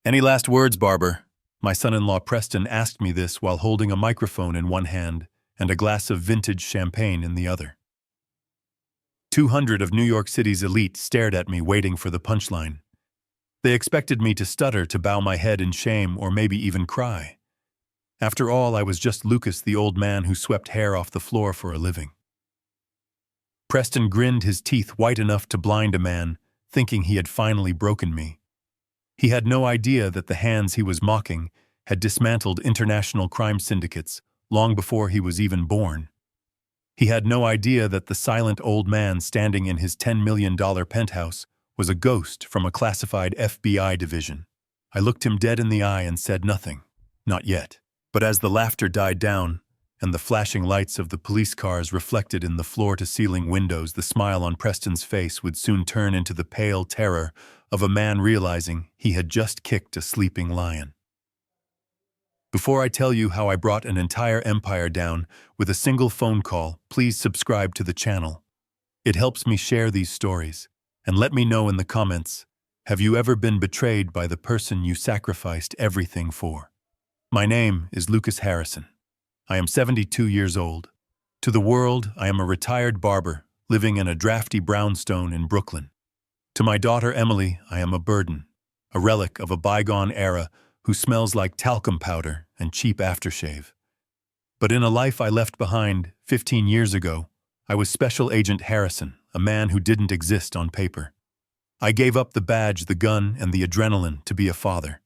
Any last words, Barber? My son-in-law Preston asked me this while holding a microphone in one hand and a glass of vintage champagne in the other. 200 of New York City's elite stared at me waiting for the punchline. They expected me to stutter, to bow my head in shame, or maybe even cry. After all, I was just Lucas, the old man who swept hair off the floor for a living. Preston grinned, his teeth white enough to blind a man, thinking he had finally broken me. He had no idea that the hands he was mocking had dismantled international crime syndicates long before he was even born. He had no idea that the silent old man standing in his $10 million penthouse was a ghost from a classified FBI division. I looked him dead in the eye and said nothing. Not yet. But as the laughter died down, and the flashing lights of the police cars reflected in the floor-to-ceiling windows, the smile on Preston's face would soon turn into the pale terror of a man realizing he had just kicked a sleeping lion. Before I tell you how I brought an entire empire down with a single phone call, please subscribe to the channel. It helps me share these stories. And let me know in the comments, have you ever been betrayed by the person you sacrificed everything for? My name is Lucas Harrison. I am 72 years old. To the world, I am a retired barber living in a drafty brownstone in Brooklyn. To my daughter Emily, I am a burden, a relic of a bygone era who smells like talcum powder and cheap aftershave. But in a life I left behind 15 years ago, I was Special Agent Harrison, a man who didn't exist on paper. I gave up the badge, the gun, and the adrenaline to be a father.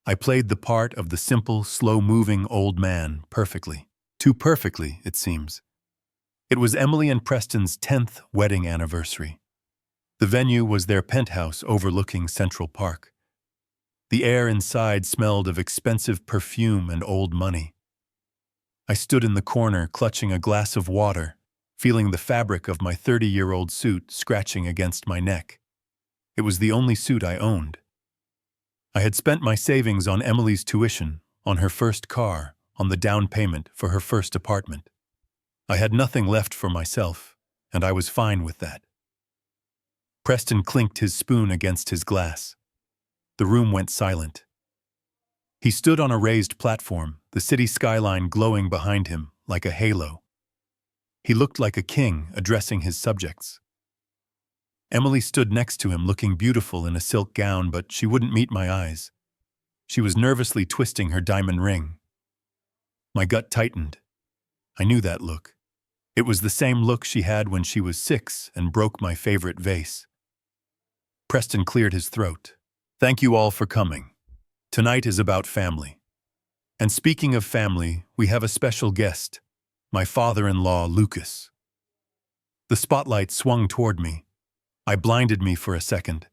I played the part of the simple, slow-moving old man perfectly. Too perfectly, it seems. It was Emily and Preston's 10th wedding anniversary. The venue was their penthouse overlooking Central Park. The air inside smelled of expensive perfume and old money. I stood in the corner clutching a glass of water, feeling the fabric of my 30-year-old suit scratching against my neck. It was the only suit I owned. I had spent my savings on Emily's tuition, on her first car, on the down payment for her first apartment. I had nothing left for myself, and I was fine with that. Preston clinked his spoon against his glass. The room went silent. He stood on a raised platform, the city skyline glowing behind him like a halo. He looked like a king addressing his subjects. Emily stood next to him, looking beautiful in a silk gown, but she wouldn't meet my eyes. She was nervously twisting her diamond ring. My gut tightened. I knew that look. It was the same look she had when she was 6 and broke my favorite vase. Preston cleared his throat. Thank you all for coming. Tonight is about family. And speaking of family, we have a special guest, my father-in-law, Lucas. The spotlight swung toward me. I blinded me for a second.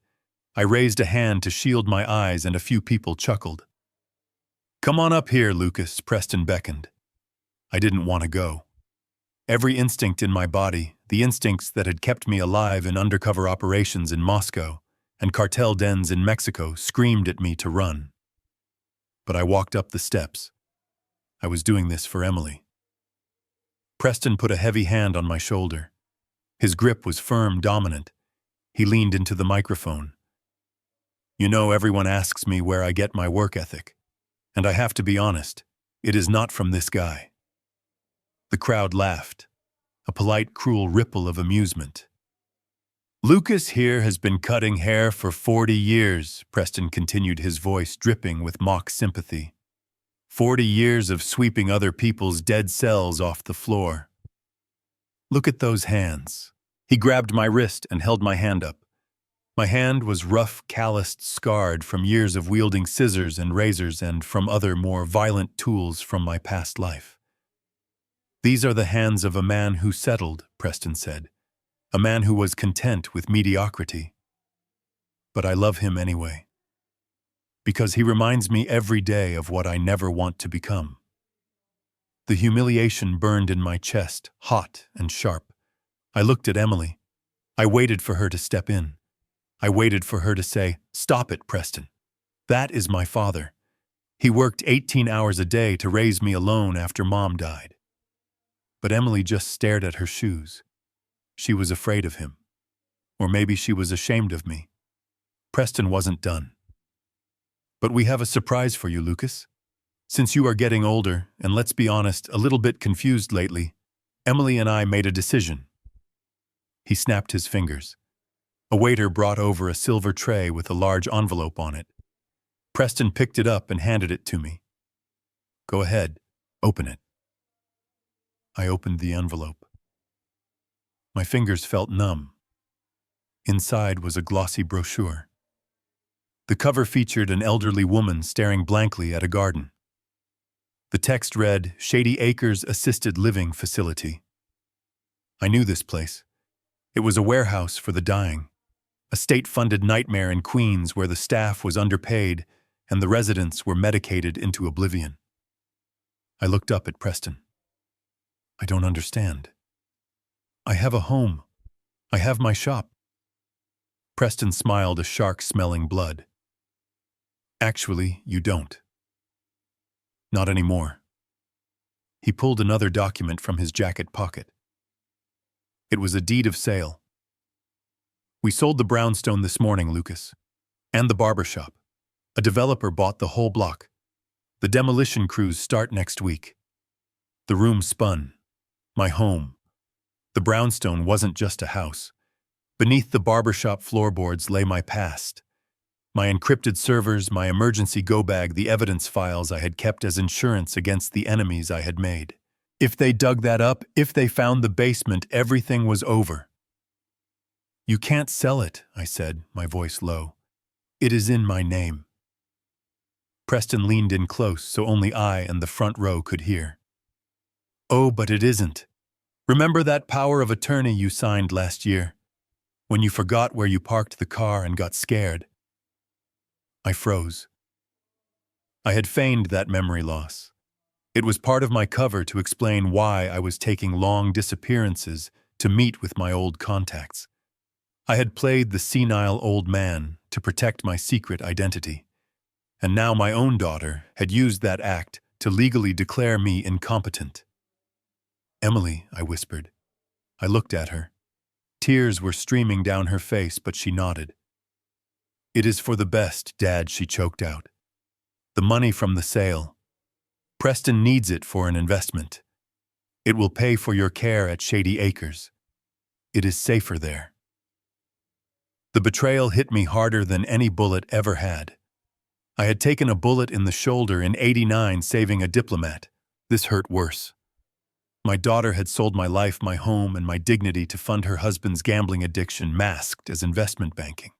I raised a hand to shield my eyes and a few people chuckled. Come on up here, Lucas, Preston beckoned. I didn't want to go. Every instinct in my body, the instincts that had kept me alive in undercover operations in Moscow and cartel dens in Mexico, screamed at me to run. But I walked up the steps. I was doing this for Emily. Preston put a heavy hand on my shoulder. His grip was firm, dominant. He leaned into the microphone. You know, everyone asks me where I get my work ethic. And I have to be honest, it is not from this guy. The crowd laughed, a polite, cruel ripple of amusement. Lucas here has been cutting hair for 40 years, Preston continued, his voice dripping with mock sympathy. 40 years of sweeping other people's dead cells off the floor. Look at those hands. He grabbed my wrist and held my hand up. My hand was rough, calloused, scarred from years of wielding scissors and razors and from other more violent tools from my past life. These are the hands of a man who settled, Preston said. A man who was content with mediocrity. But I love him anyway. Because he reminds me every day of what I never want to become. The humiliation burned in my chest, hot and sharp. I looked at Emily. I waited for her to step in. I waited for her to say, "Stop it, Preston. That is my father. He worked 18 hours a day to raise me alone after Mom died." But Emily just stared at her shoes. She was afraid of him. Or maybe she was ashamed of me. Preston wasn't done. But we have a surprise for you, Lucas. Since you are getting older, and let's be honest, a little bit confused lately, Emily and I made a decision. He snapped his fingers. A waiter brought over a silver tray with a large envelope on it. Preston picked it up and handed it to me. Go ahead, open it. I opened the envelope. My fingers felt numb. Inside was a glossy brochure. The cover featured an elderly woman staring blankly at a garden. The text read, Shady Acres Assisted Living Facility. I knew this place. It was a warehouse for the dying, a state-funded nightmare in Queens where the staff was underpaid and the residents were medicated into oblivion. I looked up at Preston. I don't understand. I have a home. I have my shop. Preston smiled a shark-smelling blood. Actually, you don't. Not anymore. He pulled another document from his jacket pocket. It was a deed of sale. We sold the brownstone this morning, Lucas. And the barber shop. A developer bought the whole block. The demolition crews start next week. The room spun. My home. The brownstone wasn't just a house. Beneath the barbershop floorboards lay my past. My encrypted servers, my emergency go-bag, the evidence files I had kept as insurance against the enemies I had made. If they dug that up, if they found the basement, everything was over. You can't sell it, I said, my voice low. It is in my name. Preston leaned in close so only I and the front row could hear. Oh, but it isn't. Remember that power of attorney you signed last year? When you forgot where you parked the car and got scared? I froze. I had feigned that memory loss. It was part of my cover to explain why I was taking long disappearances to meet with my old contacts. I had played the senile old man to protect my secret identity. And now my own daughter had used that act to legally declare me incompetent. Emily, I whispered. I looked at her. Tears were streaming down her face, but she nodded. It is for the best, Dad, she choked out. The money from the sale. Preston needs it for an investment. It will pay for your care at Shady Acres. It is safer there. The betrayal hit me harder than any bullet ever had. I had taken a bullet in the shoulder in '89 saving a diplomat. This hurt worse. My daughter had sold my life, my home, and my dignity to fund her husband's gambling addiction masked as investment banking.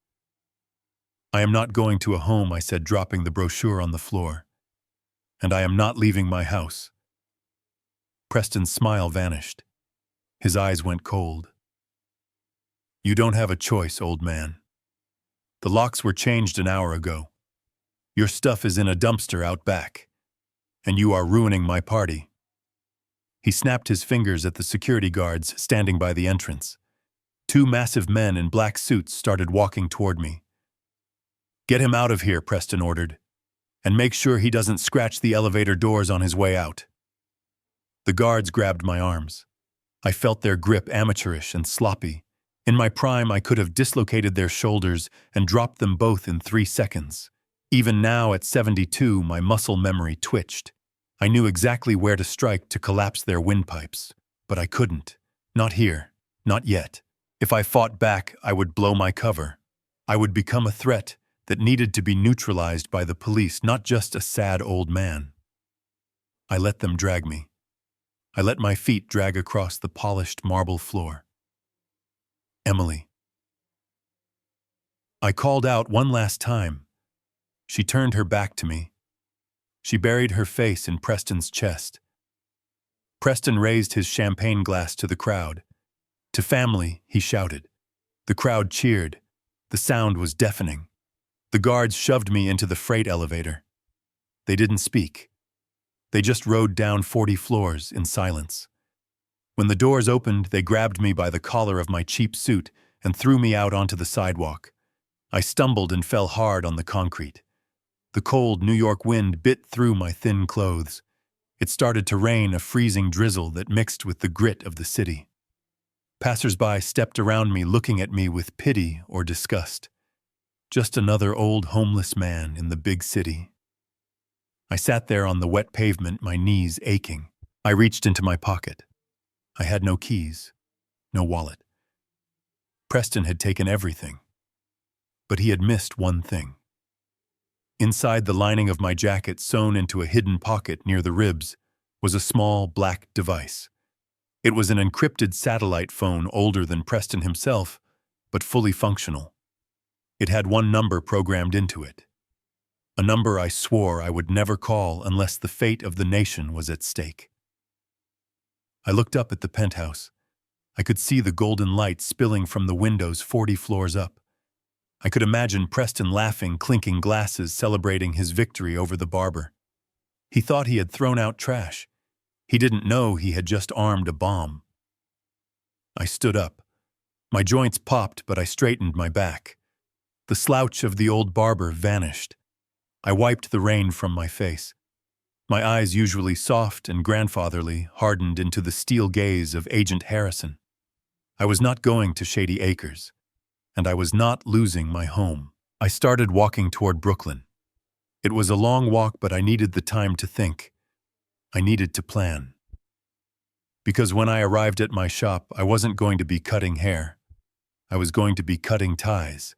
I am not going to a home, I said, dropping the brochure on the floor. And I am not leaving my house. Preston's smile vanished. His eyes went cold. You don't have a choice, old man. The locks were changed an hour ago. Your stuff is in a dumpster out back. And you are ruining my party. He snapped his fingers at the security guards standing by the entrance. Two massive men in black suits started walking toward me. Get him out of here, Preston ordered. And make sure he doesn't scratch the elevator doors on his way out. The guards grabbed my arms. I felt their grip amateurish and sloppy. In my prime, I could have dislocated their shoulders and dropped them both in 3 seconds. Even now, at 72, my muscle memory twitched. I knew exactly where to strike to collapse their windpipes. But I couldn't. Not here. Not yet. If I fought back, I would blow my cover. I would become a threat that needed to be neutralized by the police, not just a sad old man. I let them drag me. I let my feet drag across the polished marble floor. Emily. I called out one last time. She turned her back to me. She buried her face in Preston's chest. Preston raised his champagne glass to the crowd. To family, he shouted. The crowd cheered. The sound was deafening. The guards shoved me into the freight elevator. They didn't speak. They just rode down 40 floors in silence. When the doors opened, they grabbed me by the collar of my cheap suit and threw me out onto the sidewalk. I stumbled and fell hard on the concrete. The cold New York wind bit through my thin clothes. It started to rain, a freezing drizzle that mixed with the grit of the city. Passers-by stepped around me, looking at me with pity or disgust. Just another old homeless man in the big city. I sat there on the wet pavement, my knees aching. I reached into my pocket. I had no keys, no wallet. Preston had taken everything. But he had missed one thing. Inside the lining of my jacket, sewn into a hidden pocket near the ribs, was a small black device. It was an encrypted satellite phone older than Preston himself, but fully functional. It had one number programmed into it. A number I swore I would never call unless the fate of the nation was at stake. I looked up at the penthouse. I could see the golden light spilling from the windows 40 floors up. I could imagine Preston laughing, clinking glasses, celebrating his victory over the barber. He thought he had thrown out trash. He didn't know he had just armed a bomb. I stood up. My joints popped, but I straightened my back. The slouch of the old barber vanished. I wiped the rain from my face. My eyes, usually soft and grandfatherly, hardened into the steel gaze of Agent Harrison. I was not going to Shady Acres, and I was not losing my home. I started walking toward Brooklyn. It was a long walk, but I needed the time to think. I needed to plan. Because when I arrived at my shop, I wasn't going to be cutting hair. I was going to be cutting ties.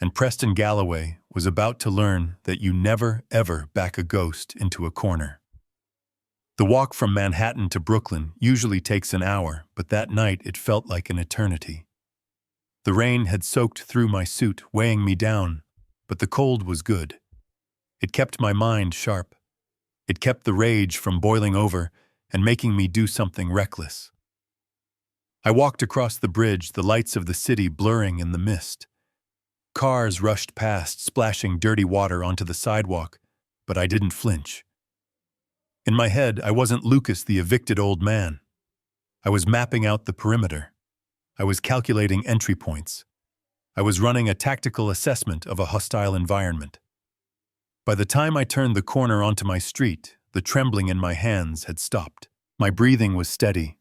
And Preston Galloway was about to learn that you never, ever back a ghost into a corner. The walk from Manhattan to Brooklyn usually takes an hour, but that night it felt like an eternity. The rain had soaked through my suit, weighing me down, but the cold was good. It kept my mind sharp. It kept the rage from boiling over and making me do something reckless. I walked across the bridge, the lights of the city blurring in the mist. Cars rushed past, splashing dirty water onto the sidewalk, but I didn't flinch. In my head, I wasn't Lucas, the evicted old man. I was mapping out the perimeter. I was calculating entry points. I was running a tactical assessment of a hostile environment. By the time I turned the corner onto my street, the trembling in my hands had stopped. My breathing was steady.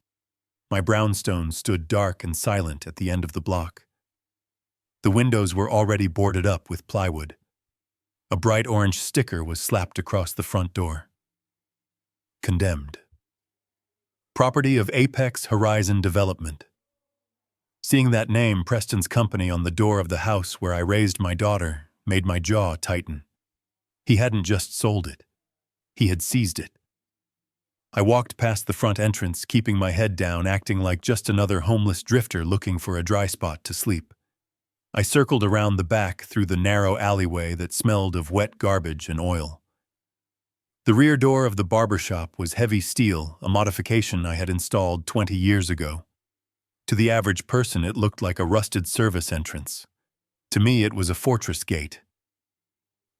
My brownstone stood dark and silent at the end of the block. The windows were already boarded up with plywood. A bright orange sticker was slapped across the front door. Condemned. Property of Apex Horizon Development. Seeing that name, Preston's company, on the door of the house where I raised my daughter, made my jaw tighten. He hadn't just sold it. He had seized it. I walked past the front entrance, keeping my head down, acting like just another homeless drifter looking for a dry spot to sleep. I circled around the back through the narrow alleyway that smelled of wet garbage and oil. The rear door of the barber shop was heavy steel, a modification I had installed 20 years ago. To the average person, it looked like a rusted service entrance. To me, it was a fortress gate.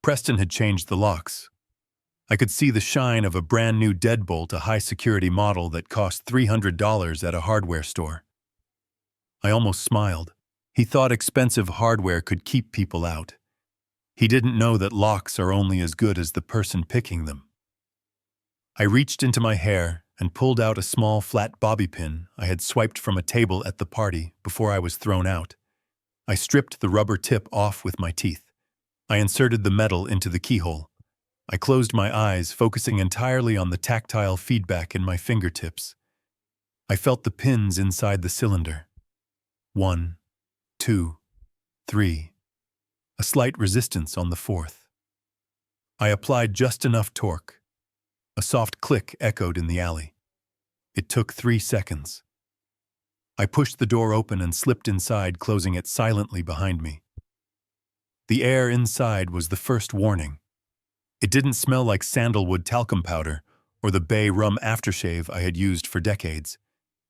Preston had changed the locks. I could see the shine of a brand new deadbolt, a high-security model that cost $300 at a hardware store. I almost smiled. He thought expensive hardware could keep people out. He didn't know that locks are only as good as the person picking them. I reached into my hair and pulled out a small flat bobby pin I had swiped from a table at the party before I was thrown out. I stripped the rubber tip off with my teeth. I inserted the metal into the keyhole. I closed my eyes, focusing entirely on the tactile feedback in my fingertips. I felt the pins inside the cylinder. 1, 2, 3. A slight resistance on the fourth. I applied just enough torque. A soft click echoed in the alley. It took 3 seconds. I pushed the door open and slipped inside, closing it silently behind me. The air inside was the first warning. It didn't smell like sandalwood talcum powder or the bay rum aftershave I had used for decades.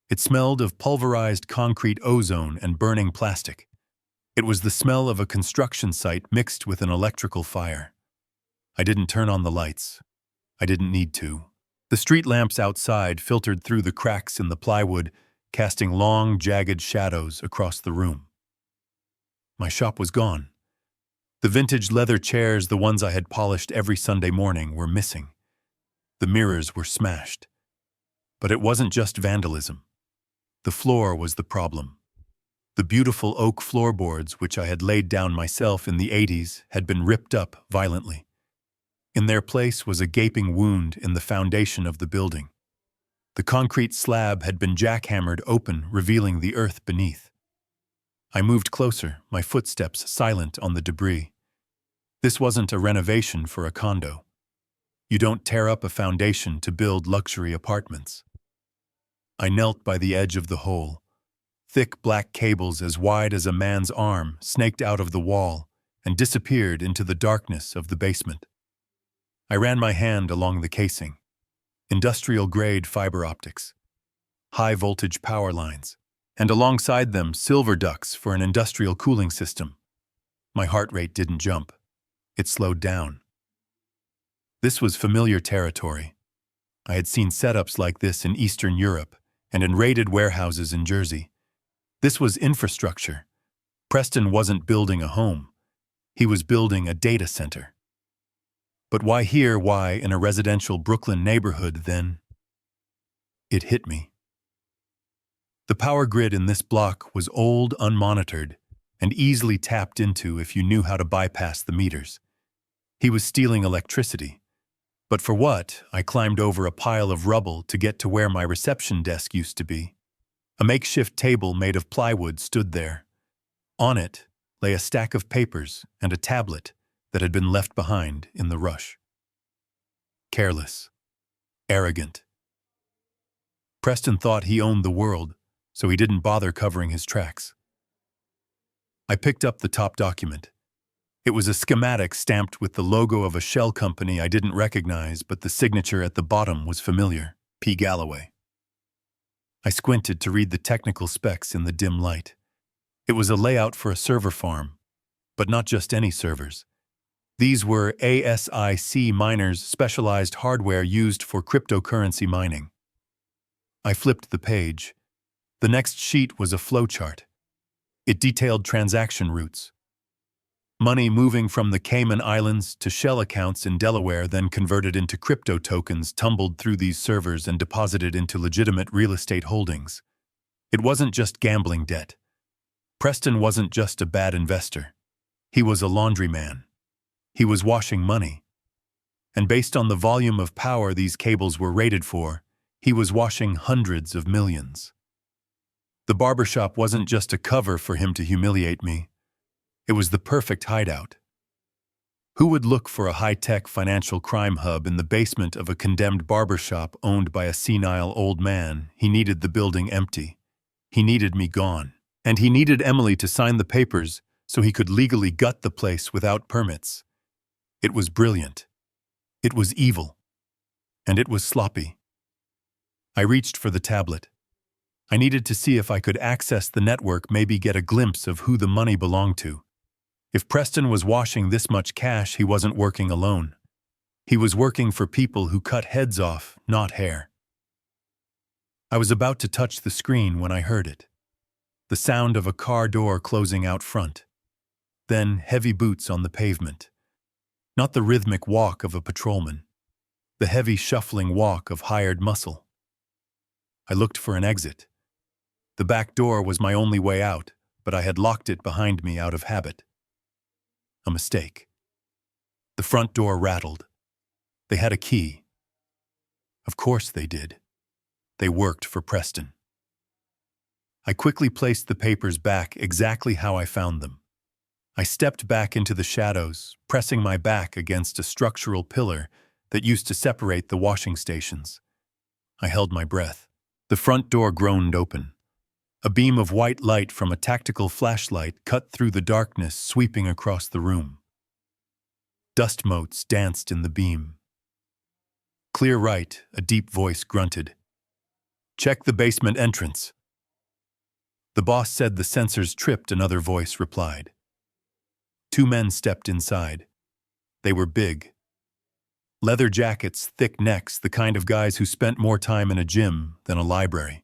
It smelled of pulverized concrete ozone and burning plastic. It was the smell of a construction site mixed with an electrical fire. I didn't turn on the lights. I didn't need to. The street lamps outside filtered through the cracks in the plywood, casting long, jagged shadows across the room. My shop was gone. The vintage leather chairs, the ones I had polished every Sunday morning, were missing. The mirrors were smashed. But it wasn't just vandalism. The floor was the problem. The beautiful oak floorboards, which I had laid down myself in the 80s, had been ripped up violently. In their place was a gaping wound in the foundation of the building. The concrete slab had been jackhammered open, revealing the earth beneath. I moved closer, my footsteps silent on the debris. This wasn't a renovation for a condo. You don't tear up a foundation to build luxury apartments. I knelt by the edge of the hole. Thick black cables as wide as a man's arm snaked out of the wall and disappeared into the darkness of the basement. I ran my hand along the casing. Industrial-grade fiber optics, high-voltage power lines, and alongside them silver ducts for an industrial cooling system. My heart rate didn't jump. It slowed down. This was familiar territory. I had seen setups like this in Eastern Europe and in raided warehouses in Jersey. This was infrastructure. Preston wasn't building a home. He was building a data center. But why here, why in a residential Brooklyn neighborhood then? It hit me. The power grid in this block was old, unmonitored, and easily tapped into if you knew how to bypass the meters. He was stealing electricity. But for what, I climbed over a pile of rubble to get to where my reception desk used to be. A makeshift table made of plywood stood there. On it lay a stack of papers and a tablet that had been left behind in the rush. Careless. Arrogant. Preston thought he owned the world, so he didn't bother covering his tracks. I picked up the top document. It was a schematic stamped with the logo of a shell company I didn't recognize, but the signature at the bottom was familiar. P. Galloway. I squinted to read the technical specs in the dim light. It was a layout for a server farm, but not just any servers. These were ASIC miners, specialized hardware used for cryptocurrency mining. I flipped the page. The next sheet was a flowchart. It detailed transaction routes. Money moving from the Cayman Islands to shell accounts in Delaware, then converted into crypto tokens, tumbled through these servers and deposited into legitimate real estate holdings. It wasn't just gambling debt. Preston wasn't just a bad investor. He was a laundryman. He was washing money. And based on the volume of power these cables were rated for, he was washing hundreds of millions. The barbershop wasn't just a cover for him to humiliate me. It was the perfect hideout. Who would look for a high-tech financial crime hub in the basement of a condemned barbershop owned by a senile old man? He needed the building empty. He needed me gone. And he needed Emily to sign the papers so he could legally gut the place without permits. It was brilliant. It was evil. And it was sloppy. I reached for the tablet. I needed to see if I could access the network, maybe get a glimpse of who the money belonged to. If Preston was washing this much cash, he wasn't working alone. He was working for people who cut heads off, not hair. I was about to touch the screen when I heard it. The sound of a car door closing out front. Then heavy boots on the pavement. Not the rhythmic walk of a patrolman. The heavy shuffling walk of hired muscle. I looked for an exit. The back door was my only way out, but I had locked it behind me out of habit. A mistake. The front door rattled. They had a key. Of course they did. They worked for Preston. I quickly placed the papers back exactly how I found them. I stepped back into the shadows, pressing my back against a structural pillar that used to separate the washing stations. I held my breath. The front door groaned open. A beam of white light from a tactical flashlight cut through the darkness, sweeping across the room. Dust motes danced in the beam. Clear right, a deep voice grunted. "Check the basement entrance." The boss said the sensors tripped, another voice replied. Two men stepped inside. They were big. Leather jackets, thick necks, the kind of guys who spent more time in a gym than a library.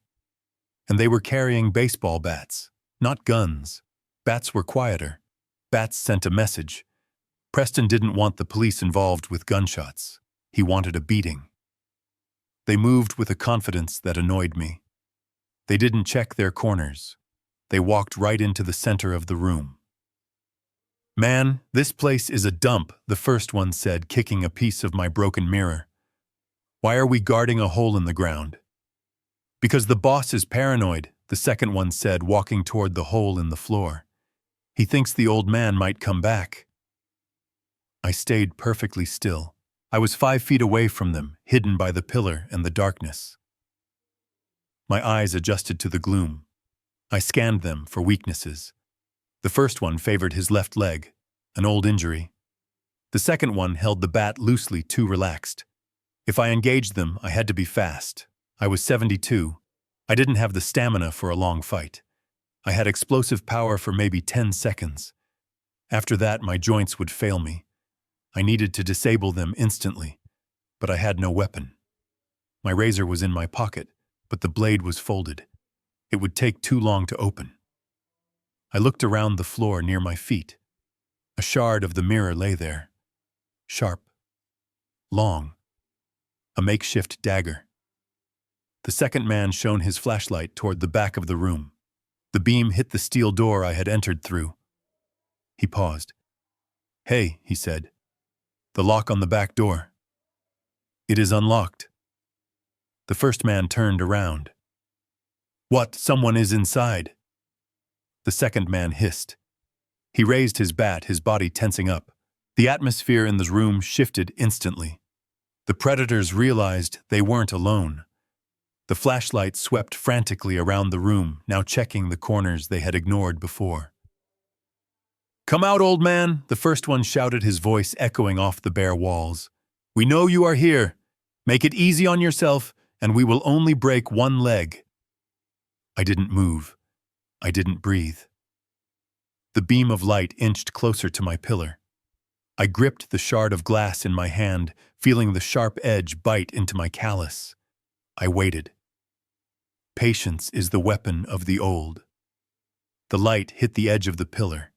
And they were carrying baseball bats, not guns. Bats were quieter. Bats sent a message. Preston didn't want the police involved with gunshots. He wanted a beating. They moved with a confidence that annoyed me. They didn't check their corners. They walked right into the center of the room. "Man, this place is a dump," the first one said, kicking a piece of my broken mirror. "Why are we guarding a hole in the ground?" "Because the boss is paranoid," the second one said, walking toward the hole in the floor. "He thinks the old man might come back." I stayed perfectly still. I was 5 feet away from them, hidden by the pillar and the darkness. My eyes adjusted to the gloom. I scanned them for weaknesses. The first one favored his left leg, an old injury. The second one held the bat loosely, too relaxed. If I engaged them, I had to be fast. I was 72. I didn't have the stamina for a long fight. I had explosive power for maybe 10 seconds. After that, my joints would fail me. I needed to disable them instantly, but I had no weapon. My razor was in my pocket, but the blade was folded. It would take too long to open. I looked around the floor near my feet. A shard of the mirror lay there. Sharp. Long. A makeshift dagger. The second man shone his flashlight toward the back of the room. The beam hit the steel door I had entered through. He paused. "Hey," he said. "The lock on the back door." "It is unlocked." The first man turned around. "What? Someone is inside." The second man hissed. He raised his bat, his body tensing up. The atmosphere in the room shifted instantly. The predators realized they weren't alone. The flashlight swept frantically around the room, now checking the corners they had ignored before. "Come out, old man," the first one shouted, his voice echoing off the bare walls. "We know you are here. Make it easy on yourself, and we will only break one leg." I didn't move. I didn't breathe. The beam of light inched closer to my pillar. I gripped the shard of glass in my hand, feeling the sharp edge bite into my callus. I waited. Patience is the weapon of the old. The light hit the edge of the pillar.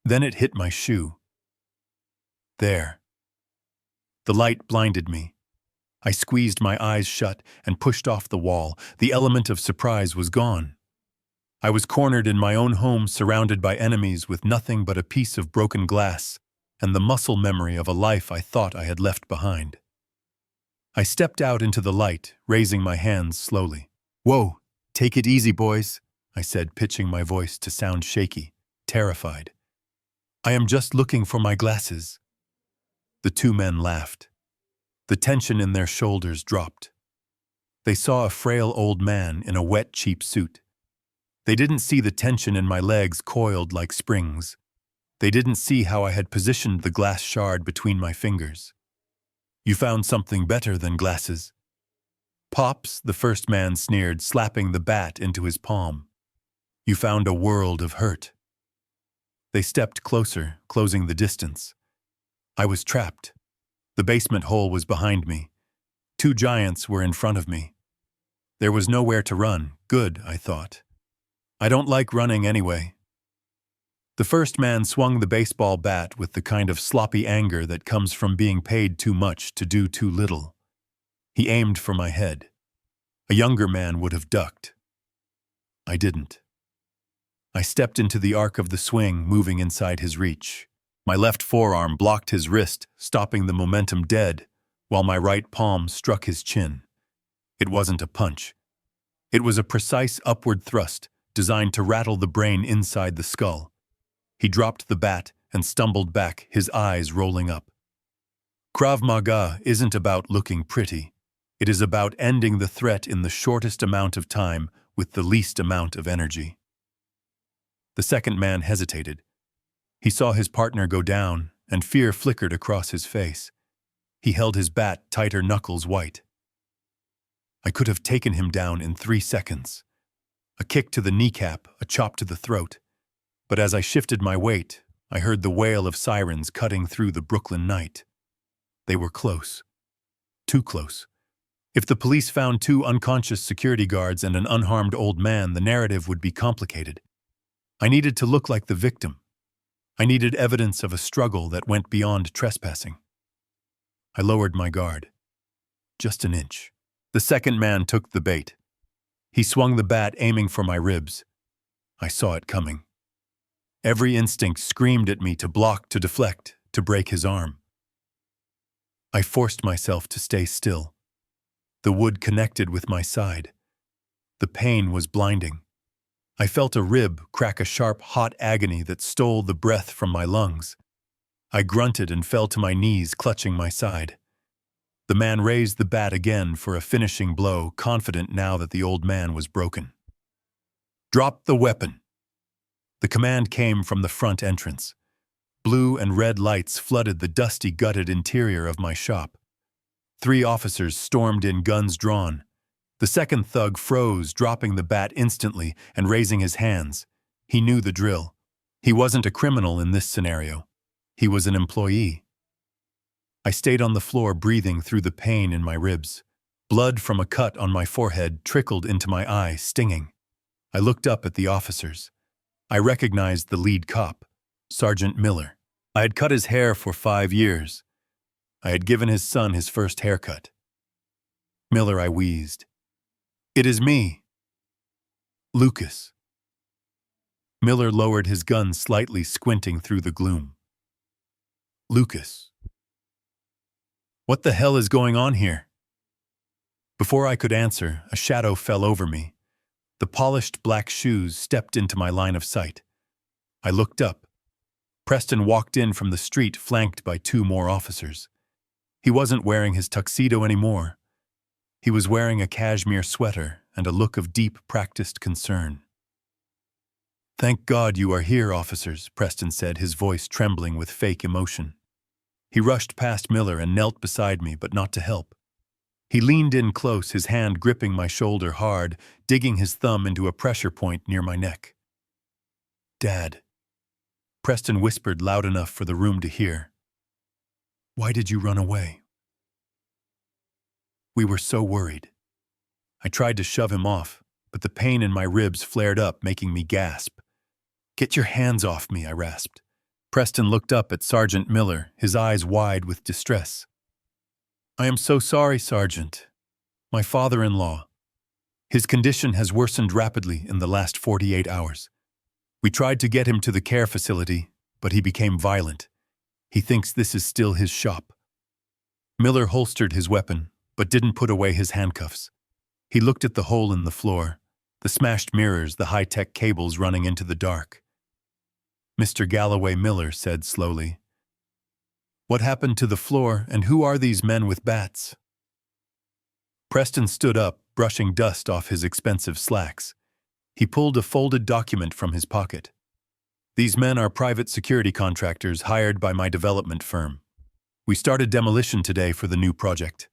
Then it hit my shoe. There. The light blinded me. I squeezed my eyes shut and pushed off the wall. The element of surprise was gone. I was cornered in my own home, surrounded by enemies, with nothing but a piece of broken glass and the muscle memory of a life I thought I had left behind. I stepped out into the light, raising my hands slowly. "Whoa, take it easy, boys," I said, pitching my voice to sound shaky, terrified. "I am just looking for my glasses." The two men laughed. The tension in their shoulders dropped. They saw a frail old man in a wet, cheap suit. They didn't see the tension in my legs coiled like springs. They didn't see how I had positioned the glass shard between my fingers. "You found something better than glasses." "Pops," the first man sneered, slapping the bat into his palm. "You found a world of hurt." They stepped closer, closing the distance. I was trapped. The basement hole was behind me. Two giants were in front of me. There was nowhere to run. Good, I thought. I don't like running anyway. The first man swung the baseball bat with the kind of sloppy anger that comes from being paid too much to do too little. He aimed for my head. A younger man would have ducked. I didn't. I stepped into the arc of the swing, moving inside his reach. My left forearm blocked his wrist, stopping the momentum dead, while my right palm struck his chin. It wasn't a punch. It was a precise upward thrust, designed to rattle the brain inside the skull. He dropped the bat and stumbled back, his eyes rolling up. Krav Maga isn't about looking pretty. It is about ending the threat in the shortest amount of time with the least amount of energy. The second man hesitated. He saw his partner go down, and fear flickered across his face. He held his bat tighter, knuckles white. I could have taken him down in 3 seconds. A kick to the kneecap, a chop to the throat. But as I shifted my weight, I heard the wail of sirens cutting through the Brooklyn night. They were close. Too close. If the police found 2 unconscious security guards and an unharmed old man, the narrative would be complicated. I needed to look like the victim. I needed evidence of a struggle that went beyond trespassing. I lowered my guard. Just an inch. The second man took the bait. He swung the bat, aiming for my ribs. I saw it coming. Every instinct screamed at me to block, to deflect, to break his arm. I forced myself to stay still. The wood connected with my side. The pain was blinding. I felt a rib crack, a sharp, hot agony that stole the breath from my lungs. I grunted and fell to my knees, clutching my side. The man raised the bat again for a finishing blow, confident now that the old man was broken. "Drop the weapon." The command came from the front entrance. Blue and red lights flooded the dusty, gutted interior of my shop. 3 officers stormed in, guns drawn. The second thug froze, dropping the bat instantly and raising his hands. He knew the drill. He wasn't a criminal in this scenario. He was an employee. I stayed on the floor, breathing through the pain in my ribs. Blood from a cut on my forehead trickled into my eye, stinging. I looked up at the officers. I recognized the lead cop, Sergeant Miller. I had cut his hair for 5 years. I had given his son his first haircut. "Miller," I wheezed. "It is me. Lucas." Miller lowered his gun slightly, squinting through the gloom. "Lucas. What the hell is going on here?" Before I could answer, a shadow fell over me. The polished black shoes stepped into my line of sight. I looked up. Preston walked in from the street, flanked by 2 more officers. He wasn't wearing his tuxedo anymore. He was wearing a cashmere sweater and a look of deep, practiced concern. "Thank God you are here, officers," Preston said, his voice trembling with fake emotion. He rushed past Miller and knelt beside me, but not to help. He leaned in close, his hand gripping my shoulder hard, digging his thumb into a pressure point near my neck. "Dad," Preston whispered loud enough for the room to hear. "Why did you run away?" We were so worried. I tried to shove him off, but the pain in my ribs flared up, making me gasp. "Get your hands off me," I rasped. Preston looked up at Sergeant Miller, his eyes wide with distress. "I am so sorry, Sergeant. My father-in-law. His condition has worsened rapidly in the last 48 hours. We tried to get him to the care facility, but he became violent. He thinks this is still his shop." Miller holstered his weapon, but didn't put away his handcuffs. He looked at the hole in the floor, the smashed mirrors, the high-tech cables running into the dark. "Mr. Galloway," Miller said slowly, "what happened to the floor, and who are these men with bats?" Preston stood up, brushing dust off his expensive slacks. He pulled a folded document from his pocket. "These men are private security contractors hired by my development firm. We started demolition today for the new project.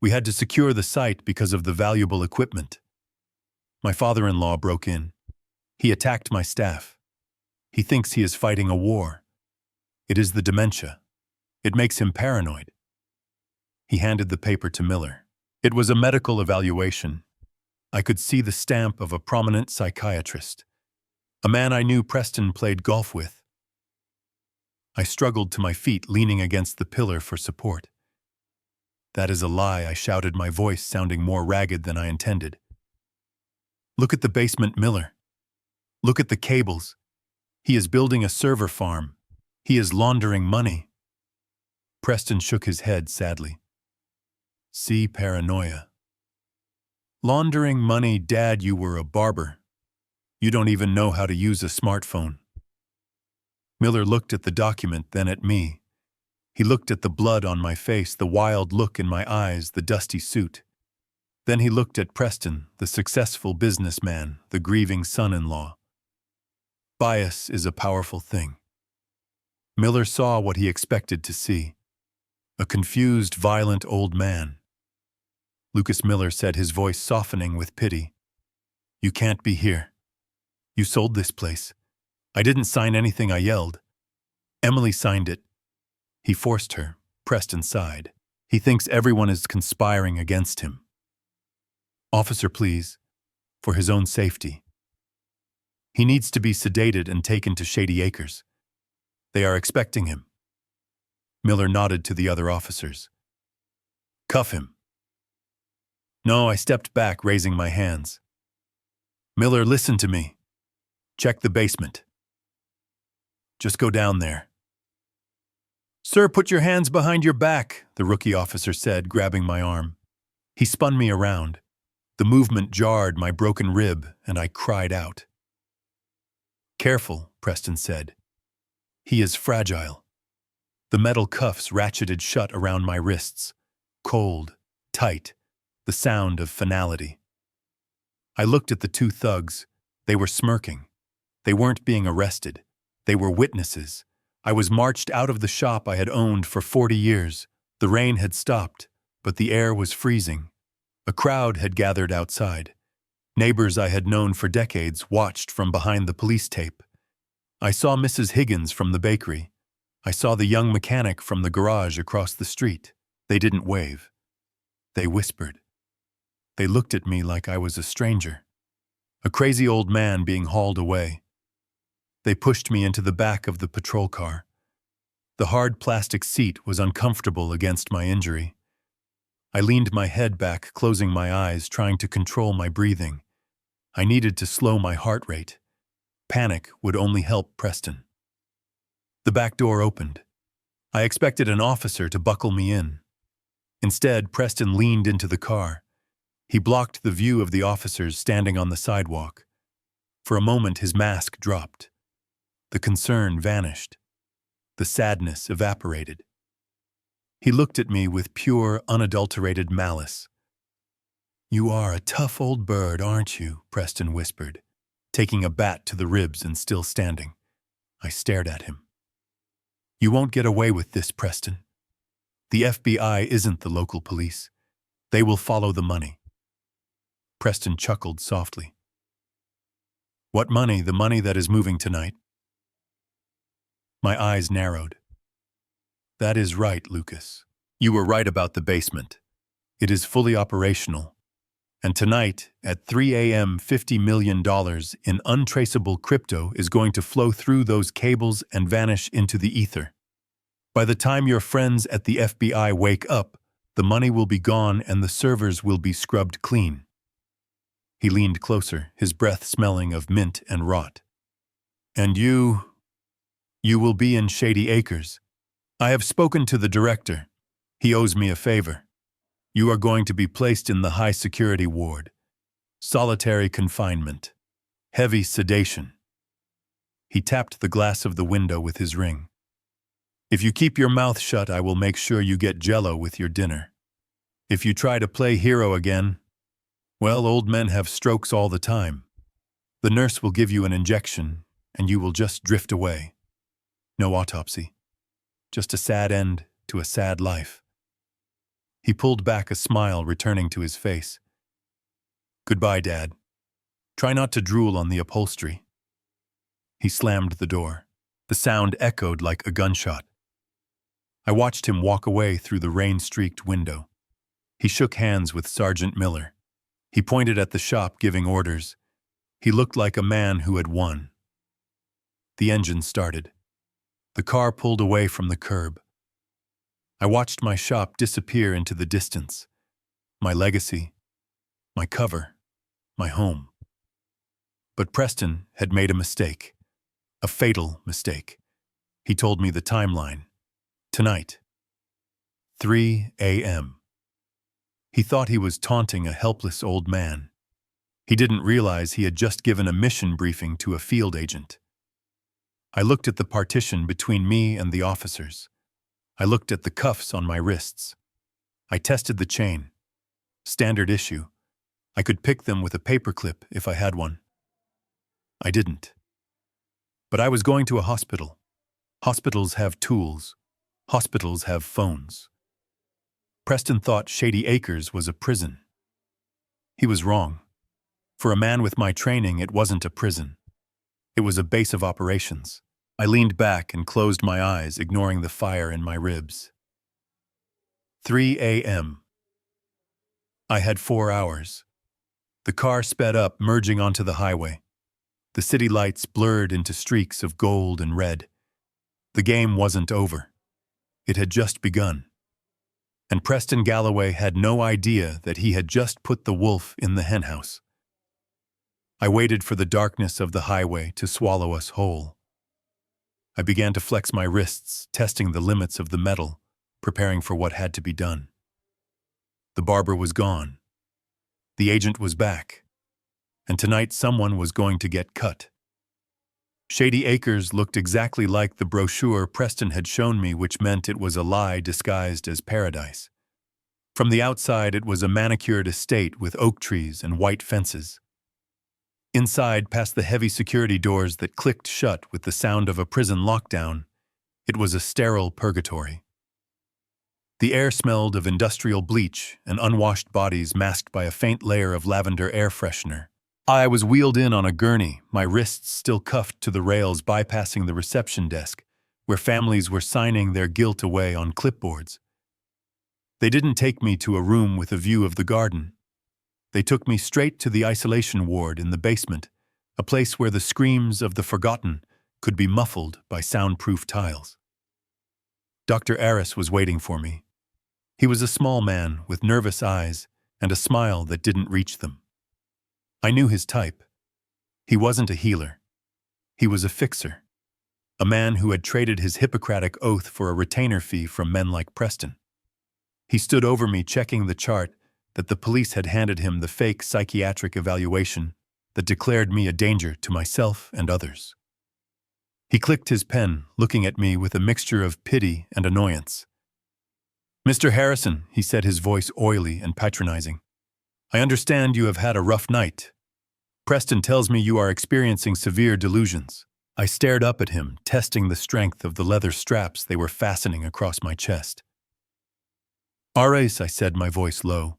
We had to secure the site because of the valuable equipment. My father-in-law broke in. He attacked my staff. He thinks he is fighting a war. It is the dementia. It makes him paranoid." He handed the paper to Miller. It was a medical evaluation. I could see the stamp of a prominent psychiatrist, a man I knew Preston played golf with. I struggled to my feet, leaning against the pillar for support. "That is a lie," I shouted, my voice sounding more ragged than I intended. "Look at the basement, Miller. Look at the cables. He is building a server farm. He is laundering money." Preston shook his head sadly. "See, paranoia. Laundering money, Dad, you were a barber. You don't even know how to use a smartphone." Miller looked at the document, then at me. He looked at the blood on my face, the wild look in my eyes, the dusty suit. Then he looked at Preston, the successful businessman, the grieving son-in-law. Bias is a powerful thing. Miller saw what he expected to see. A confused, violent old man. "Lucas," Miller said, his voice softening with pity. "You can't be here. You sold this place. I didn't sign anything," I yelled. "Emily signed it." He forced her. Preston sighed. "He thinks everyone is conspiring against him." "Officer, please. For his own safety. He needs to be sedated and taken to Shady Acres. They are expecting him." Miller nodded to the other officers. "Cuff him." "No," I stepped back, raising my hands. "Miller, listen to me. Check the basement. Just go down there. Sir, put your hands behind your back, the rookie officer said, grabbing my arm. He spun me around. The movement jarred my broken rib, and I cried out. Careful, Preston said. He is fragile. The metal cuffs ratcheted shut around my wrists. Cold, tight, the sound of finality. I looked at the two thugs. They were smirking. They weren't being arrested. They were witnesses. I was marched out of the shop I had owned for 40 years. The rain had stopped, but the air was freezing. A crowd had gathered outside. Neighbors I had known for decades watched from behind the police tape. I saw Mrs. Higgins from the bakery. I saw the young mechanic from the garage across the street. They didn't wave. They whispered. They looked at me like I was a stranger. A crazy old man being hauled away. They pushed me into the back of the patrol car. The hard plastic seat was uncomfortable against my injury. I leaned my head back, closing my eyes, trying to control my breathing. I needed to slow my heart rate. Panic would only help Preston. The back door opened. I expected an officer to buckle me in. Instead, Preston leaned into the car. He blocked the view of the officers standing on the sidewalk. For a moment, his mask dropped. The concern vanished. The sadness evaporated. He looked at me with pure, unadulterated malice. You are a tough old bird, aren't you? Preston whispered, taking a bat to the ribs and still standing. I stared at him. You won't get away with this, Preston. The FBI isn't the local police. They will follow the money. Preston chuckled softly. What money? The money that is moving tonight? My eyes narrowed. That is right, Lucas. You were right about the basement. It is fully operational. And tonight, at 3 a.m., $50 million in untraceable crypto is going to flow through those cables and vanish into the ether. By the time your friends at the FBI wake up, the money will be gone and the servers will be scrubbed clean. He leaned closer, his breath smelling of mint and rot. And you will be in Shady Acres. I have spoken to the director. He owes me a favor. You are going to be placed in the high-security ward. Solitary confinement. Heavy sedation. He tapped the glass of the window with his ring. If you keep your mouth shut, I will make sure you get Jell-O with your dinner. If you try to play hero again, well, old men have strokes all the time. The nurse will give you an injection, and you will just drift away. No autopsy. Just a sad end to a sad life. He pulled back, a smile returning to his face. Goodbye, Dad. Try not to drool on the upholstery. He slammed the door. The sound echoed like a gunshot. I watched him walk away through the rain-streaked window. He shook hands with Sergeant Miller. He pointed at the shop, giving orders. He looked like a man who had won. The engine started. The car pulled away from the curb. I watched my shop disappear into the distance. My legacy, my cover, my home. But Preston had made a mistake. A fatal mistake. He told me the timeline. Tonight. 3 a.m. He thought he was taunting a helpless old man. He didn't realize he had just given a mission briefing to a field agent. I looked at the partition between me and the officers. I looked at the cuffs on my wrists. I tested the chain. Standard issue. I could pick them with a paperclip if I had one. I didn't. But I was going to a hospital. Hospitals have tools. Hospitals have phones. Preston thought Shady Acres was a prison. He was wrong. For a man with my training, it wasn't a prison. It was a base of operations. I leaned back and closed my eyes, ignoring the fire in my ribs. 3 a.m. I had 4 hours. The car sped up, merging onto the highway. The city lights blurred into streaks of gold and red. The game wasn't over. It had just begun. And Preston Galloway had no idea that he had just put the wolf in the henhouse. I waited for the darkness of the highway to swallow us whole. I began to flex my wrists, testing the limits of the metal, preparing for what had to be done. The barber was gone. The agent was back. And tonight someone was going to get cut. Shady Acres looked exactly like the brochure Preston had shown me, which meant it was a lie disguised as paradise. From the outside, it was a manicured estate with oak trees and white fences. Inside, past the heavy security doors that clicked shut with the sound of a prison lockdown, it was a sterile purgatory. The air smelled of industrial bleach and unwashed bodies masked by a faint layer of lavender air freshener. I was wheeled in on a gurney, my wrists still cuffed to the rails, bypassing the reception desk, where families were signing their guilt away on clipboards. They didn't take me to a room with a view of the garden. They took me straight to the isolation ward in the basement, a place where the screams of the forgotten could be muffled by soundproof tiles. Dr. Aris was waiting for me. He was a small man with nervous eyes and a smile that didn't reach them. I knew his type. He wasn't a healer. He was a fixer. A man who had traded his Hippocratic oath for a retainer fee from men like Preston. He stood over me, checking the chart that the police had handed him, the fake psychiatric evaluation that declared me a danger to myself and others. He clicked his pen, looking at me with a mixture of pity and annoyance. "Mr. Harrison," he said, his voice oily and patronizing, "I understand you have had a rough night. Preston tells me you are experiencing severe delusions." I stared up at him, testing the strength of the leather straps they were fastening across my chest. "Aris," I said, my voice low,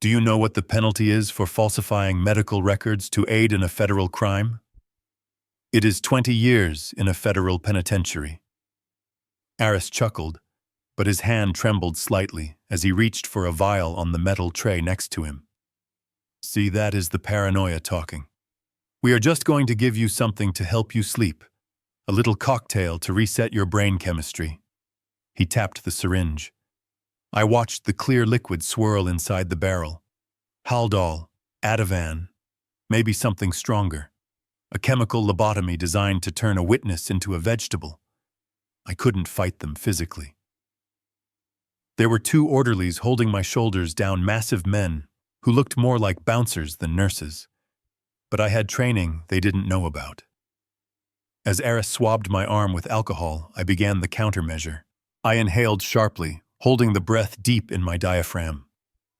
"do you know what the penalty is for falsifying medical records to aid in a federal crime?" "It is 20 years in a federal penitentiary." Aris chuckled, but his hand trembled slightly as he reached for a vial on the metal tray next to him. "See, that is the paranoia talking. We are just going to give you something to help you sleep, a little cocktail to reset your brain chemistry." He tapped the syringe. I watched the clear liquid swirl inside the barrel. Haldol, Ativan, maybe something stronger. A chemical lobotomy designed to turn a witness into a vegetable. I couldn't fight them physically. There were 2 orderlies holding my shoulders down, massive men who looked more like bouncers than nurses. But I had training they didn't know about. As Aris swabbed my arm with alcohol, I began the countermeasure. I inhaled sharply, holding the breath deep in my diaphragm.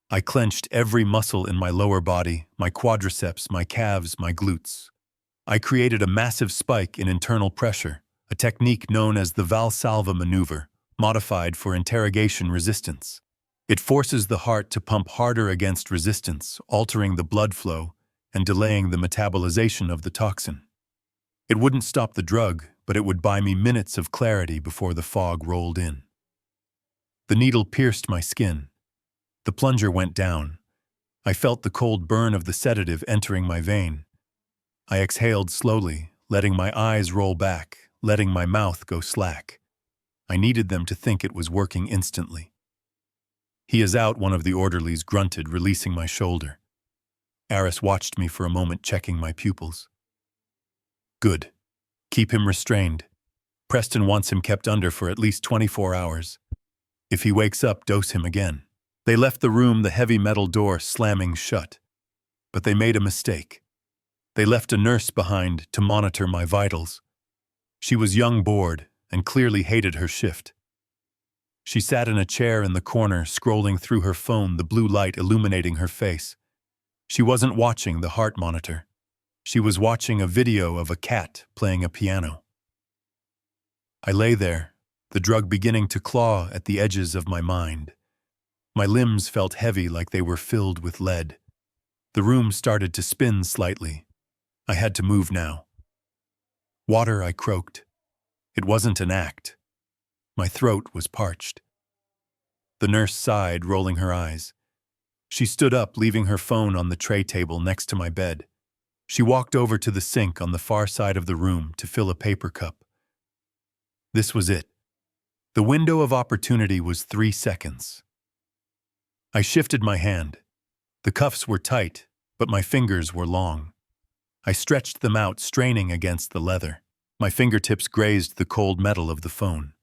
I clenched every muscle in my lower body, my quadriceps, my calves, my glutes. I created a massive spike in internal pressure, a technique known as the Valsalva maneuver, modified for interrogation resistance. It forces the heart to pump harder against resistance, altering the blood flow and delaying the metabolization of the toxin. It wouldn't stop the drug, but it would buy me minutes of clarity before the fog rolled in. The needle pierced my skin. The plunger went down. I felt the cold burn of the sedative entering my vein. I exhaled slowly, letting my eyes roll back, letting my mouth go slack. I needed them to think it was working instantly. "He is out," one of the orderlies grunted, releasing my shoulder. Aris watched me for a moment, checking my pupils. "Good. Keep him restrained. Preston wants him kept under for at least 24 hours. If he wakes up, dose him again." They left the room, the heavy metal door slamming shut. But they made a mistake. They left a nurse behind to monitor my vitals. She was young, bored, and clearly hated her shift. She sat in a chair in the corner, scrolling through her phone, the blue light illuminating her face. She wasn't watching the heart monitor. She was watching a video of a cat playing a piano. I lay there, the drug beginning to claw at the edges of my mind. My limbs felt heavy, like they were filled with lead. The room started to spin slightly. I had to move now. "Water," I croaked. It wasn't an act. My throat was parched. The nurse sighed, rolling her eyes. She stood up, leaving her phone on the tray table next to my bed. She walked over to the sink on the far side of the room to fill a paper cup. This was it. The window of opportunity was 3 seconds. I shifted my hand. The cuffs were tight, but my fingers were long. I stretched them out, straining against the leather. My fingertips grazed the cold metal of the phone.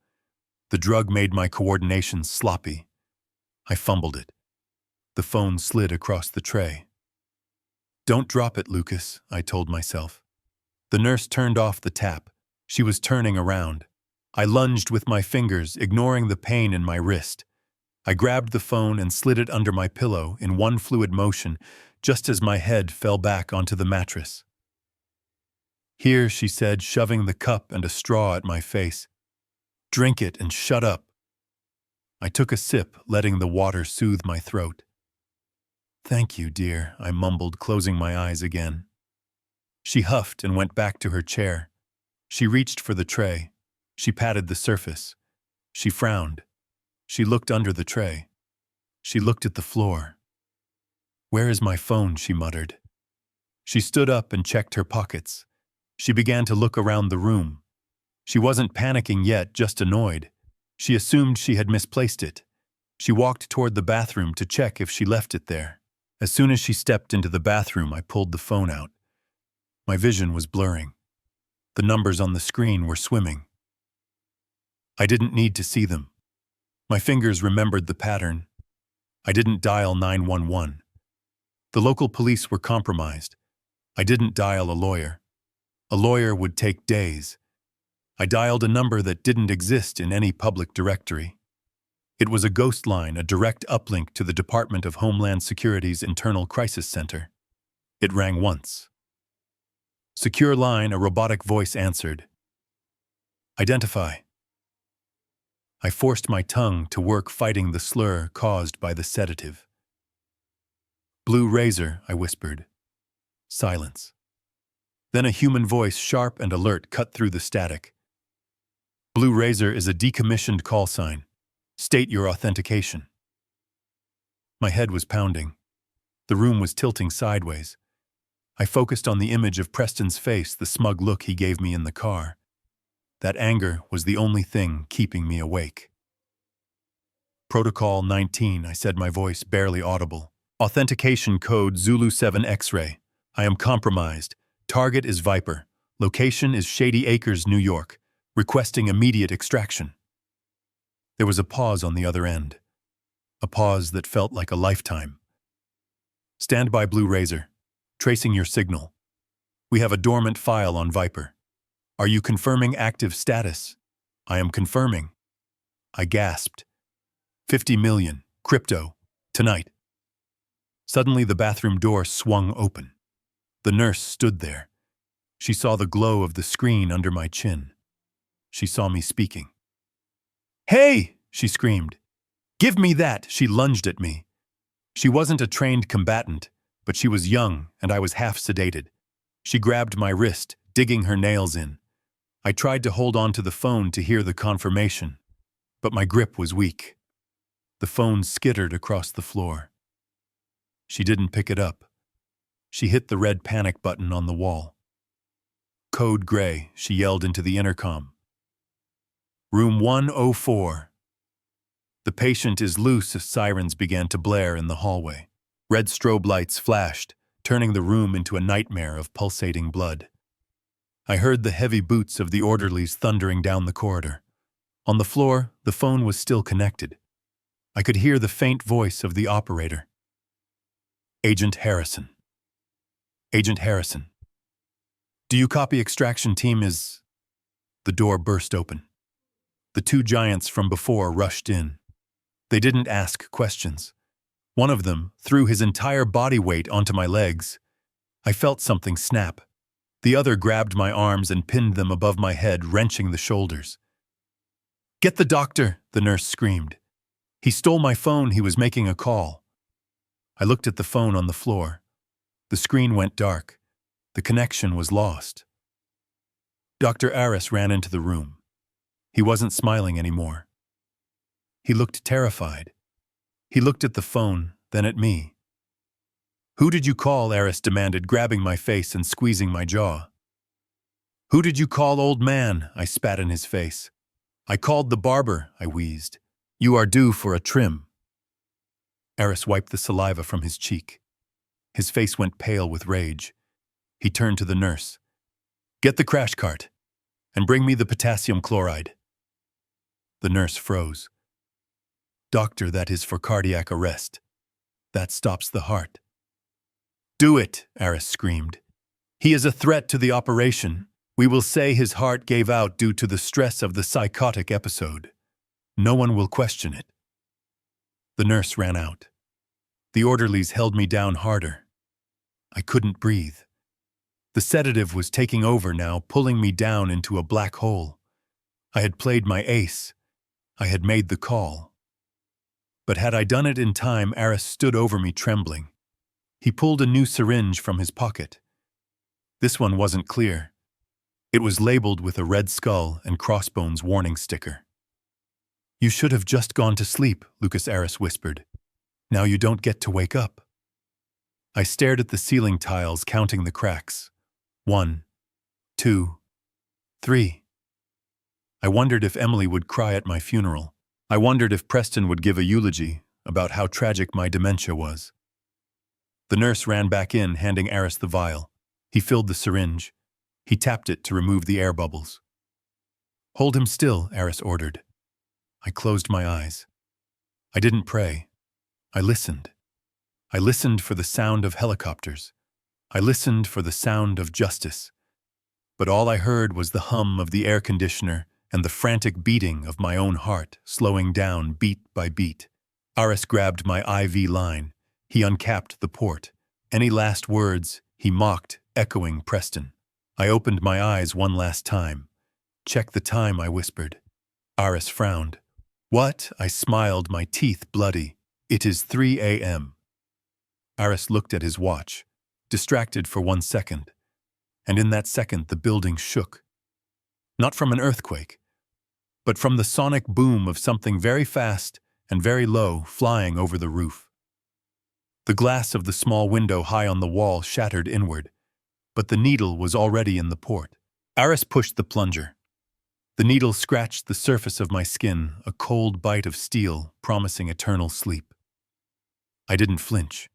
The drug made my coordination sloppy. I fumbled it. The phone slid across the tray. "Don't drop it, Lucas," I told myself. The nurse turned off the tap. She was turning around. I lunged with my fingers, ignoring the pain in my wrist. I grabbed the phone and slid it under my pillow in one fluid motion, just as my head fell back onto the mattress. "Here," she said, shoving the cup and a straw at my face. "Drink it and shut up." I took a sip, letting the water soothe my throat. "Thank you, dear," I mumbled, closing my eyes again. She huffed and went back to her chair. She reached for the tray. She patted the surface. She frowned. She looked under the tray. She looked at the floor. "Where is my phone?" she muttered. She stood up and checked her pockets. She began to look around the room. She wasn't panicking yet, just annoyed. She assumed she had misplaced it. She walked toward the bathroom to check if she left it there. As soon as she stepped into the bathroom, I pulled the phone out. My vision was blurring. The numbers on the screen were swimming. I didn't need to see them. My fingers remembered the pattern. I didn't dial 911. The local police were compromised. I didn't dial a lawyer. A lawyer would take days. I dialed a number that didn't exist in any public directory. It was a ghost line, a direct uplink to the Department of Homeland Security's Internal Crisis Center. It rang once. "Secure line," a robotic voice answered. "Identify." I forced my tongue to work, fighting the slur caused by the sedative. "Blue Razor," I whispered. Silence. Then a human voice, sharp and alert, cut through the static. "Blue Razor is a decommissioned call sign. State your authentication." My head was pounding. The room was tilting sideways. I focused on the image of Preston's face, the smug look he gave me in the car. That anger was the only thing keeping me awake. "Protocol 19, I said, my voice barely audible. "Authentication code Zulu 7 X-ray. I am compromised. Target is Viper. Location is Shady Acres, New York. Requesting immediate extraction." There was a pause on the other end. A pause that felt like a lifetime. "Stand by, Blue Razor. Tracing your signal. We have a dormant file on Viper. Are you confirming active status?" "I am confirming." I gasped. 50 million. Crypto. Tonight. Suddenly the bathroom door swung open. The nurse stood there. She saw the glow of the screen under my chin. She saw me speaking. "Hey!" she screamed. "Give me that!" She lunged at me. She wasn't a trained combatant, but she was young and I was half sedated. She grabbed my wrist, digging her nails in. I tried to hold on to the phone to hear the confirmation, but my grip was weak. The phone skittered across the floor. She didn't pick it up. She hit the red panic button on the wall. "Code Gray," she yelled into the intercom. "Room 104. The patient is loose." As sirens began to blare in the hallway. Red strobe lights flashed, turning the room into a nightmare of pulsating blood. I heard the heavy boots of the orderlies thundering down the corridor. On the floor, the phone was still connected. I could hear the faint voice of the operator. "Agent Harrison. Agent Harrison. Do you copy? Extraction team is..." The door burst open. The two giants from before rushed in. They didn't ask questions. One of them threw his entire body weight onto my legs. I felt something snap. The other grabbed my arms and pinned them above my head, wrenching the shoulders. "Get the doctor!" the nurse screamed. "He stole my phone. He was making a call." I looked at the phone on the floor. The screen went dark. The connection was lost. Dr. Aris ran into the room. He wasn't smiling anymore. He looked terrified. He looked at the phone, then at me. "Who did you call?" Aris demanded, grabbing my face and squeezing my jaw. "Who did you call, old man?" I spat in his face. "I called the barber," I wheezed. "You are due for a trim." Aris wiped the saliva from his cheek. His face went pale with rage. He turned to the nurse. "Get the crash cart, and bring me the potassium chloride." The nurse froze. "Doctor, that is for cardiac arrest. That stops the heart." "Do it," Aris screamed. "He is a threat to the operation. We will say his heart gave out due to the stress of the psychotic episode. No one will question it." The nurse ran out. The orderlies held me down harder. I couldn't breathe. The sedative was taking over now, pulling me down into a black hole. I had played my ace. I had made the call. But had I done it in time, Aris stood over me trembling. He pulled a new syringe from his pocket. This one wasn't clear. It was labeled with a red skull and crossbones warning sticker. "You should have just gone to sleep," Lucas Aris whispered. "Now you don't get to wake up." I stared at the ceiling tiles, counting the cracks. 1, 2, 3. I wondered if Emily would cry at my funeral. I wondered if Preston would give a eulogy about how tragic my dementia was. The nurse ran back in, handing Aris the vial. He filled the syringe. He tapped it to remove the air bubbles. "Hold him still," Aris ordered. I closed my eyes. I didn't pray. I listened. I listened for the sound of helicopters. I listened for the sound of justice. But all I heard was the hum of the air conditioner and the frantic beating of my own heart, slowing down beat by beat. Aris grabbed my IV line. He uncapped the port. Any last words, he mocked, echoing Preston. I opened my eyes one last time. "Check the time," I whispered. Aris frowned. "What?" I smiled, my teeth bloody. "It is 3 a.m. Aris looked at his watch, distracted for 1 second. And in that second, the building shook. Not from an earthquake, but from the sonic boom of something very fast and very low flying over the roof. The glass of the small window high on the wall shattered inward, but the needle was already in the port. Aris pushed the plunger. The needle scratched the surface of my skin, a cold bite of steel promising eternal sleep. I didn't flinch.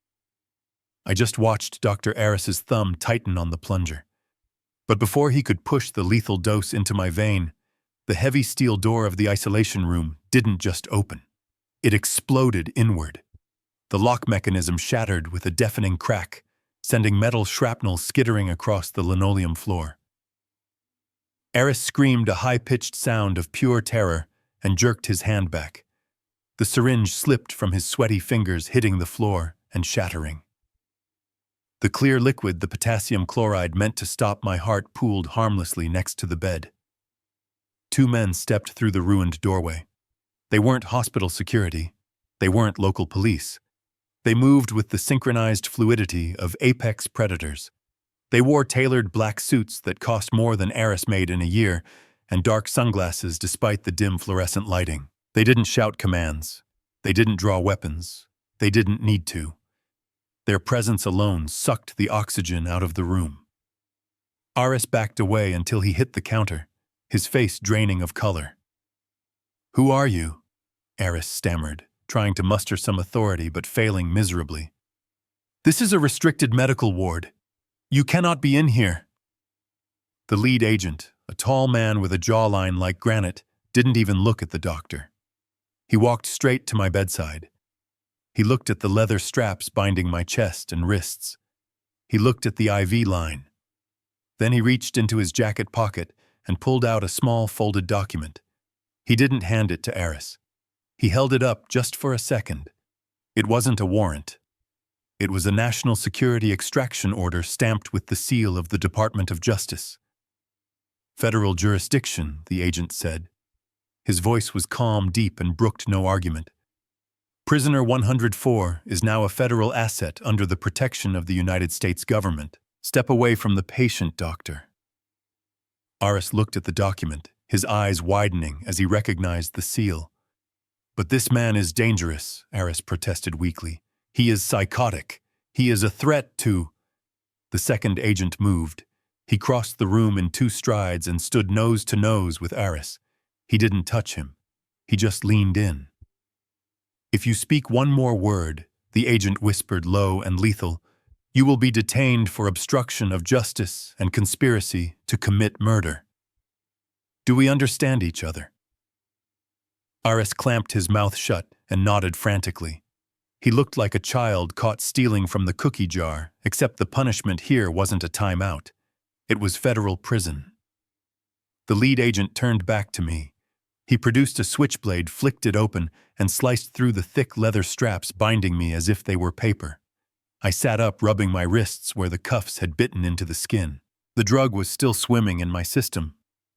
I just watched Dr. Aris's thumb tighten on the plunger. But before he could push the lethal dose into my vein, the heavy steel door of the isolation room didn't just open. It exploded inward. The lock mechanism shattered with a deafening crack, sending metal shrapnel skittering across the linoleum floor. Aris screamed a high-pitched sound of pure terror and jerked his hand back. The syringe slipped from his sweaty fingers, hitting the floor and shattering. The clear liquid, the potassium chloride meant to stop my heart, pooled harmlessly next to the bed. 2 men stepped through the ruined doorway. They weren't hospital security. They weren't local police. They moved with the synchronized fluidity of apex predators. They wore tailored black suits that cost more than Aris made in a year, and dark sunglasses despite the dim fluorescent lighting. They didn't shout commands. They didn't draw weapons. They didn't need to. Their presence alone sucked the oxygen out of the room. Aris backed away until he hit the counter, his face draining of color. "Who are you?" Aris stammered, trying to muster some authority but failing miserably. "This is a restricted medical ward. You cannot be in here." The lead agent, a tall man with a jawline like granite, didn't even look at the doctor. He walked straight to my bedside. He looked at the leather straps binding my chest and wrists. He looked at the IV line. Then he reached into his jacket pocket and pulled out a small folded document. He didn't hand it to Aris. He held it up just for a second. It wasn't a warrant. It was a national security extraction order stamped with the seal of the Department of Justice. "Federal jurisdiction," the agent said. His voice was calm, deep, and brooked no argument. "Prisoner 104 is now a federal asset under the protection of the United States government. Step away from the patient, doctor." Aris looked at the document, his eyes widening as he recognized the seal. "But this man is dangerous," Aris protested weakly. "He is psychotic. He is a threat to—" The second agent moved. He crossed the room in 2 strides and stood nose to nose with Aris. He didn't touch him. He just leaned in. "If you speak one more word," the agent whispered low and lethal, You will be detained for obstruction of justice and conspiracy to commit murder. Do we understand each other?" Aris clamped his mouth shut and nodded frantically. He looked like a child caught stealing from the cookie jar, except the punishment here wasn't a timeout. It was federal prison. The lead agent turned back to me. He produced a switchblade, flicked it open, and sliced through the thick leather straps binding me as if they were paper. I sat up, rubbing my wrists where the cuffs had bitten into the skin. The drug was still swimming in my system,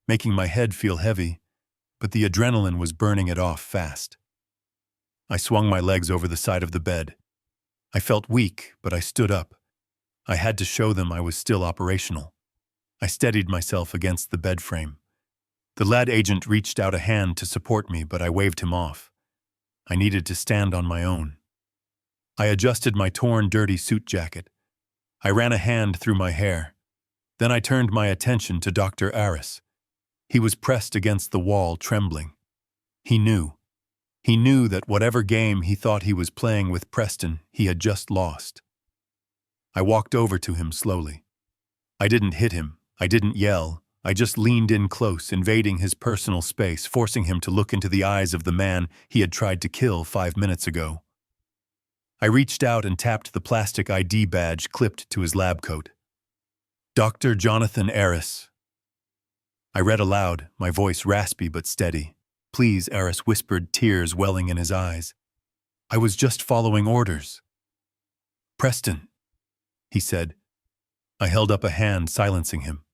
making my head feel heavy, but the adrenaline was burning it off fast. I swung my legs over the side of the bed. I felt weak, but I stood up. I had to show them I was still operational. I steadied myself against the bed frame. The lead agent reached out a hand to support me, but I waved him off. I needed to stand on my own. I adjusted my torn, dirty suit jacket. I ran a hand through my hair. Then I turned my attention to Dr. Aris. He was pressed against the wall, trembling. He knew. He knew that whatever game he thought he was playing with Preston, he had just lost. I walked over to him slowly. I didn't hit him. I didn't yell. I just leaned in close, invading his personal space, forcing him to look into the eyes of the man he had tried to kill 5 minutes ago. I reached out and tapped the plastic ID badge clipped to his lab coat. "Dr. Jonathan Aris." I read aloud, my voice raspy but steady. "Please," Aris whispered, tears welling in his eyes. "I was just following orders." "Preston," he said. I held up a hand, silencing him.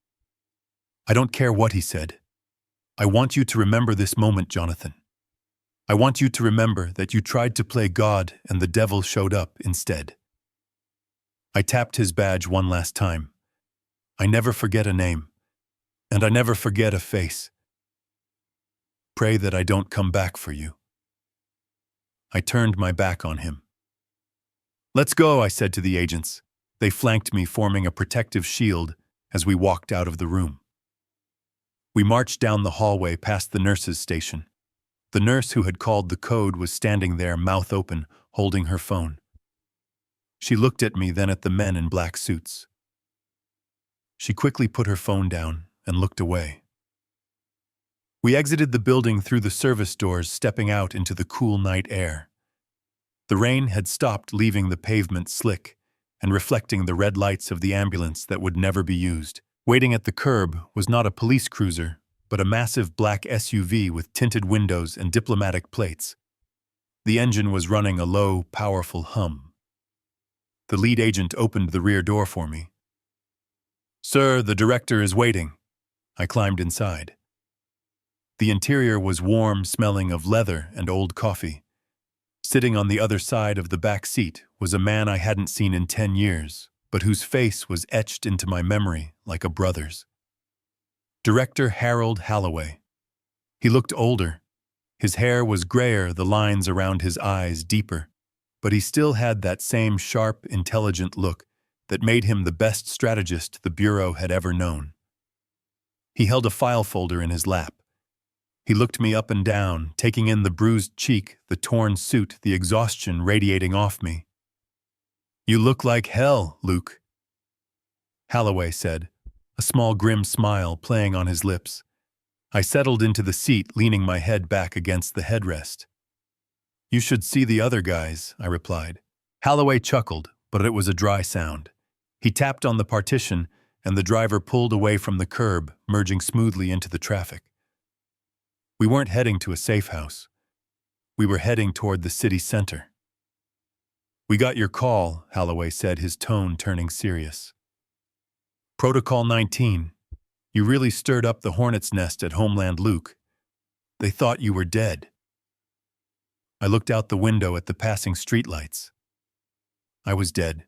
"I don't care what he said. I want you to remember this moment, Jonathan. I want you to remember that you tried to play God and the devil showed up instead." I tapped his badge one last time. I never forget a name, and I never forget a face. Pray that I don't come back for you. I turned my back on him. "Let's go," I said to the agents. They flanked me, forming a protective shield as we walked out of the room. We marched down the hallway past the nurse's station. The nurse who had called the code was standing there, mouth open, holding her phone. She looked at me, then at the men in black suits. She quickly put her phone down and looked away. We exited the building through the service doors, stepping out into the cool night air. The rain had stopped, leaving the pavement slick and reflecting the red lights of the ambulance that would never be used. Waiting at the curb was not a police cruiser, but a massive black SUV with tinted windows and diplomatic plates. The engine was running a low, powerful hum. The lead agent opened the rear door for me. "Sir, the director is waiting." I climbed inside. The interior was warm, smelling of leather and old coffee. Sitting on the other side of the back seat was a man I hadn't seen in 10 years, but whose face was etched into my memory like a brother's. Director Harold Holloway. He looked older. His hair was grayer, the lines around his eyes deeper, but he still had that same sharp, intelligent look that made him the best strategist the Bureau had ever known. He held a file folder in his lap. He looked me up and down, taking in the bruised cheek, the torn suit, the exhaustion radiating off me. "You look like hell, Luke," Holloway said, a small grim smile playing on his lips. I settled into the seat, leaning my head back against the headrest. "You should see the other guys," I replied. Holloway chuckled, but it was a dry sound. He tapped on the partition, and the driver pulled away from the curb, merging smoothly into the traffic. We weren't heading to a safe house. We were heading toward the city center. "We got your call," Holloway said, his tone turning serious. "Protocol 19. You really stirred up the hornet's nest at Homeland, Luke. They thought you were dead." I looked out the window at the passing streetlights. I was dead.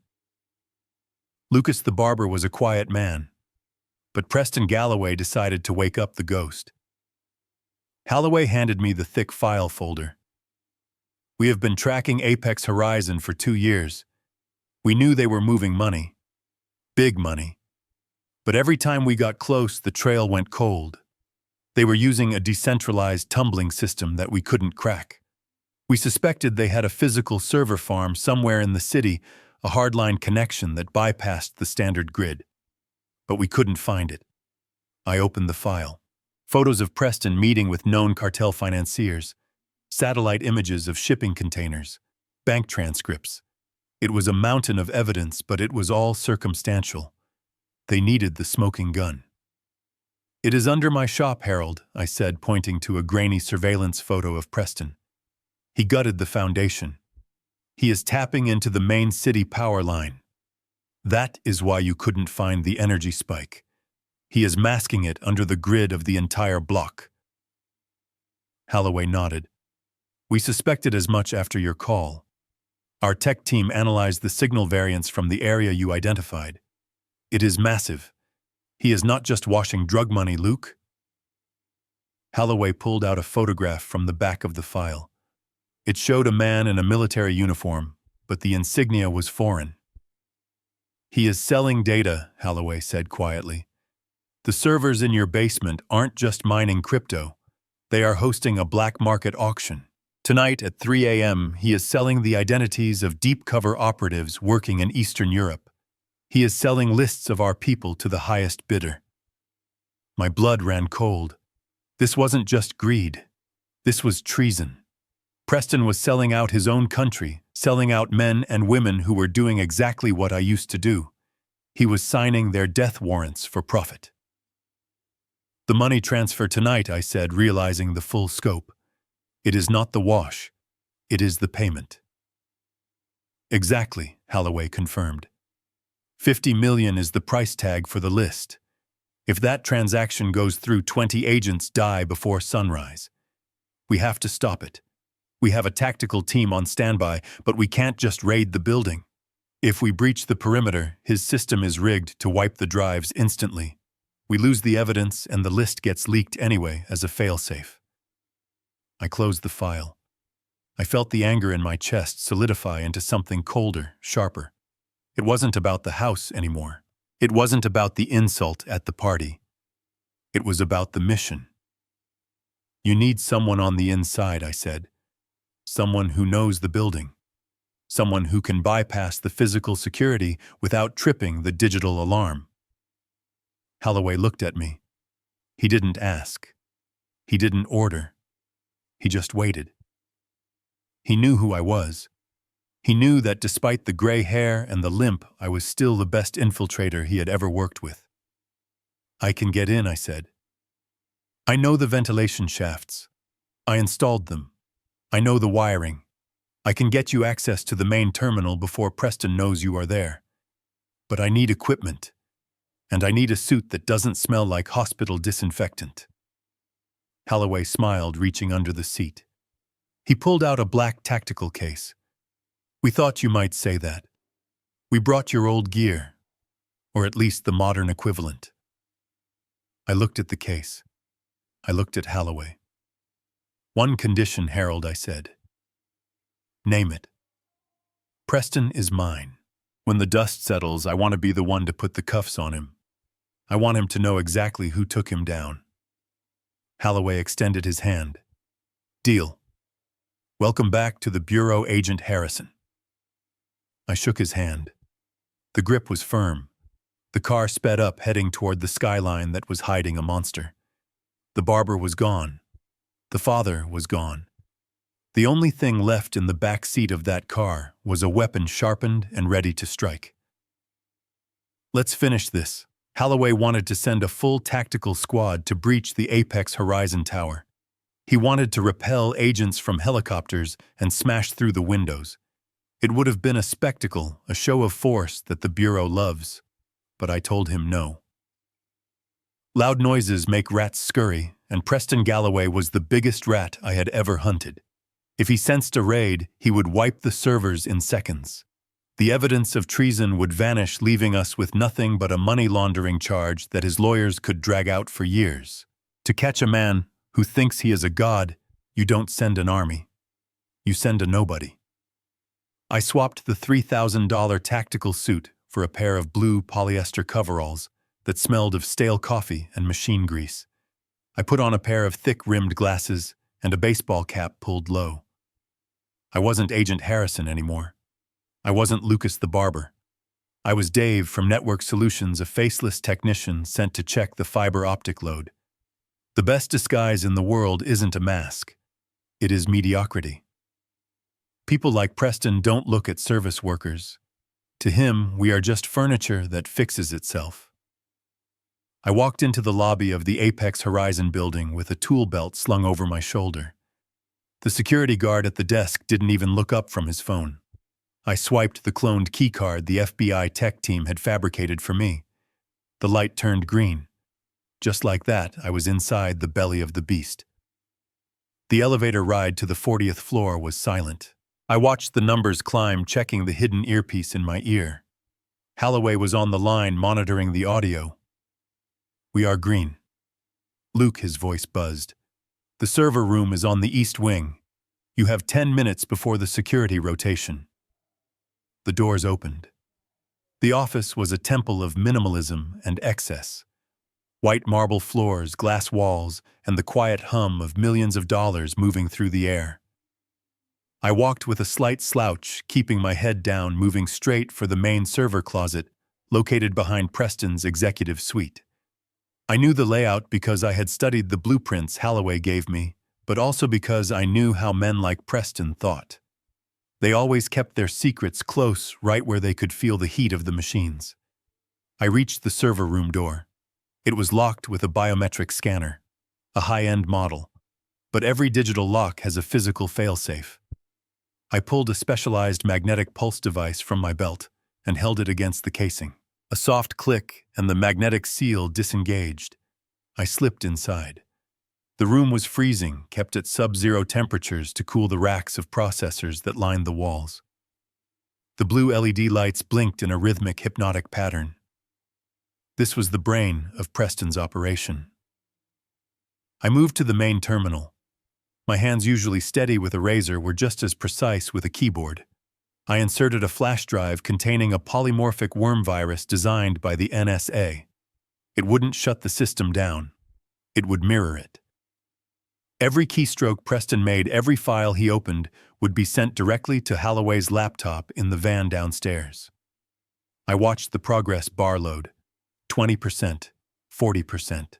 Lucas the Barber was a quiet man, but Preston Galloway decided to wake up the ghost. Holloway handed me the thick file folder. "We have been tracking Apex Horizon for 2 years. We knew they were moving money. Big money. But every time we got close, the trail went cold. They were using a decentralized tumbling system that we couldn't crack. We suspected they had a physical server farm somewhere in the city, a hardline connection that bypassed the standard grid. But we couldn't find it. I opened the file. Photos of Preston meeting with known cartel financiers, satellite images of shipping containers, bank transcripts. It was a mountain of evidence, but it was all circumstantial. They needed the smoking gun. "It is under my shop, Harold," I said, pointing to a grainy surveillance photo of Preston. "He gutted the foundation. He is tapping into the main city power line. That is why you couldn't find the energy spike. He is masking it under the grid of the entire block." Holloway nodded. "We suspected as much after your call. Our tech team analyzed the signal variance from the area you identified. It is massive. He is not just washing drug money, Luke." Holloway pulled out a photograph from the back of the file. It showed a man in a military uniform, but the insignia was foreign. "He is selling data," Holloway said quietly. "The servers in your basement aren't just mining crypto. They are hosting a black market auction. Tonight at 3 a.m., he is selling the identities of deep-cover operatives working in Eastern Europe. He is selling lists of our people to the highest bidder." My blood ran cold. This wasn't just greed. This was treason. Preston was selling out his own country, selling out men and women who were doing exactly what I used to do. He was signing their death warrants for profit. "The money transfer tonight," I said, realizing the full scope. "It is not the wash. It is the payment." "Exactly," Holloway confirmed. $50 million is the price tag for the list. If that transaction goes through, 20 agents die before sunrise. We have to stop it. We have a tactical team on standby, but we can't just raid the building. If we breach the perimeter, his system is rigged to wipe the drives instantly. We lose the evidence and the list gets leaked anyway as a failsafe. I closed the file. I felt the anger in my chest solidify into something colder, sharper. It wasn't about the house anymore. It wasn't about the insult at the party. It was about the mission. "You need someone on the inside," I said. "Someone who knows the building. Someone who can bypass the physical security without tripping the digital alarm." Holloway looked at me. He didn't ask. He didn't order. He just waited. He knew who I was. He knew that despite the gray hair and the limp, I was still the best infiltrator he had ever worked with. "I can get in," I said. "I know the ventilation shafts. I installed them. I know the wiring. I can get you access to the main terminal before Preston knows you are there. But I need equipment. And I need a suit that doesn't smell like hospital disinfectant." Holloway smiled, reaching under the seat. He pulled out a black tactical case. "We thought you might say that. We brought your old gear, or at least the modern equivalent." I looked at the case. I looked at Holloway. "One condition, Harold," I said. "Name it." "Preston is mine. When the dust settles, I want to be the one to put the cuffs on him. I want him to know exactly who took him down." Holloway extended his hand. "Deal. Welcome back to the Bureau, Agent Harrison." I shook his hand. The grip was firm. The car sped up, heading toward the skyline that was hiding a monster. The barber was gone. The father was gone. The only thing left in the back seat of that car was a weapon sharpened and ready to strike. "Let's finish this." Holloway wanted to send a full tactical squad to breach the Apex Horizon Tower. He wanted to repel agents from helicopters and smash through the windows. It would have been a spectacle, a show of force that the Bureau loves. But I told him no. Loud noises make rats scurry, and Preston Galloway was the biggest rat I had ever hunted. If he sensed a raid, he would wipe the servers in seconds. The evidence of treason would vanish, leaving us with nothing but a money laundering charge that his lawyers could drag out for years. To catch a man who thinks he is a god, you don't send an army. You send a nobody. I swapped the $3,000 tactical suit for a pair of blue polyester coveralls that smelled of stale coffee and machine grease. I put on a pair of thick-rimmed glasses and a baseball cap pulled low. I wasn't Agent Harrison anymore. I wasn't Lucas the barber. I was Dave from Network Solutions, a faceless technician sent to check the fiber optic load. The best disguise in the world isn't a mask. It is mediocrity. People like Preston don't look at service workers. To him, we are just furniture that fixes itself. I walked into the lobby of the Apex Horizon building with a tool belt slung over my shoulder. The security guard at the desk didn't even look up from his phone. I swiped the cloned keycard the FBI tech team had fabricated for me. The light turned green. Just like that, I was inside the belly of the beast. The elevator ride to the 40th floor was silent. I watched the numbers climb, checking the hidden earpiece in my ear. Holloway was on the line, monitoring the audio. "We are green." "Luke," his voice buzzed. "The server room is on the east wing. You have 10 minutes before the security rotation." The doors opened. The office was a temple of minimalism and excess. White marble floors, glass walls, and the quiet hum of millions of dollars moving through the air. I walked with a slight slouch, keeping my head down, moving straight for the main server closet, located behind Preston's executive suite. I knew the layout because I had studied the blueprints Holloway gave me, but also because I knew how men like Preston thought. They always kept their secrets close, right where they could feel the heat of the machines. I reached the server room door. It was locked with a biometric scanner, a high-end model, but every digital lock has a physical failsafe. I pulled a specialized magnetic pulse device from my belt and held it against the casing. A soft click, and the magnetic seal disengaged. I slipped inside. The room was freezing, kept at sub-zero temperatures to cool the racks of processors that lined the walls. The blue LED lights blinked in a rhythmic, hypnotic pattern. This was the brain of Preston's operation. I moved to the main terminal. My hands, usually steady with a razor, were just as precise with a keyboard. I inserted a flash drive containing a polymorphic worm virus designed by the NSA. It wouldn't shut the system down. It would mirror it. Every keystroke Preston made, every file he opened, would be sent directly to Holloway's laptop in the van downstairs. I watched the progress bar load. 20%, 40%.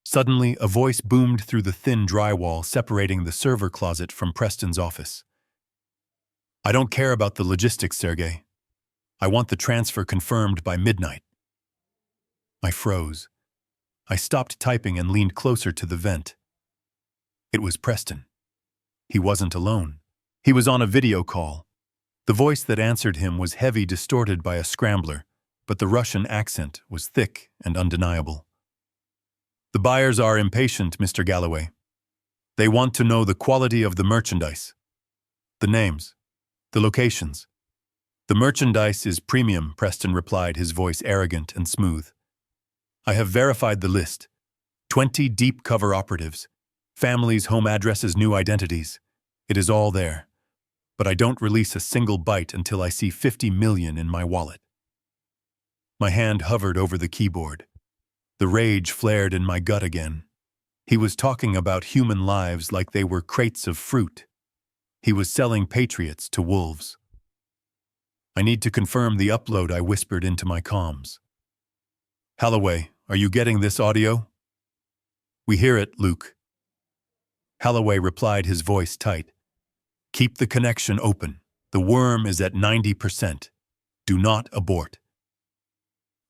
Suddenly, a voice boomed through the thin drywall separating the server closet from Preston's office. "I don't care about the logistics, Sergey. I want the transfer confirmed by midnight." I froze. I stopped typing and leaned closer to the vent. It was Preston. He wasn't alone. He was on a video call. The voice that answered him was heavy, distorted by a scrambler, but the Russian accent was thick and undeniable. "The buyers are impatient, Mr. Galloway. They want to know the quality of the merchandise. The names. The locations." "The merchandise is premium," Preston replied, his voice arrogant and smooth. "I have verified the list. 20 deep cover operatives. Families, home addresses, new identities. It is all there. But I don't release a single byte until I see 50 million in my wallet." My hand hovered over the keyboard. The rage flared in my gut again. He was talking about human lives like they were crates of fruit. He was selling patriots to wolves. "I need to confirm the upload," I whispered into my comms. "Holloway, are you getting this audio?" "We hear it, Luke." Holloway replied, his voice tight. "Keep the connection open. The worm is at 90%. Do not abort."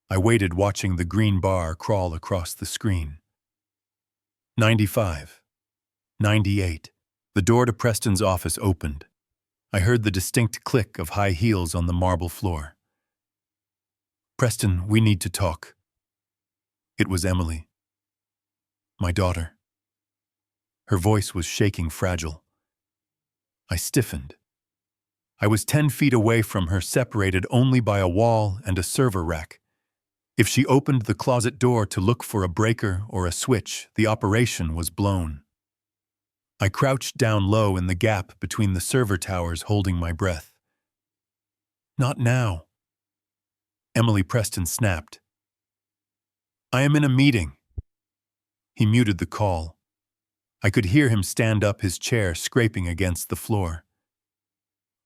I waited, watching the green bar crawl across the screen. 95. 98. The door to Preston's office opened. I heard the distinct click of high heels on the marble floor. "Preston, we need to talk." It was Emily. My daughter. Her voice was shaking, fragile. I stiffened. I was 10 feet away from her, separated only by a wall and a server rack. If she opened the closet door to look for a breaker or a switch, the operation was blown. I crouched down low in the gap between the server towers, holding my breath. "Not now." Emily, Preston snapped. "I am in a meeting." He muted the call. I could hear him stand up, his chair scraping against the floor.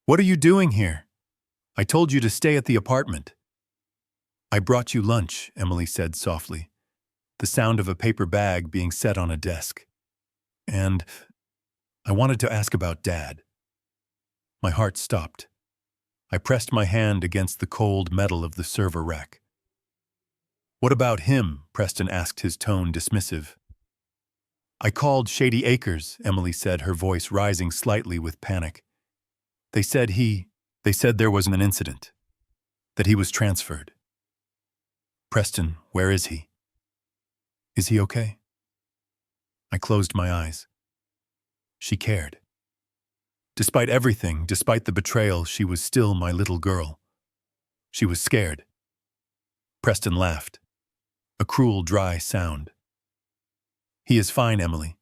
"What are you doing here?" I told you to stay at the apartment. I brought you lunch, Emily said softly, the sound of a paper bag being set on a desk. And I wanted to ask about Dad. My heart stopped. I pressed my hand against the cold metal of the server rack. What about him? Preston asked, his tone dismissive. I called Shady Acres, Emily said, her voice rising slightly with panic. They said there was an incident, that he was transferred. Preston, where is he? Is he okay? I closed my eyes. She cared. Despite everything, despite the betrayal, she was still my little girl. She was scared. Preston laughed. A cruel, dry sound. He is fine, Emily.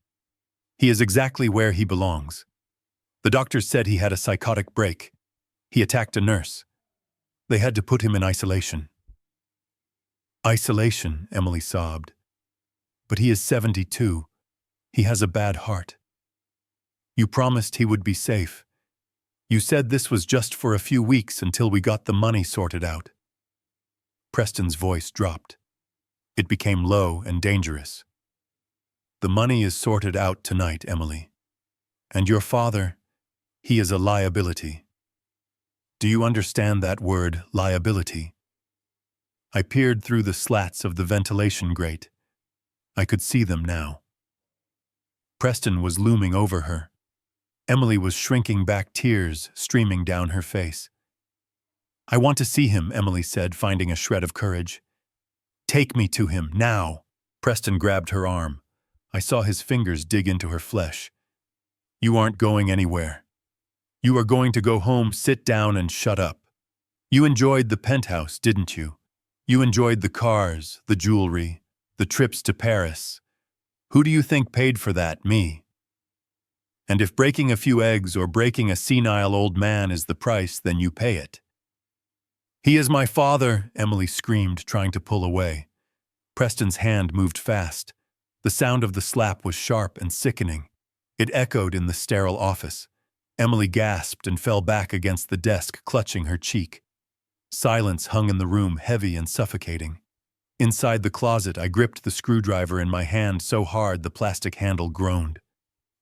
He is exactly where he belongs. The doctors said he had a psychotic break. He attacked a nurse. They had to put him in isolation. Isolation, Emily sobbed. But he is 72. He has a bad heart. You promised he would be safe. You said this was just for a few weeks until we got the money sorted out. Preston's voice dropped. It became low and dangerous. The money is sorted out tonight, Emily. And your father, he is a liability. Do you understand that word, liability? I peered through the slats of the ventilation grate. I could see them now. Preston was looming over her. Emily was shrinking back, tears streaming down her face. I want to see him, Emily said, finding a shred of courage. Take me to him, now. Preston grabbed her arm. I saw his fingers dig into her flesh. You aren't going anywhere. You are going to go home, sit down and shut up. You enjoyed the penthouse, didn't you? You enjoyed the cars, the jewelry, the trips to Paris. Who do you think paid for that? Me. And if breaking a few eggs or breaking a senile old man is the price, then you pay it. He is my father, Emily screamed, trying to pull away. Preston's hand moved fast. The sound of the slap was sharp and sickening. It echoed in the sterile office. Emily gasped and fell back against the desk, clutching her cheek. Silence hung in the room, heavy and suffocating. Inside the closet, I gripped the screwdriver in my hand so hard the plastic handle groaned.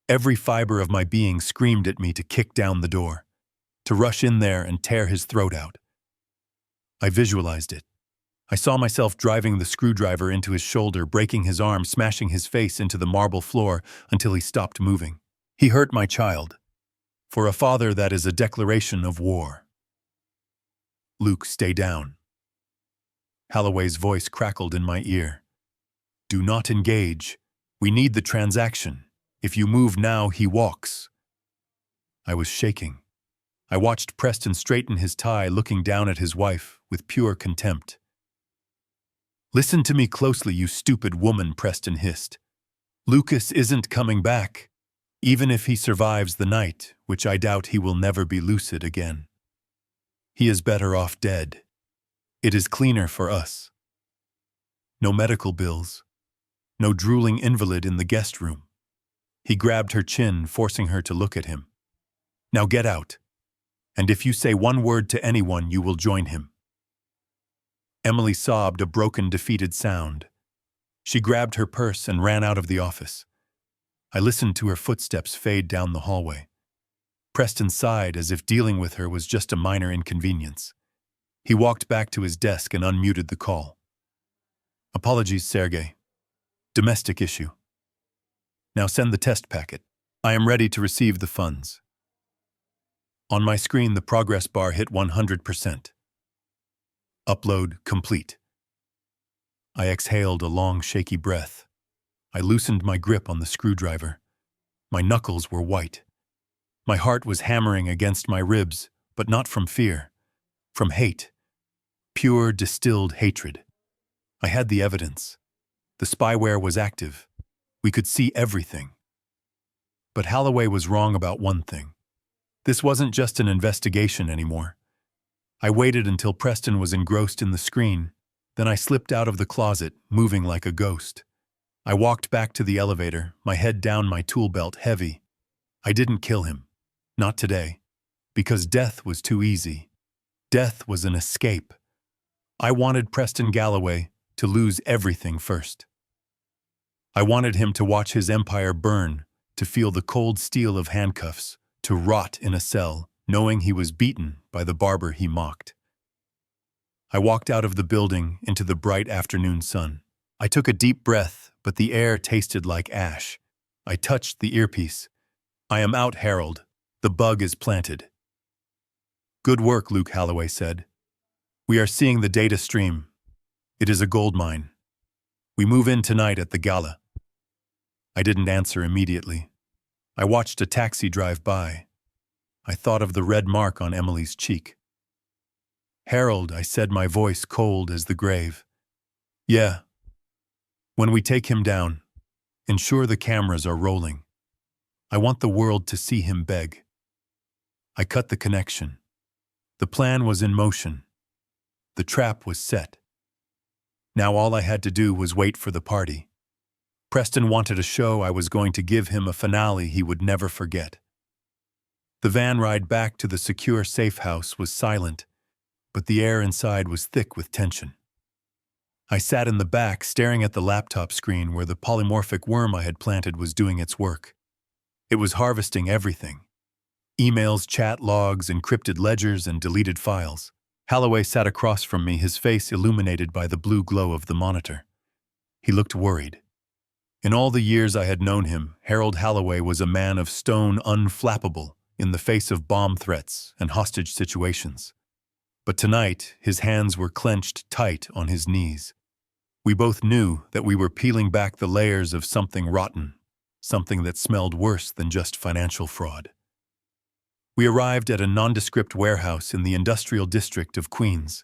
Every fiber of my being screamed at me to kick down the door, to rush in there and tear his throat out. I visualized it. I saw myself driving the screwdriver into his shoulder, breaking his arm, smashing his face into the marble floor until he stopped moving. He hurt my child. For a father, that is a declaration of war. Luke, stay down. Holloway's voice crackled in my ear. Do not engage. We need the transaction. If you move now, he walks. I was shaking. I watched Preston straighten his tie, looking down at his wife with pure contempt. Listen to me closely, you stupid woman, Preston hissed. Lucas isn't coming back, even if he survives the night, which I doubt he will never be lucid again. He is better off dead. It is cleaner for us. No medical bills. No drooling invalid in the guest room. He grabbed her chin, forcing her to look at him. Now get out. And if you say one word to anyone, you will join him. Emily sobbed a broken, defeated sound. She grabbed her purse and ran out of the office. I listened to her footsteps fade down the hallway. Preston sighed as if dealing with her was just a minor inconvenience. He walked back to his desk and unmuted the call. Apologies, Sergey. Domestic issue. Now send the test packet. I am ready to receive the funds. On my screen, the progress bar hit 100%. Upload complete. I exhaled a long, shaky breath. I loosened my grip on the screwdriver. My knuckles were white. My heart was hammering against my ribs, but not from fear. From hate. Pure, distilled hatred. I had the evidence. The spyware was active. We could see everything. But Holloway was wrong about one thing. This wasn't just an investigation anymore. I waited until Preston was engrossed in the screen. Then I slipped out of the closet, moving like a ghost. I walked back to the elevator, my head down, my tool belt heavy. I didn't kill him. Not today. Because death was too easy. Death was an escape. I wanted Preston Galloway to lose everything first. I wanted him to watch his empire burn, to feel the cold steel of handcuffs, to rot in a cell, knowing he was beaten by the barber he mocked. I walked out of the building into the bright afternoon sun. I took a deep breath, but the air tasted like ash. I touched the earpiece. "I am out, Harold. The bug is planted." "Good work," Luke Halloway said. "We are seeing the data stream. It is a gold mine. We move in tonight at the gala." I didn't answer immediately. I watched a taxi drive by. I thought of the red mark on Emily's cheek. "Harold," I said, my voice cold as the grave. "Yeah. When we take him down, ensure the cameras are rolling. I want the world to see him beg." I cut the connection. The plan was in motion. The trap was set. Now all I had to do was wait for the party. Preston wanted a show. I was going to give him a finale he would never forget. The van ride back to the secure safe house was silent, but the air inside was thick with tension. I sat in the back, staring at the laptop screen where the polymorphic worm I had planted was doing its work. It was harvesting everything. Emails, chat logs, encrypted ledgers, and deleted files. Halloway sat across from me, his face illuminated by the blue glow of the monitor. He looked worried. In all the years I had known him, Harold Halloway was a man of stone, unflappable in the face of bomb threats and hostage situations. But tonight, his hands were clenched tight on his knees. We both knew that we were peeling back the layers of something rotten, something that smelled worse than just financial fraud. We arrived at a nondescript warehouse in the industrial district of Queens.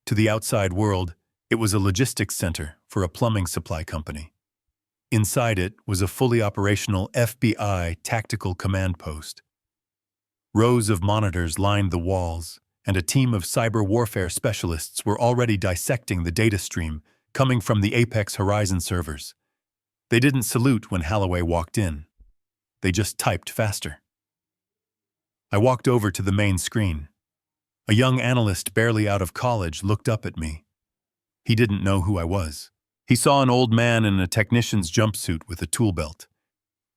To the outside world, it was a logistics center for a plumbing supply company. Inside it was a fully operational FBI tactical command post. Rows of monitors lined the walls, and a team of cyber warfare specialists were already dissecting the data stream coming from the Apex Horizon servers. They didn't salute when Halloway walked in. They just typed faster. I walked over to the main screen. A young analyst barely out of college looked up at me. He didn't know who I was. He saw an old man in a technician's jumpsuit with a tool belt.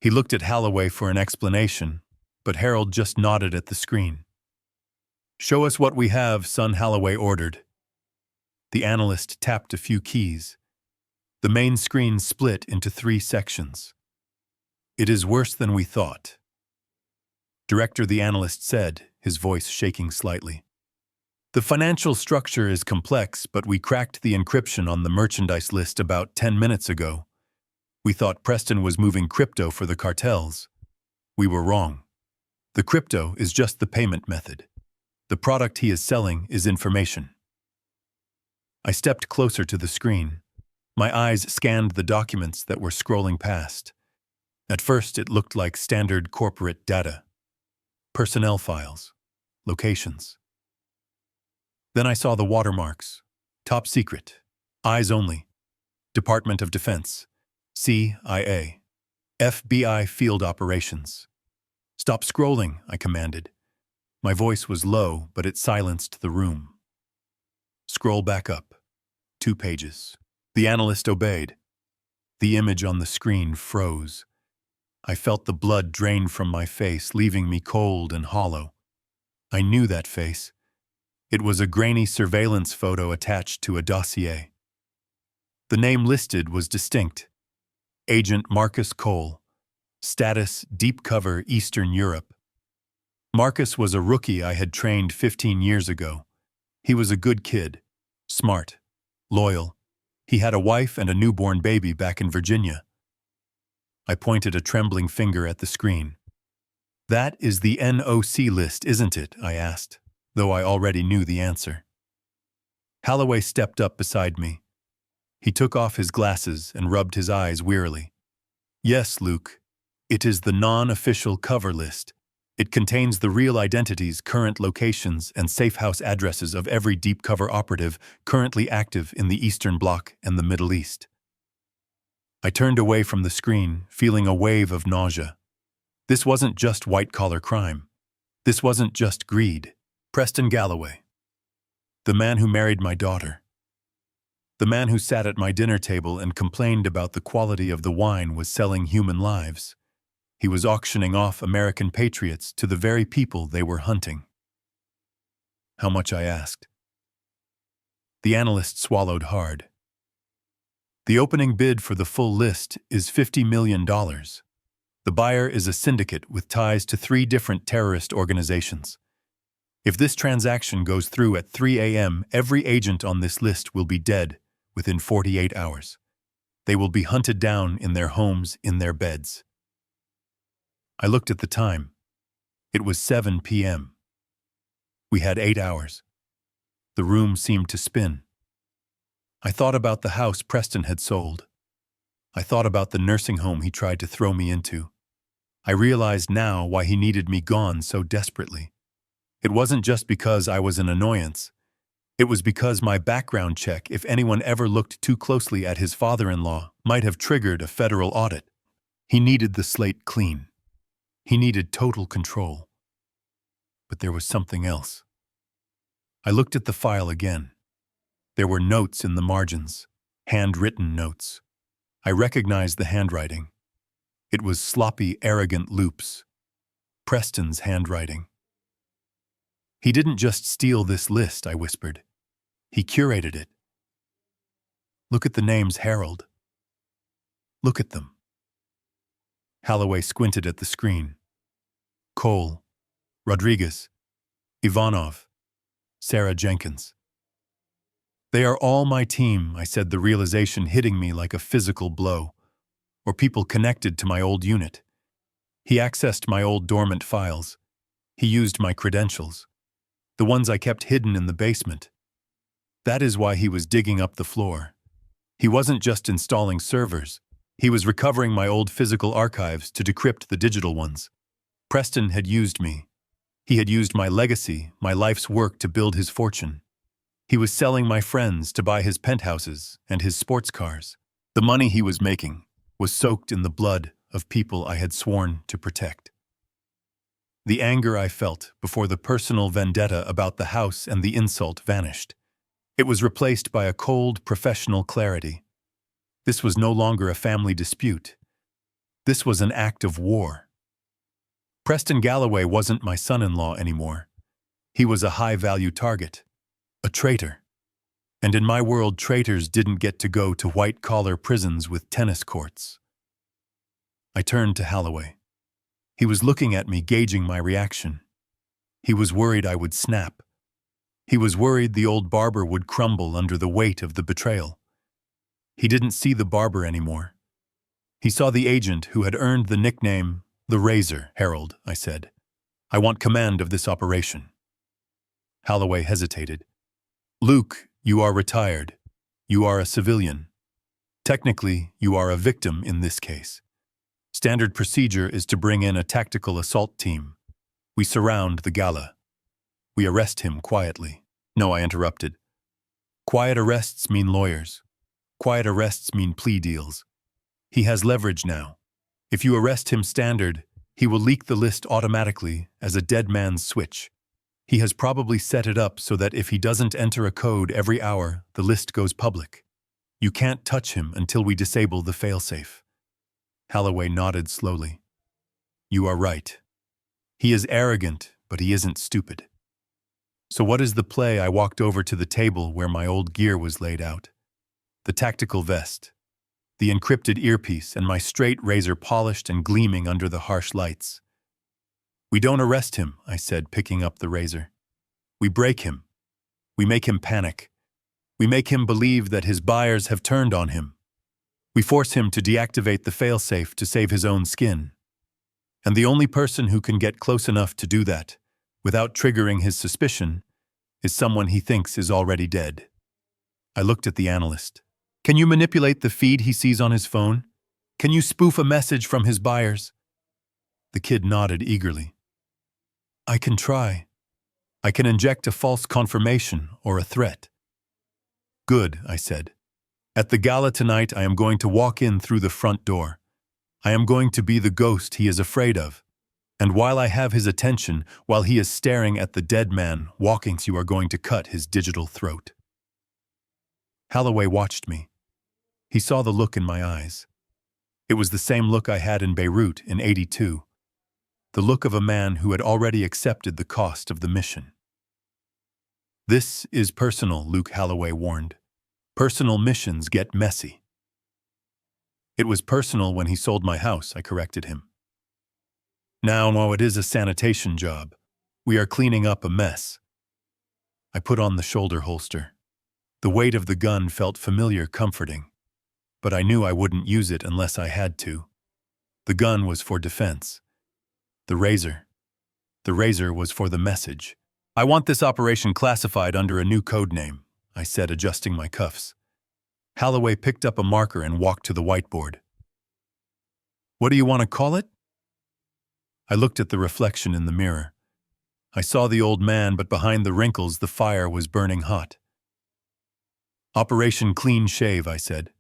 He looked at Halloway for an explanation, but Harold just nodded at the screen. "Show us what we have," son, Halloway ordered. The analyst tapped a few keys. The main screen split into 3 sections. "It is worse than we thought." "Director," the analyst said, his voice shaking slightly. "The financial structure is complex, but we cracked the encryption on the merchandise list about 10 minutes ago. We thought Preston was moving crypto for the cartels. We were wrong. The crypto is just the payment method. The product he is selling is information." I stepped closer to the screen. My eyes scanned the documents that were scrolling past. At first, it looked like standard corporate data. Personnel files. Locations. Then I saw the watermarks. Top secret. Eyes only. Department of Defense. CIA. FBI Field Operations. "Stop scrolling," I commanded. My voice was low, but it silenced the room. "Scroll back up. 2 pages. The analyst obeyed. The image on the screen froze. I felt the blood drain from my face, leaving me cold and hollow. I knew that face. It was a grainy surveillance photo attached to a dossier. The name listed was distinct. Agent Marcus Cole. Status: deep cover, Eastern Europe. Marcus was a rookie I had trained 15 years ago. He was a good kid. Smart. Loyal. He had a wife and a newborn baby back in Virginia. I pointed a trembling finger at the screen. "That is the NOC list, isn't it?" I asked, though I already knew the answer. Halloway stepped up beside me. He took off his glasses and rubbed his eyes wearily. "Yes, Luke. It is the non-official cover list. It contains the real identities, current locations, and safe house addresses of every deep cover operative currently active in the Eastern Bloc and the Middle East." I turned away from the screen, feeling a wave of nausea. This wasn't just white-collar crime. This wasn't just greed. Preston Galloway. The man who married my daughter. The man who sat at my dinner table and complained about the quality of the wine was selling human lives. He was auctioning off American patriots to the very people they were hunting. How much, I asked. The analyst swallowed hard. The opening bid for the full list is $50 million. The buyer is a syndicate with ties to 3 different terrorist organizations. If this transaction goes through at 3 a.m., every agent on this list will be dead within 48 hours. They will be hunted down in their homes, in their beds. I looked at the time. It was 7 p.m. We had 8 hours. The room seemed to spin. I thought about the house Preston had sold. I thought about the nursing home he tried to throw me into. I realized now why he needed me gone so desperately. It wasn't just because I was an annoyance. It was because my background check, if anyone ever looked too closely at his father-in-law, might have triggered a federal audit. He needed the slate clean. He needed total control. But there was something else. I looked at the file again. There were notes in the margins, handwritten notes. I recognized the handwriting. It was sloppy, arrogant loops. Preston's handwriting. He didn't just steal this list, I whispered. He curated it. Look at the names, Harold. Look at them. Holloway squinted at the screen. Cole, Rodriguez, Ivanov, Sarah Jenkins. They are all my team, I said, the realization hitting me like a physical blow, or people connected to my old unit. He accessed my old dormant files. He used my credentials, the ones I kept hidden in the basement. That is why he was digging up the floor. He wasn't just installing servers. He was recovering my old physical archives to decrypt the digital ones. Preston had used me. He had used my legacy, my life's work to build his fortune. He was selling my friends to buy his penthouses and his sports cars. The money he was making was soaked in the blood of people I had sworn to protect. The anger I felt before the personal vendetta about the house and the insult vanished. It was replaced by a cold, professional clarity. This was no longer a family dispute. This was an act of war. Preston Galloway wasn't my son-in-law anymore. He was a high-value target, a traitor. And in my world, traitors didn't get to go to white-collar prisons with tennis courts. I turned to Holloway. He was looking at me, gauging my reaction. He was worried I would snap. He was worried the old Barber would crumble under the weight of the betrayal. He didn't see the Barber anymore. He saw the agent who had earned the nickname the Razor. Harold, I said, I want command of this operation. Holloway hesitated. Luke, you are retired. You are a civilian. Technically, you are a victim in this case. Standard procedure is to bring in a tactical assault team. We surround the gala. We arrest him quietly. No, I interrupted. Quiet arrests mean lawyers. Quiet arrests mean plea deals. He has leverage now. If you arrest him standard, he will leak the list automatically as a dead man's switch. He has probably set it up so that if he doesn't enter a code every hour, the list goes public. You can't touch him until we disable the failsafe. Holloway nodded slowly. You are right. He is arrogant, but he isn't stupid. So what is the play? I walked over to the table where my old gear was laid out. The tactical vest, the encrypted earpiece, and my straight razor polished and gleaming under the harsh lights. We don't arrest him, I said, picking up the razor. We break him. We make him panic. We make him believe that his buyers have turned on him. We force him to deactivate the failsafe to save his own skin. And the only person who can get close enough to do that, without triggering his suspicion, is someone he thinks is already dead. I looked at the analyst. Can you manipulate the feed he sees on his phone? Can you spoof a message from his buyers? The kid nodded eagerly. I can try. I can inject a false confirmation or a threat. Good, I said. At the gala tonight, I am going to walk in through the front door. I am going to be the ghost he is afraid of. And while I have his attention, while he is staring at the dead man walking, you are going to cut his digital throat. Holloway watched me. He saw the look in my eyes. It was the same look I had in Beirut in '82. The look of a man who had already accepted the cost of the mission. This is personal, Luke Holloway warned. Personal missions get messy. It was personal when he sold my house, I corrected him. Now, it is a sanitation job. We are cleaning up a mess. I put on the shoulder holster. The weight of the gun felt familiar, comforting. But I knew I wouldn't use it unless I had to. The gun was for defense. The razor was for the message. I want this operation classified under a new code name, I said, adjusting my cuffs. Holloway picked up a marker and walked to the whiteboard. What do you want to call it? I looked at the reflection in the mirror. I saw the old man, but behind the wrinkles the fire was burning hot. Operation Clean Shave, I said.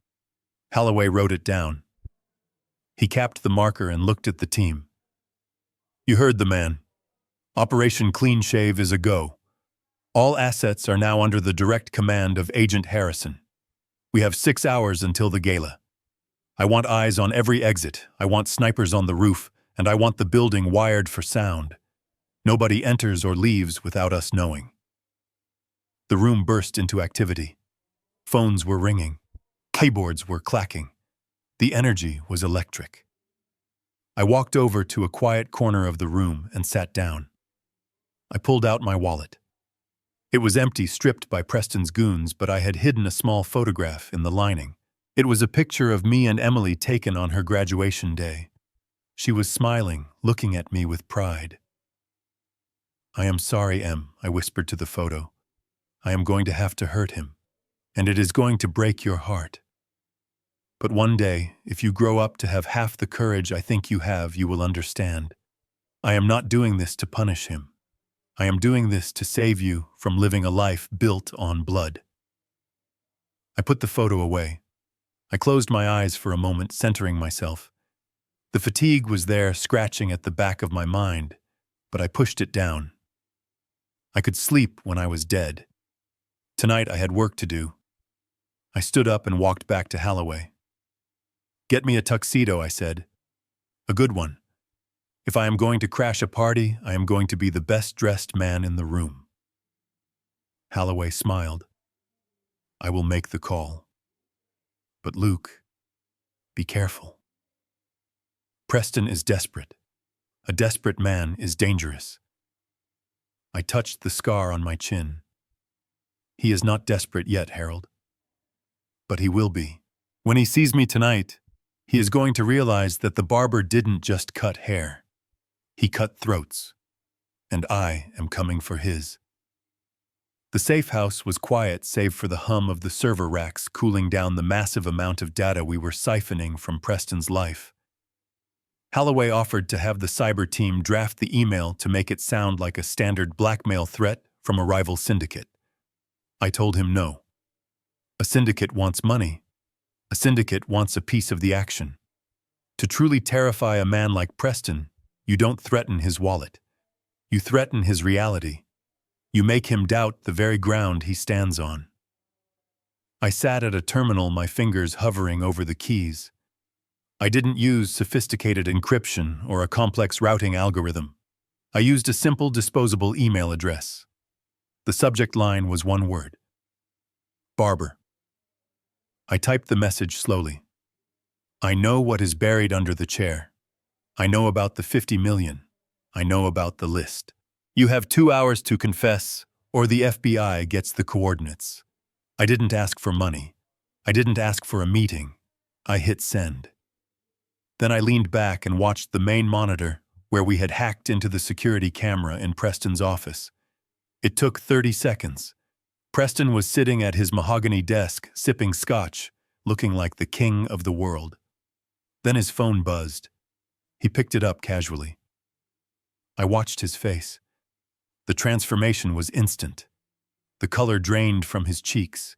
Holloway wrote it down. He capped the marker and looked at the team. You heard the man. Operation Clean Shave is a go. All assets are now under the direct command of Agent Harrison. We have 6 hours until the gala. I want eyes on every exit, I want snipers on the roof, and I want the building wired for sound. Nobody enters or leaves without us knowing. The room burst into activity. Phones were ringing. Keyboards were clacking. The energy was electric. I walked over to a quiet corner of the room and sat down. I pulled out my wallet. It was empty, stripped by Preston's goons, but I had hidden a small photograph in the lining. It was a picture of me and Emily taken on her graduation day. She was smiling, looking at me with pride. I am sorry, Em, I whispered to the photo. I am going to have to hurt him, and it is going to break your heart. But one day, if you grow up to have half the courage I think you have, you will understand. I am not doing this to punish him. I am doing this to save you from living a life built on blood. I put the photo away. I closed my eyes for a moment, centering myself. The fatigue was there, scratching at the back of my mind, but I pushed it down. I could sleep when I was dead. Tonight I had work to do. I stood up and walked back to Holloway. Get me a tuxedo, I said. A good one. If I am going to crash a party, I am going to be the best-dressed man in the room. Holloway smiled. I will make the call. But Luke, be careful. Preston is desperate. A desperate man is dangerous. I touched the scar on my chin. He is not desperate yet, Harold. But he will be. When he sees me tonight, he is going to realize that the barber didn't just cut hair. He cut throats. And I am coming for his. The safe house was quiet save for the hum of the server racks cooling down the massive amount of data we were siphoning from Preston's life. Holloway offered to have the cyber team draft the email to make it sound like a standard blackmail threat from a rival syndicate. I told him no. A syndicate wants money. A syndicate wants a piece of the action. To truly terrify a man like Preston, you don't threaten his wallet. You threaten his reality. You make him doubt the very ground he stands on. I sat at a terminal, my fingers hovering over the keys. I didn't use sophisticated encryption or a complex routing algorithm. I used a simple disposable email address. The subject line was one word. Barber. I typed the message slowly. I know what is buried under the chair. I know about the 50 million. I know about the list. You have 2 hours to confess, or the FBI gets the coordinates. I didn't ask for money. I didn't ask for a meeting. I hit send. Then I leaned back and watched the main monitor where we had hacked into the security camera in Preston's office. It took 30 seconds. Preston was sitting at his mahogany desk, sipping scotch, looking like the king of the world. Then his phone buzzed. He picked it up casually. I watched his face. The transformation was instant. The color drained from his cheeks.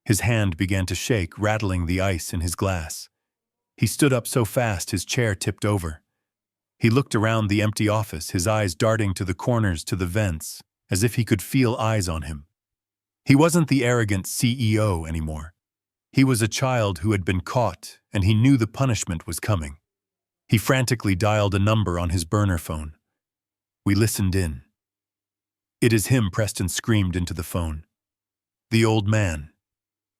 His hand began to shake, rattling the ice in his glass. He stood up so fast his chair tipped over. He looked around the empty office, his eyes darting to the corners, to the vents, as if he could feel eyes on him. He wasn't the arrogant CEO anymore. He was a child who had been caught, and he knew the punishment was coming. He frantically dialed a number on his burner phone. We listened in. "It is him," Preston screamed into the phone. "The old man.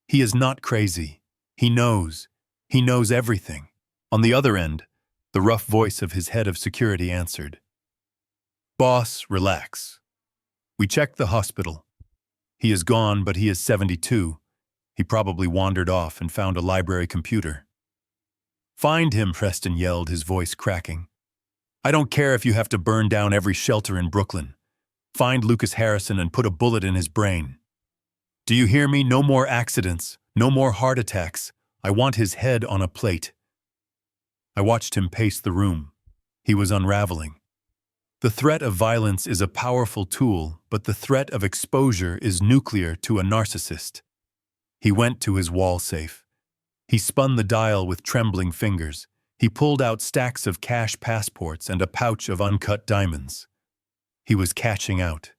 He is not crazy. He knows. He knows everything." On the other end, the rough voice of his head of security answered. "Boss, relax. We checked the hospital. He is gone, but he is 72. He probably wandered off and found a library computer." "Find him," Preston yelled, his voice cracking. "I don't care if you have to burn down every shelter in Brooklyn. Find Lucas Harrison and put a bullet in his brain. Do you hear me? No more accidents. No more heart attacks. I want his head on a plate." I watched him pace the room. He was unraveling. The threat of violence is a powerful tool, but the threat of exposure is nuclear to a narcissist. He went to his wall safe. He spun the dial with trembling fingers. He pulled out stacks of cash passports and a pouch of uncut diamonds. He was cashing out.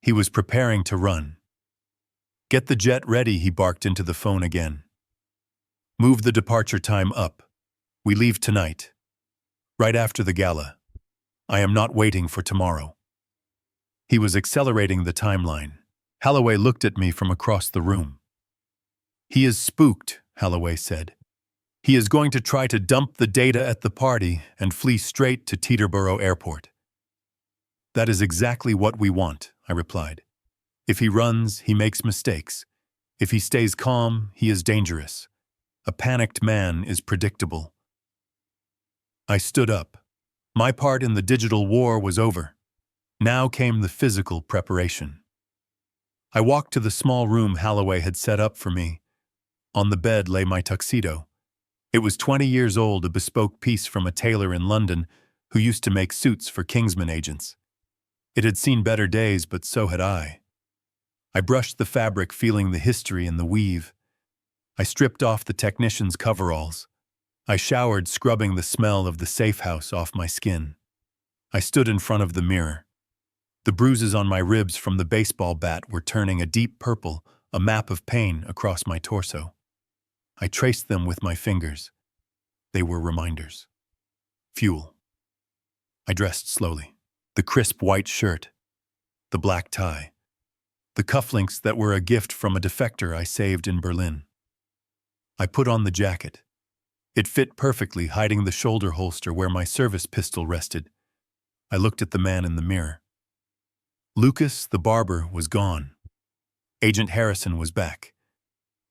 He was preparing to run. "Get the jet ready," he barked into the phone again. "Move the departure time up. We leave tonight. Right after the gala. I am not waiting for tomorrow." He was accelerating the timeline. Holloway looked at me from across the room. "He is spooked," Holloway said. "He is going to try to dump the data at the party and flee straight to Teterboro Airport." "That is exactly what we want," I replied. "If he runs, he makes mistakes. If he stays calm, he is dangerous. A panicked man is predictable." I stood up. My part in the digital war was over. Now came the physical preparation. I walked to the small room Holloway had set up for me. On the bed lay my tuxedo. It was 20 years old, a bespoke piece from a tailor in London who used to make suits for Kingsman agents. It had seen better days, but so had I. I brushed the fabric, feeling the history in the weave. I stripped off the technician's coveralls. I showered, scrubbing the smell of the safe house off my skin. I stood in front of the mirror. The bruises on my ribs from the baseball bat were turning a deep purple, a map of pain across my torso. I traced them with my fingers. They were reminders. Fuel. I dressed slowly. The crisp white shirt. The black tie. The cufflinks that were a gift from a defector I saved in Berlin. I put on the jacket. It fit perfectly, hiding the shoulder holster where my service pistol rested. I looked at the man in the mirror. Lucas, the barber, was gone. Agent Harrison was back.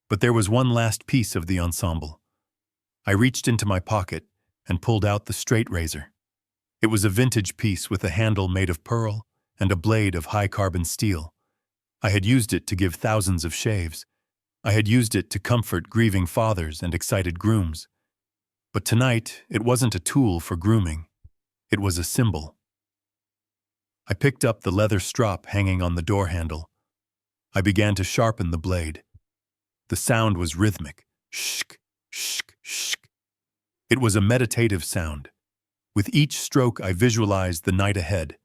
But there was one last piece of the ensemble. I reached into my pocket and pulled out the straight razor. It was a vintage piece with a handle made of pearl and a blade of high-carbon steel. I had used it to give thousands of shaves. I had used it to comfort grieving fathers and excited grooms. But tonight, it wasn't a tool for grooming. It was a symbol. I picked up the leather strop hanging on the door handle. I began to sharpen the blade. The sound was rhythmic. Shk, shk, shk. It was a meditative sound. With each stroke, I visualized the night ahead.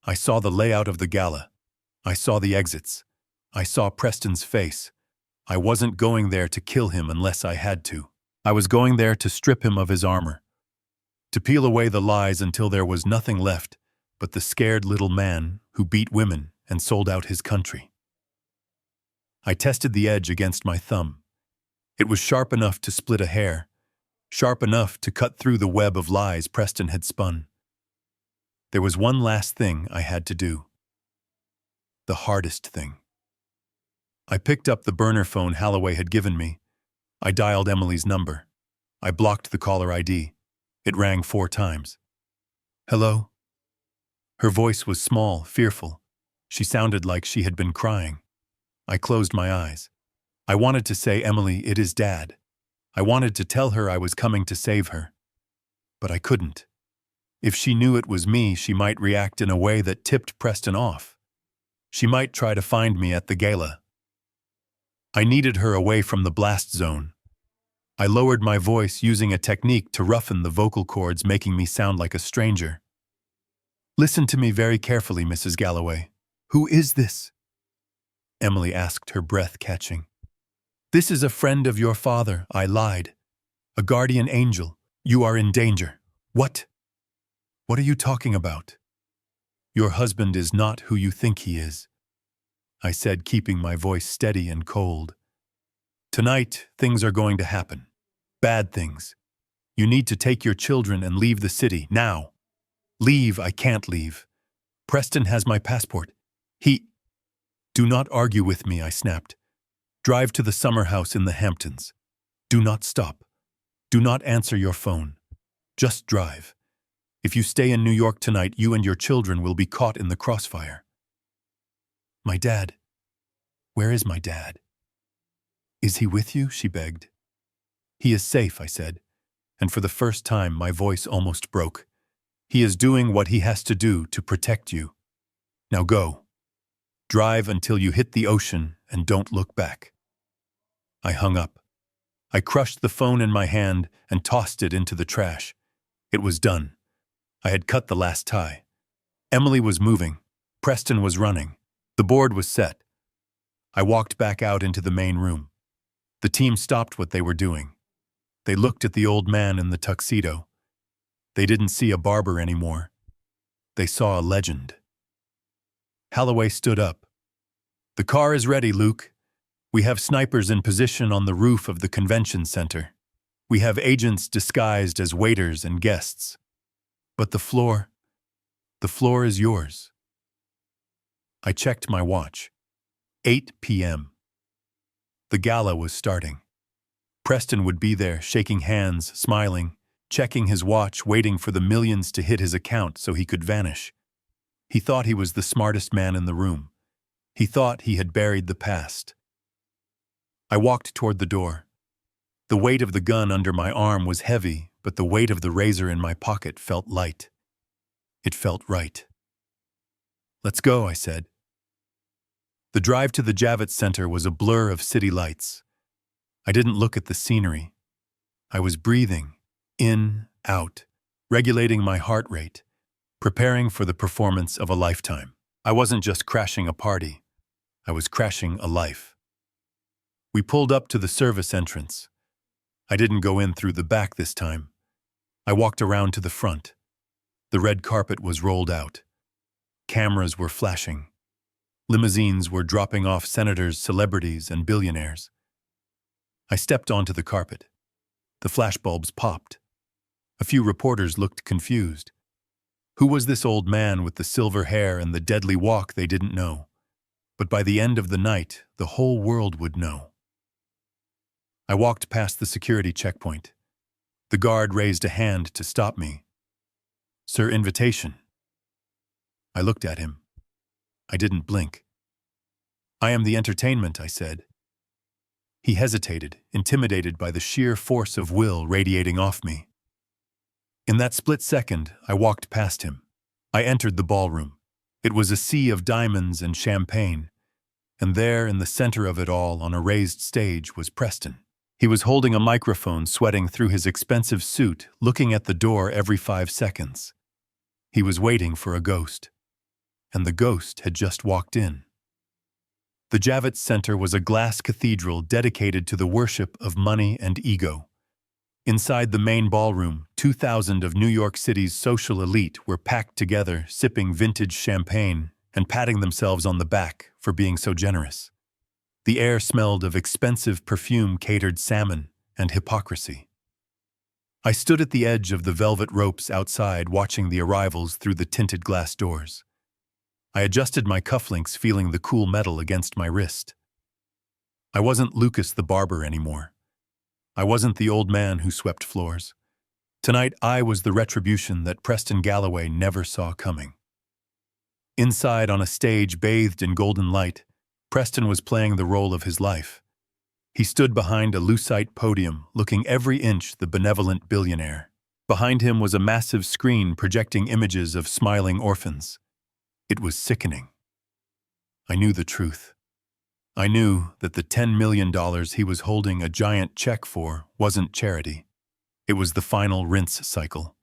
I saw the layout of the gala. I saw the exits. I saw Preston's face. I wasn't going there to kill him unless I had to. I was going there to strip him of his armor, to peel away the lies until there was nothing left but the scared little man who beat women and sold out his country. I tested the edge against my thumb. It was sharp enough to split a hair, sharp enough to cut through the web of lies Preston had spun. There was one last thing I had to do. The hardest thing. I picked up the burner phone Holloway had given me. I dialed Emily's number. I blocked the caller ID. It rang 4 times. "Hello?" Her voice was small, fearful. She sounded like she had been crying. I closed my eyes. I wanted to say, "Emily, it is Dad." I wanted to tell her I was coming to save her. But I couldn't. If she knew it was me, she might react in a way that tipped Preston off. She might try to find me at the gala. I needed her away from the blast zone. I lowered my voice using a technique to roughen the vocal cords, making me sound like a stranger. "Listen to me very carefully, Mrs. Galloway. Who is this?" Emily asked, her breath catching. "This is a friend of your father," I lied. "A guardian angel. You are in danger." "What? What are you talking about?" "Your husband is not who you think he is," I said, keeping my voice steady and cold. "Tonight, things are going to happen. Bad things. You need to take your children and leave the city, now." "Leave, I can't leave. Preston has my passport. "Do not argue with me," I snapped. "Drive to the summer house in the Hamptons. Do not stop. Do not answer your phone. Just drive. If you stay in New York tonight, you and your children will be caught in the crossfire." "My dad. Where is my dad?" "Is he with you?" she begged. "He is safe," I said, and for the first time my voice almost broke. "He is doing what he has to do to protect you. Now go. Drive until you hit the ocean and don't look back." I hung up. I crushed the phone in my hand and tossed it into the trash. It was done. I had cut the last tie. Emily was moving. Preston was running. The board was set. I walked back out into the main room. The team stopped what they were doing. They looked at the old man in the tuxedo. They didn't see a Barber anymore. They saw a legend. Holloway stood up. "The car is ready, Luke. We have snipers in position on the roof of the convention center. We have agents disguised as waiters and guests. But the floor is yours." I checked my watch. 8 p.m. The gala was starting. Preston would be there, shaking hands, smiling, checking his watch, waiting for the millions to hit his account so he could vanish. He thought he was the smartest man in the room. He thought he had buried the past. I walked toward the door. The weight of the gun under my arm was heavy, but the weight of the razor in my pocket felt light. It felt right. "Let's go," I said. The drive to the Javits Center was a blur of city lights. I didn't look at the scenery. I was breathing, in, out, regulating my heart rate, preparing for the performance of a lifetime. I wasn't just crashing a party. I was crashing a life. We pulled up to the service entrance. I didn't go in through the back this time. I walked around to the front. The red carpet was rolled out. Cameras were flashing. Limousines were dropping off senators, celebrities, and billionaires. I stepped onto the carpet. The flashbulbs popped. A few reporters looked confused. Who was this old man with the silver hair and the deadly walk? They didn't know. But by the end of the night, the whole world would know. I walked past the security checkpoint. The guard raised a hand to stop me. "Sir, invitation." I looked at him. I didn't blink. "I am the entertainment," I said. He hesitated, intimidated by the sheer force of will radiating off me. In that split second, I walked past him. I entered the ballroom. It was a sea of diamonds and champagne, and there, in the center of it all, on a raised stage, was Preston. He was holding a microphone, sweating through his expensive suit, looking at the door every 5 seconds. He was waiting for a ghost. And the ghost had just walked in. The Javits Center was a glass cathedral dedicated to the worship of money and ego. Inside the main ballroom, 2,000 of New York City's social elite were packed together, sipping vintage champagne and patting themselves on the back for being so generous. The air smelled of expensive perfume-catered salmon and hypocrisy. I stood at the edge of the velvet ropes outside, watching the arrivals through the tinted glass doors. I adjusted my cufflinks, feeling the cool metal against my wrist. I wasn't Lucas the barber anymore. I wasn't the old man who swept floors. Tonight, I was the retribution that Preston Galloway never saw coming. Inside, on a stage bathed in golden light, Preston was playing the role of his life. He stood behind a lucite podium, looking every inch the benevolent billionaire. Behind him was a massive screen projecting images of smiling orphans. It was sickening. I knew the truth. I knew that the $10 million he was holding a giant check for wasn't charity. It was the final rinse cycle.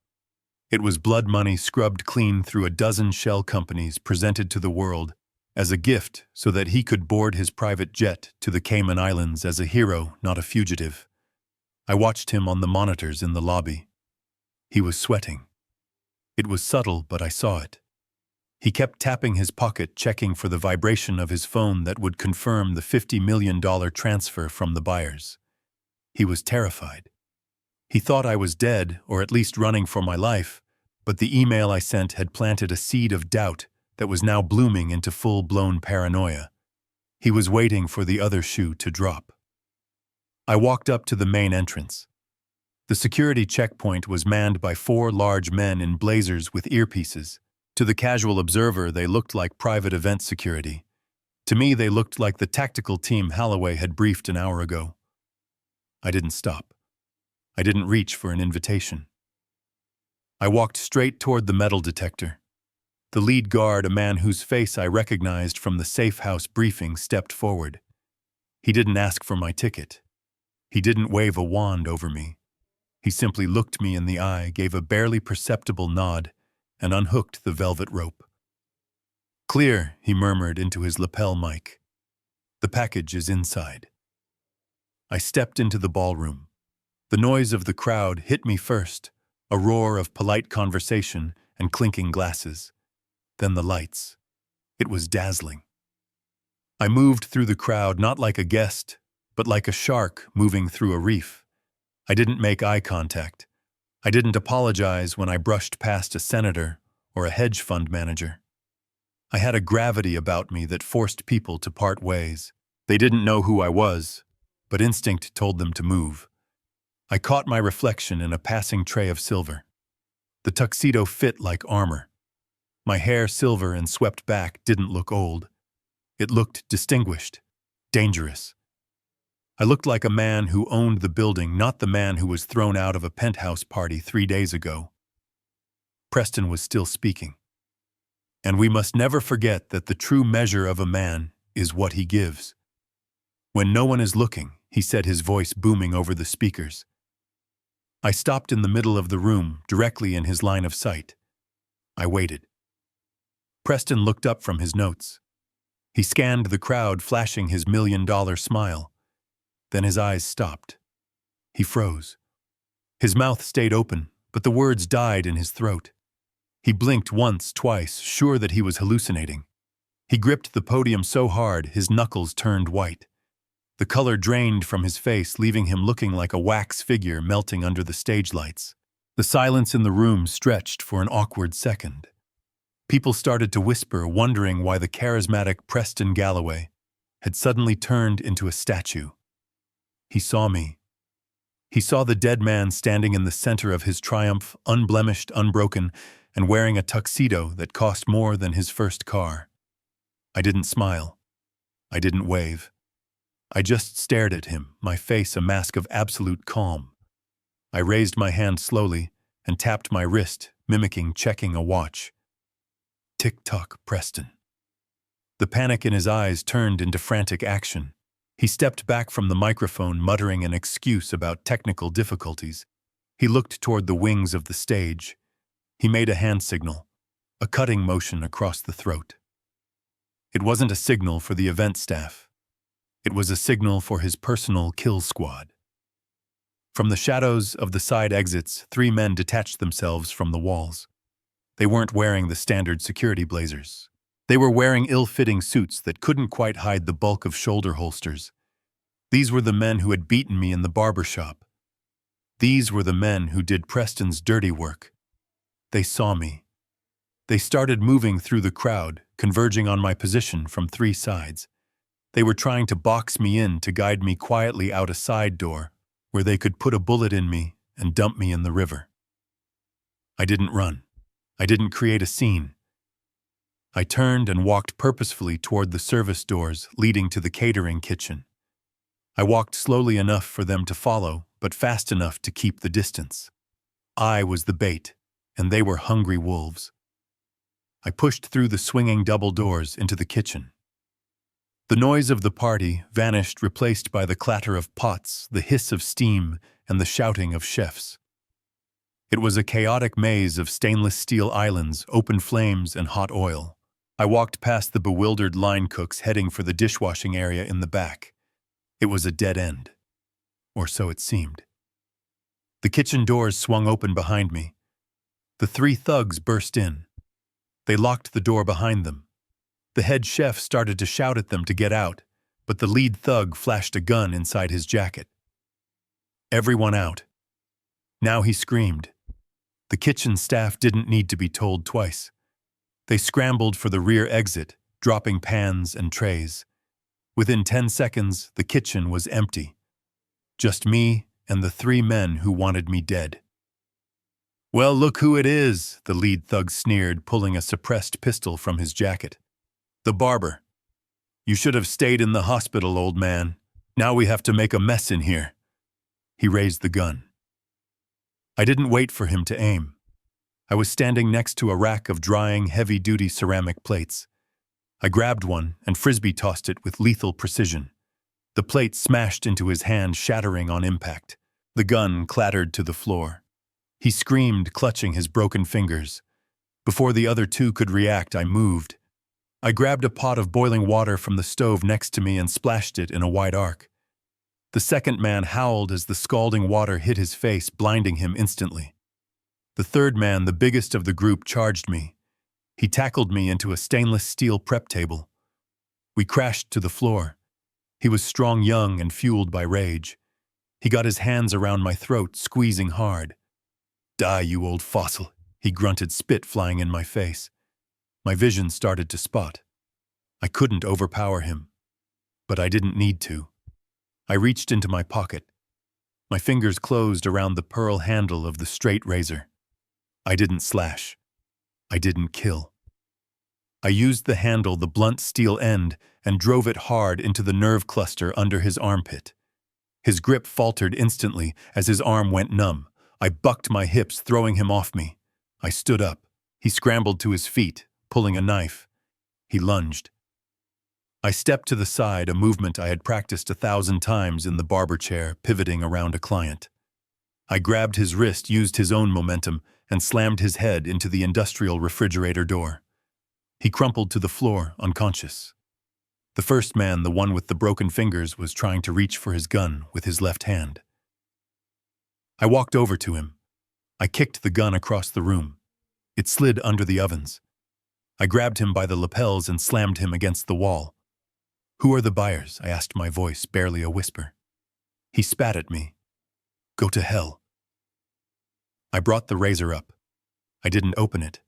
It was blood money scrubbed clean through a dozen shell companies presented to the world as a gift so that he could board his private jet to the Cayman Islands as a hero, not a fugitive. I watched him on the monitors in the lobby. He was sweating. It was subtle, but I saw it. He kept tapping his pocket, checking for the vibration of his phone that would confirm the $50 million transfer from the buyers. He was terrified. He thought I was dead, or at least running for my life, but the email I sent had planted a seed of doubt that was now blooming into full-blown paranoia. He was waiting for the other shoe to drop. I walked up to the main entrance. The security checkpoint was manned by 4 large men in blazers with earpieces. To the casual observer, they looked like private event security. To me, they looked like the tactical team Holloway had briefed an hour ago. I didn't stop. I didn't reach for an invitation. I walked straight toward the metal detector. The lead guard, a man whose face I recognized from the safe house briefing, stepped forward. He didn't ask for my ticket. He didn't wave a wand over me. He simply looked me in the eye, gave a barely perceptible nod, and unhooked the velvet rope. "Clear," he murmured into his lapel mic. "The package is inside." I stepped into the ballroom. The noise of the crowd hit me first, a roar of polite conversation and clinking glasses. Then the lights. It was dazzling. I moved through the crowd not like a guest, but like a shark moving through a reef. I didn't make eye contact. I didn't apologize when I brushed past a senator or a hedge fund manager. I had a gravity about me that forced people to part ways. They didn't know who I was, but instinct told them to move. I caught my reflection in a passing tray of silver. The tuxedo fit like armor. My hair, silver and swept back, didn't look old. It looked distinguished, dangerous. I looked like a man who owned the building, not the man who was thrown out of a penthouse party 3 days ago. Preston was still speaking. "And we must never forget that the true measure of a man is what he gives." "When no one is looking," he said, his voice booming over the speakers. I stopped in the middle of the room, directly in his line of sight. I waited. Preston looked up from his notes. He scanned the crowd, flashing his $1 million smile. Then his eyes stopped. He froze. His mouth stayed open, but the words died in his throat. He blinked once, twice, sure that he was hallucinating. He gripped the podium so hard his knuckles turned white. The color drained from his face, leaving him looking like a wax figure melting under the stage lights. The silence in the room stretched for an awkward second. People started to whisper, wondering why the charismatic Preston Galloway had suddenly turned into a statue. He saw me. He saw the dead man standing in the center of his triumph, unblemished, unbroken, and wearing a tuxedo that cost more than his first car. I didn't smile. I didn't wave. I just stared at him, my face a mask of absolute calm. I raised my hand slowly and tapped my wrist, mimicking checking a watch. Tick-tock, Preston. The panic in his eyes turned into frantic action. He stepped back from the microphone, muttering an excuse about technical difficulties. He looked toward the wings of the stage. He made a hand signal, a cutting motion across the throat. It wasn't a signal for the event staff. It was a signal for his personal kill squad. From the shadows of the side exits, 3 men detached themselves from the walls. They weren't wearing the standard security blazers. They were wearing ill-fitting suits that couldn't quite hide the bulk of shoulder holsters. These were the men who had beaten me in the barber shop. These were the men who did Preston's dirty work. They saw me. They started moving through the crowd, converging on my position from 3 sides. They were trying to box me in to guide me quietly out a side door where they could put a bullet in me and dump me in the river. I didn't run. I didn't create a scene. I turned and walked purposefully toward the service doors leading to the catering kitchen. I walked slowly enough for them to follow, but fast enough to keep the distance. I was the bait, and they were hungry wolves. I pushed through the swinging double doors into the kitchen. The noise of the party vanished, replaced by the clatter of pots, the hiss of steam, and the shouting of chefs. It was a chaotic maze of stainless steel islands, open flames, and hot oil. I walked past the bewildered line cooks heading for the dishwashing area in the back. It was a dead end. Or so it seemed. The kitchen doors swung open behind me. The three thugs burst in. They locked the door behind them. The head chef started to shout at them to get out, but the lead thug flashed a gun inside his jacket. Everyone out. Now he screamed. The kitchen staff didn't need to be told twice. They scrambled for the rear exit, dropping pans and trays. Within 10 seconds, the kitchen was empty. Just me and the three men who wanted me dead. "Well, look who it is," the lead thug sneered, pulling a suppressed pistol from his jacket. "The barber. You should have stayed in the hospital, old man. Now we have to make a mess in here." He raised the gun. I didn't wait for him to aim. I was standing next to a rack of drying, heavy-duty ceramic plates. I grabbed one and frisbee-tossed it with lethal precision. The plate smashed into his hand, shattering on impact. The gun clattered to the floor. He screamed, clutching his broken fingers. Before the other two could react, I moved. I grabbed a pot of boiling water from the stove next to me and splashed it in a wide arc. The second man howled as the scalding water hit his face, blinding him instantly. The third man, the biggest of the group, charged me. He tackled me into a stainless steel prep table. We crashed to the floor. He was strong, young, and fueled by rage. He got his hands around my throat, squeezing hard. "Die, you old fossil," he grunted, spit flying in my face. My vision started to spot. I couldn't overpower him, but I didn't need to. I reached into my pocket. My fingers closed around the pearl handle of the straight razor. I didn't slash. I didn't kill. I used the handle, the blunt steel end, and drove it hard into the nerve cluster under his armpit. His grip faltered instantly as his arm went numb. I bucked my hips, throwing him off me. I stood up. He scrambled to his feet, pulling a knife. He lunged. I stepped to the side, a movement I had practiced 1,000 times in the barber chair, pivoting around a client. I grabbed his wrist, used his own momentum, and slammed his head into the industrial refrigerator door. He crumpled to the floor, unconscious. The first man, the one with the broken fingers, was trying to reach for his gun with his left hand. I walked over to him. I kicked the gun across the room. It slid under the ovens. I grabbed him by the lapels and slammed him against the wall. "Who are the buyers?" I asked, my voice barely a whisper. He spat at me. "Go to hell." I brought the razor up. I didn't open it.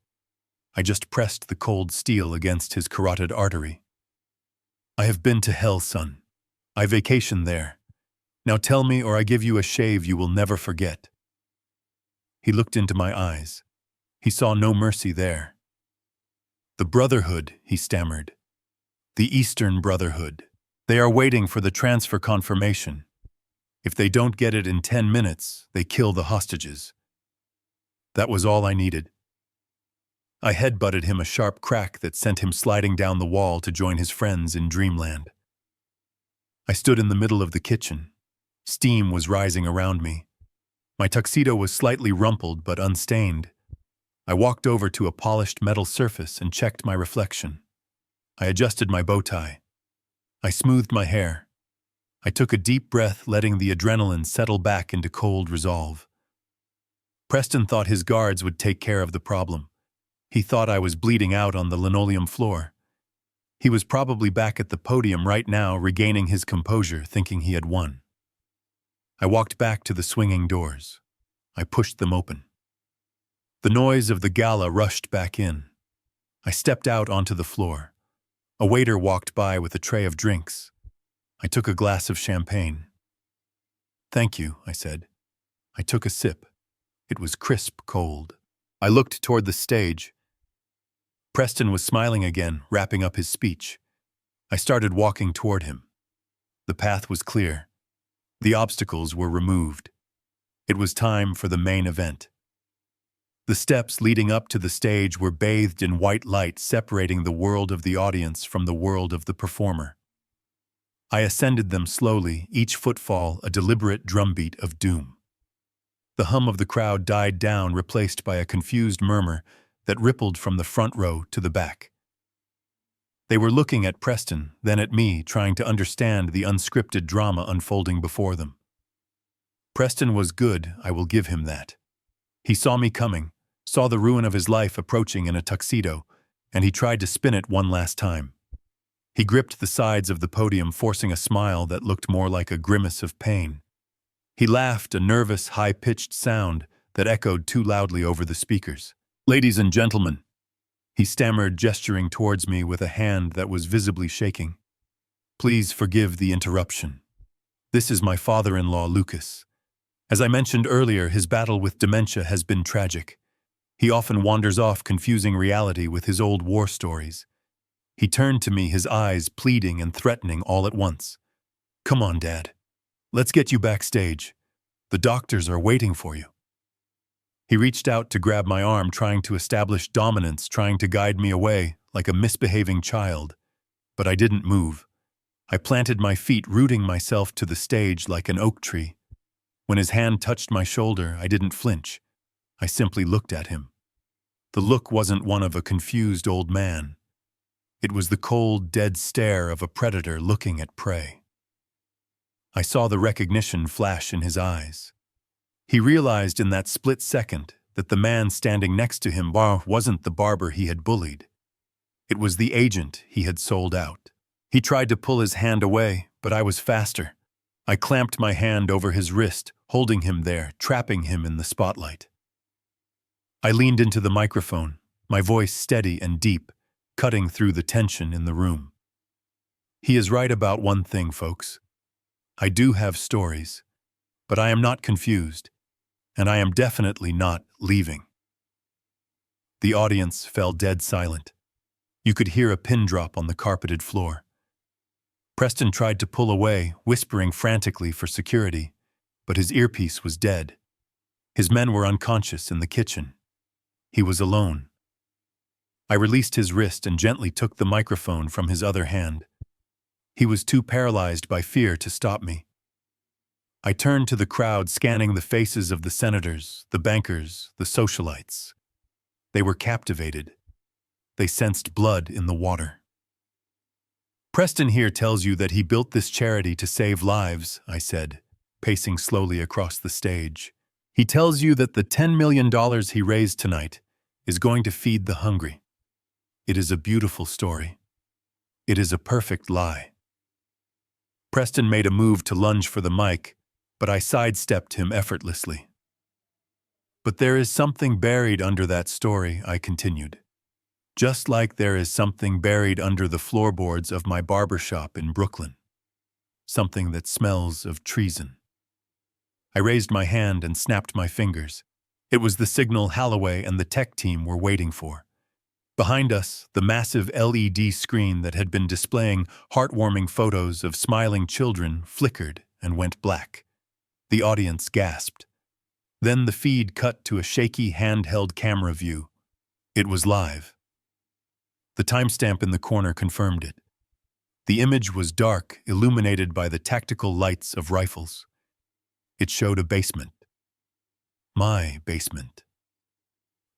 I just pressed the cold steel against his carotid artery. "I have been to hell, son. I vacation there. Now tell me, or I give you a shave you will never forget." He looked into my eyes. He saw no mercy there. "The Brotherhood," he stammered. "The Eastern Brotherhood. They are waiting for the transfer confirmation. If they don't get it in 10 minutes, they kill the hostages." That was all I needed. I headbutted him, a sharp crack that sent him sliding down the wall to join his friends in dreamland. I stood in the middle of the kitchen. Steam was rising around me. My tuxedo was slightly rumpled but unstained. I walked over to a polished metal surface and checked my reflection. I adjusted my bow tie. I smoothed my hair. I took a deep breath, letting the adrenaline settle back into cold resolve. Preston thought his guards would take care of the problem. He thought I was bleeding out on the linoleum floor. He was probably back at the podium right now, regaining his composure, thinking he had won. I walked back to the swinging doors. I pushed them open. The noise of the gala rushed back in. I stepped out onto the floor. A waiter walked by with a tray of drinks. I took a glass of champagne. "Thank you," I said. I took a sip. It was crisp cold. I looked toward the stage. Preston was smiling again, wrapping up his speech. I started walking toward him. The path was clear. The obstacles were removed. It was time for the main event. The steps leading up to the stage were bathed in white light, separating the world of the audience from the world of the performer. I ascended them slowly, each footfall a deliberate drumbeat of doom. The hum of the crowd died down, replaced by a confused murmur that rippled from the front row to the back. They were looking at Preston, then at me, trying to understand the unscripted drama unfolding before them. Preston was good, I will give him that. He saw me coming, saw the ruin of his life approaching in a tuxedo, and he tried to spin it one last time. He gripped the sides of the podium, forcing a smile that looked more like a grimace of pain. He laughed, a nervous, high-pitched sound that echoed too loudly over the speakers. "Ladies and gentlemen," he stammered, gesturing towards me with a hand that was visibly shaking. "Please forgive the interruption. This is my father-in-law, Lucas. As I mentioned earlier, his battle with dementia has been tragic. He often wanders off, confusing reality with his old war stories." He turned to me, his eyes pleading and threatening all at once. "Come on, Dad. Let's get you backstage. The doctors are waiting for you." He reached out to grab my arm, trying to establish dominance, trying to guide me away like a misbehaving child. But I didn't move. I planted my feet, rooting myself to the stage like an oak tree. When his hand touched my shoulder, I didn't flinch. I simply looked at him. The look wasn't one of a confused old man. It was the cold, dead stare of a predator looking at prey. I saw the recognition flash in his eyes. He realized in that split second that the man standing next to him wasn't the barber he had bullied. It was the agent he had sold out. He tried to pull his hand away, but I was faster. I clamped my hand over his wrist, holding him there, trapping him in the spotlight. I leaned into the microphone, my voice steady and deep, cutting through the tension in the room. He is right about one thing, folks. I do have stories, but I am not confused, and I am definitely not leaving. The audience fell dead silent. You could hear a pin drop on the carpeted floor. Preston tried to pull away, whispering frantically for security, but his earpiece was dead. His men were unconscious in the kitchen. He was alone. I released his wrist and gently took the microphone from his other hand. He was too paralyzed by fear to stop me. I turned to the crowd, scanning the faces of the senators, the bankers, the socialites. They were captivated. They sensed blood in the water. "Preston here tells you that he built this charity to save lives," I said, pacing slowly across the stage. "He tells you that the $10 million he raised tonight is going to feed the hungry. It is a beautiful story. It is a perfect lie." Preston made a move to lunge for the mic, but I sidestepped him effortlessly. "But there is something buried under that story," I continued. "Just like there is something buried under the floorboards of my barbershop in Brooklyn. Something that smells of treason." I raised my hand and snapped my fingers. It was the signal Holloway and the tech team were waiting for. Behind us, the massive LED screen that had been displaying heartwarming photos of smiling children flickered and went black. The audience gasped. Then the feed cut to a shaky handheld camera view. It was live. The timestamp in the corner confirmed it. The image was dark, illuminated by the tactical lights of rifles. It showed a basement. My basement.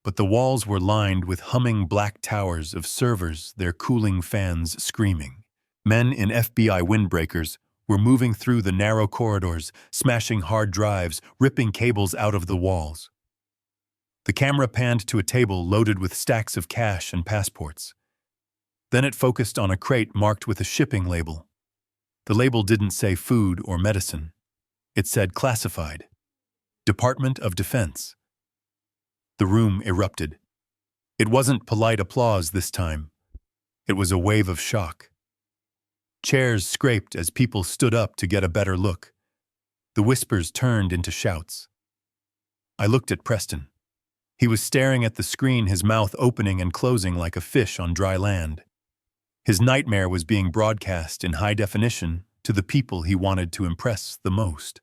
But the walls were lined with humming black towers of servers, their cooling fans screaming. Men in FBI windbreakers were moving through the narrow corridors, smashing hard drives, ripping cables out of the walls. The camera panned to a table loaded with stacks of cash and passports. Then it focused on a crate marked with a shipping label. The label didn't say food or medicine. It said classified. Department of Defense. The room erupted. It wasn't polite applause this time. It was a wave of shock. Chairs scraped as people stood up to get a better look. The whispers turned into shouts. I looked at Preston. He was staring at the screen, his mouth opening and closing like a fish on dry land. His nightmare was being broadcast in high definition to the people he wanted to impress the most.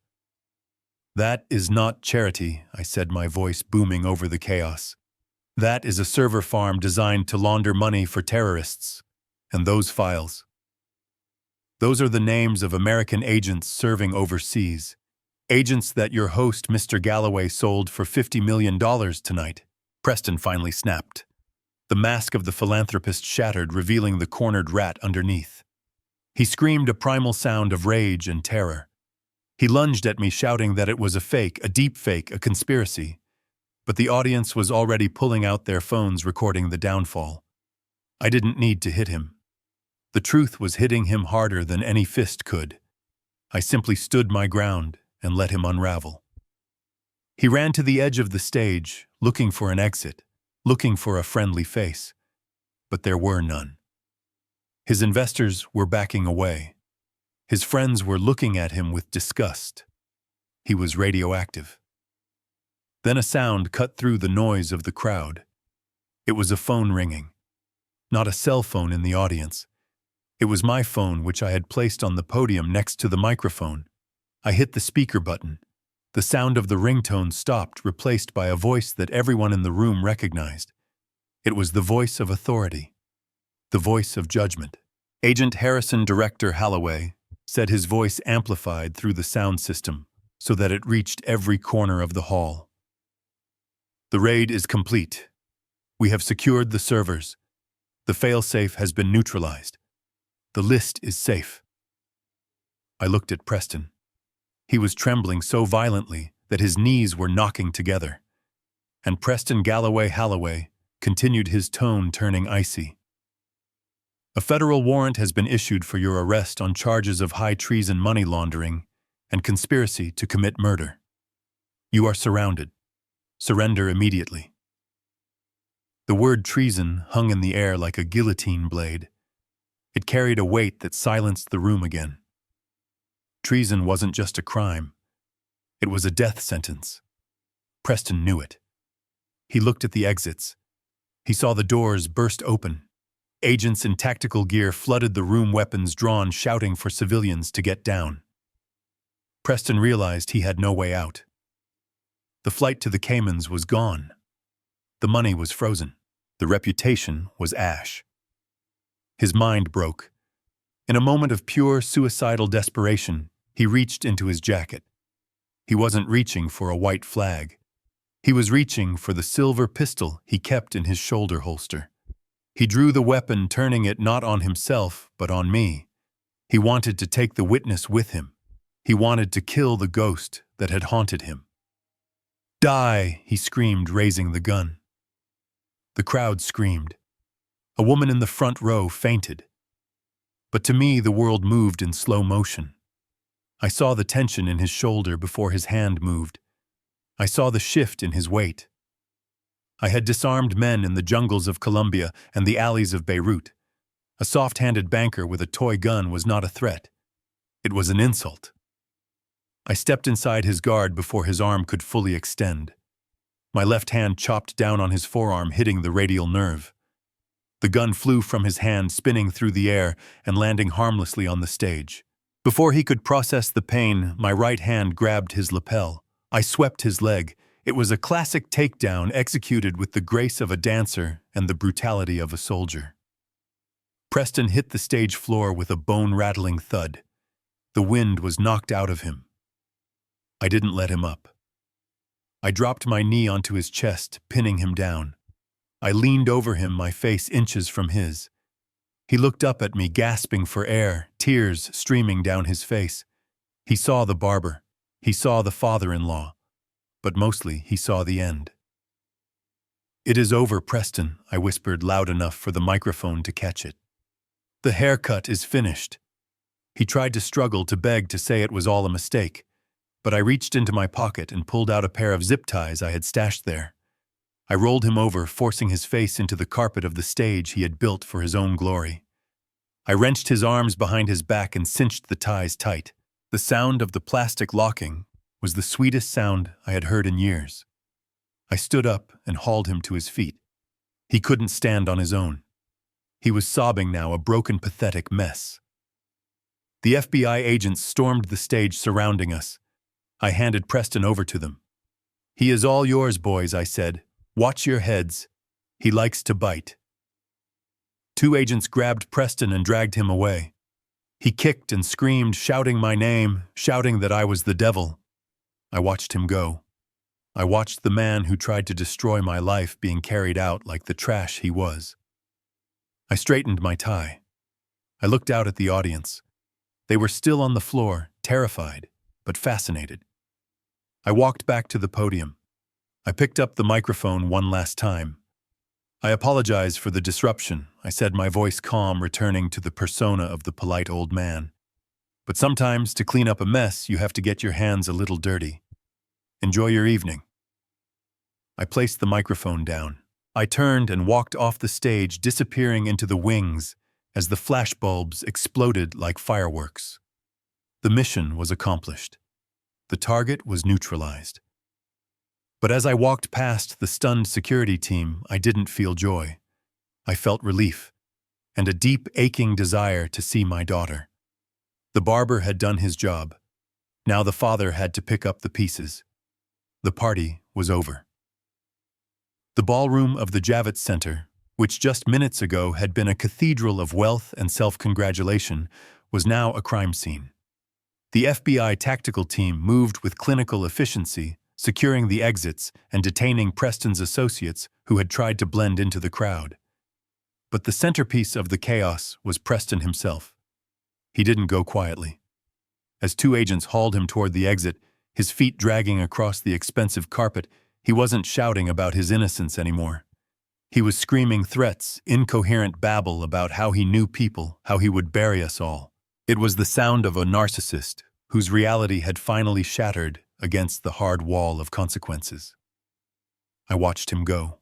"That is not charity," I said, my voice booming over the chaos. "That is a server farm designed to launder money for terrorists. And those files." Those are the names of American agents serving overseas. Agents that your host, Mr. Galloway, sold for $50 million tonight. Preston finally snapped. The mask of the philanthropist shattered, revealing the cornered rat underneath. He screamed a primal sound of rage and terror. He lunged at me, shouting that it was a fake, a deep fake, a conspiracy. But the audience was already pulling out their phones, recording the downfall. I didn't need to hit him. The truth was hitting him harder than any fist could. I simply stood my ground and let him unravel. He ran to the edge of the stage, looking for an exit, looking for a friendly face. But there were none. His investors were backing away. His friends were looking at him with disgust. He was radioactive. Then a sound cut through the noise of the crowd. It was a phone ringing. Not a cell phone in the audience. It was my phone, which I had placed on the podium next to the microphone. I hit the speaker button. The sound of the ringtone stopped, replaced by a voice that everyone in the room recognized. It was the voice of authority. The voice of judgment. Agent Harrison Director Holloway said, his voice amplified through the sound system so that it reached every corner of the hall. The raid is complete. We have secured the servers. The failsafe has been neutralized. The list is safe. I looked at Preston. He was trembling so violently that his knees were knocking together. And Preston Galloway Holloway continued, his tone turning icy. A federal warrant has been issued for your arrest on charges of high treason, money laundering, and conspiracy to commit murder. You are surrounded. Surrender immediately. The word treason hung in the air like a guillotine blade. It carried a weight that silenced the room again. Treason wasn't just a crime. It was a death sentence. Preston knew it. He looked at the exits. He saw the doors burst open. Agents in tactical gear flooded the room, weapons drawn, shouting for civilians to get down. Preston realized he had no way out. The flight to the Caymans was gone. The money was frozen. The reputation was ash. His mind broke. In a moment of pure suicidal desperation, he reached into his jacket. He wasn't reaching for a white flag. He was reaching for the silver pistol he kept in his shoulder holster. He drew the weapon, turning it not on himself, but on me. He wanted to take the witness with him. He wanted to kill the ghost that had haunted him. Die, he screamed, raising the gun. The crowd screamed. A woman in the front row fainted. But to me, the world moved in slow motion. I saw the tension in his shoulder before his hand moved. I saw the shift in his weight. I had disarmed men in the jungles of Colombia and the alleys of Beirut. A soft-handed banker with a toy gun was not a threat. It was an insult. I stepped inside his guard before his arm could fully extend. My left hand chopped down on his forearm, hitting the radial nerve. The gun flew from his hand, spinning through the air and landing harmlessly on the stage. Before he could process the pain, my right hand grabbed his lapel. I swept his leg. It was a classic takedown, executed with the grace of a dancer and the brutality of a soldier. Preston hit the stage floor with a bone-rattling thud. The wind was knocked out of him. I didn't let him up. I dropped my knee onto his chest, pinning him down. I leaned over him, my face inches from his. He looked up at me, gasping for air, tears streaming down his face. He saw the barber. He saw the father-in-law. But mostly he saw the end. "It is over, Preston," I whispered loud enough for the microphone to catch it. "The haircut is finished." He tried to struggle, to beg, to say it was all a mistake, but I reached into my pocket and pulled out a pair of zip ties I had stashed there. I rolled him over, forcing his face into the carpet of the stage he had built for his own glory. I wrenched his arms behind his back and cinched the ties tight. The sound of the plastic locking was the sweetest sound I had heard in years. I stood up and hauled him to his feet. He couldn't stand on his own. He was sobbing now, a broken, pathetic mess. The FBI agents stormed the stage, surrounding us. I handed Preston over to them. "He is all yours, boys," I said. "Watch your heads. He likes to bite." Two agents grabbed Preston and dragged him away. He kicked and screamed, shouting my name, shouting that I was the devil. I watched him go. I watched the man who tried to destroy my life being carried out like the trash he was. I straightened my tie. I looked out at the audience. They were still on the floor, terrified, but fascinated. I walked back to the podium. I picked up the microphone one last time. I apologize for the disruption, I said, my voice calm, returning to the persona of the polite old man. But sometimes, to clean up a mess, you have to get your hands a little dirty. Enjoy your evening. I placed the microphone down. I turned and walked off the stage, disappearing into the wings as the flashbulbs exploded like fireworks. The mission was accomplished. The target was neutralized. But as I walked past the stunned security team, I didn't feel joy. I felt relief and a deep, aching desire to see my daughter. The barber had done his job. Now the father had to pick up the pieces. The party was over. The ballroom of the Javits Center, which just minutes ago had been a cathedral of wealth and self-congratulation, was now a crime scene. The FBI tactical team moved with clinical efficiency, securing the exits and detaining Preston's associates who had tried to blend into the crowd. But the centerpiece of the chaos was Preston himself. He didn't go quietly. As two agents hauled him toward the exit, his feet dragging across the expensive carpet, he wasn't shouting about his innocence anymore. He was screaming threats, incoherent babble about how he knew people, how he would bury us all. It was the sound of a narcissist whose reality had finally shattered against the hard wall of consequences. I watched him go.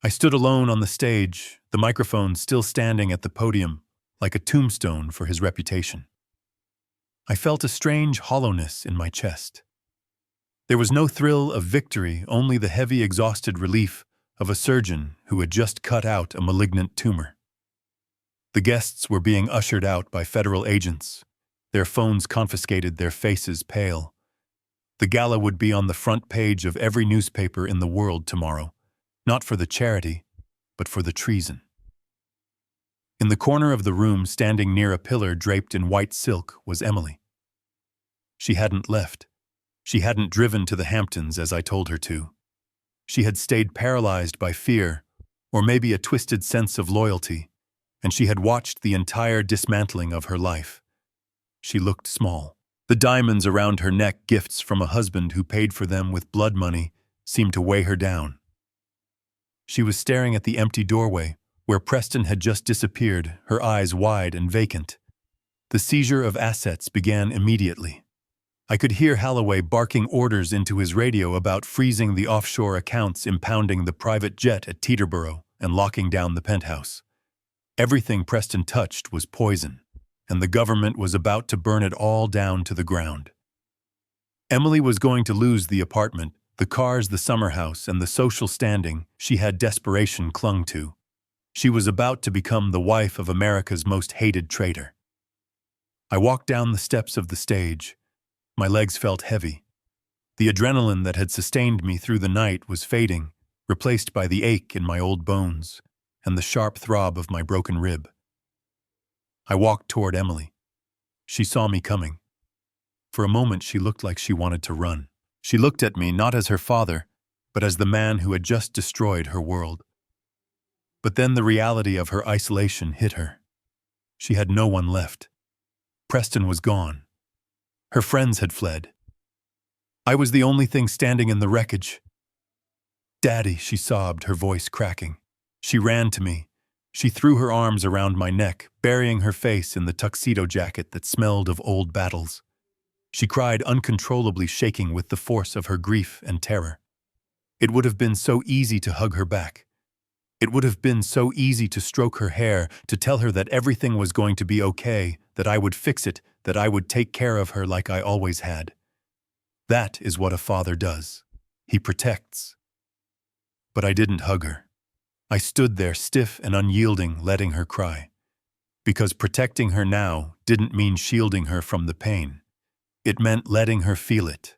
I stood alone on the stage, the microphone still standing at the podium, like a tombstone for his reputation. I felt a strange hollowness in my chest. There was no thrill of victory, only the heavy, exhausted relief of a surgeon who had just cut out a malignant tumor. The guests were being ushered out by federal agents, their phones confiscated, their faces pale. The gala would be on the front page of every newspaper in the world tomorrow, not for the charity, but for the treason. In the corner of the room, standing near a pillar draped in white silk, was Emily. She hadn't left. She hadn't driven to the Hamptons as I told her to. She had stayed paralyzed by fear, or maybe a twisted sense of loyalty, and she had watched the entire dismantling of her life. She looked small. The diamonds around her neck, gifts from a husband who paid for them with blood money, seemed to weigh her down. She was staring at the empty doorway, where Preston had just disappeared, her eyes wide and vacant. The seizure of assets began immediately. I could hear Holloway barking orders into his radio about freezing the offshore accounts, impounding the private jet at Teterboro, and locking down the penthouse. Everything Preston touched was poison, and the government was about to burn it all down to the ground. Emily was going to lose the apartment, the cars, the summer house, and the social standing she had desperation clung to. She was about to become the wife of America's most hated traitor. I walked down the steps of the stage. My legs felt heavy. The adrenaline that had sustained me through the night was fading, replaced by the ache in my old bones and the sharp throb of my broken rib. I walked toward Emily. She saw me coming. For a moment, she looked like she wanted to run. She looked at me not as her father, but as the man who had just destroyed her world. But then the reality of her isolation hit her. She had no one left. Preston was gone. Her friends had fled. I was the only thing standing in the wreckage. "Daddy," she sobbed, her voice cracking. She ran to me. She threw her arms around my neck, burying her face in the tuxedo jacket that smelled of old battles. She cried uncontrollably, shaking with the force of her grief and terror. It would have been so easy to hug her back. It would have been so easy to stroke her hair, to tell her that everything was going to be okay, that I would fix it, that I would take care of her like I always had. That is what a father does. He protects. But I didn't hug her. I stood there stiff and unyielding, letting her cry. Because protecting her now didn't mean shielding her from the pain. It meant letting her feel it.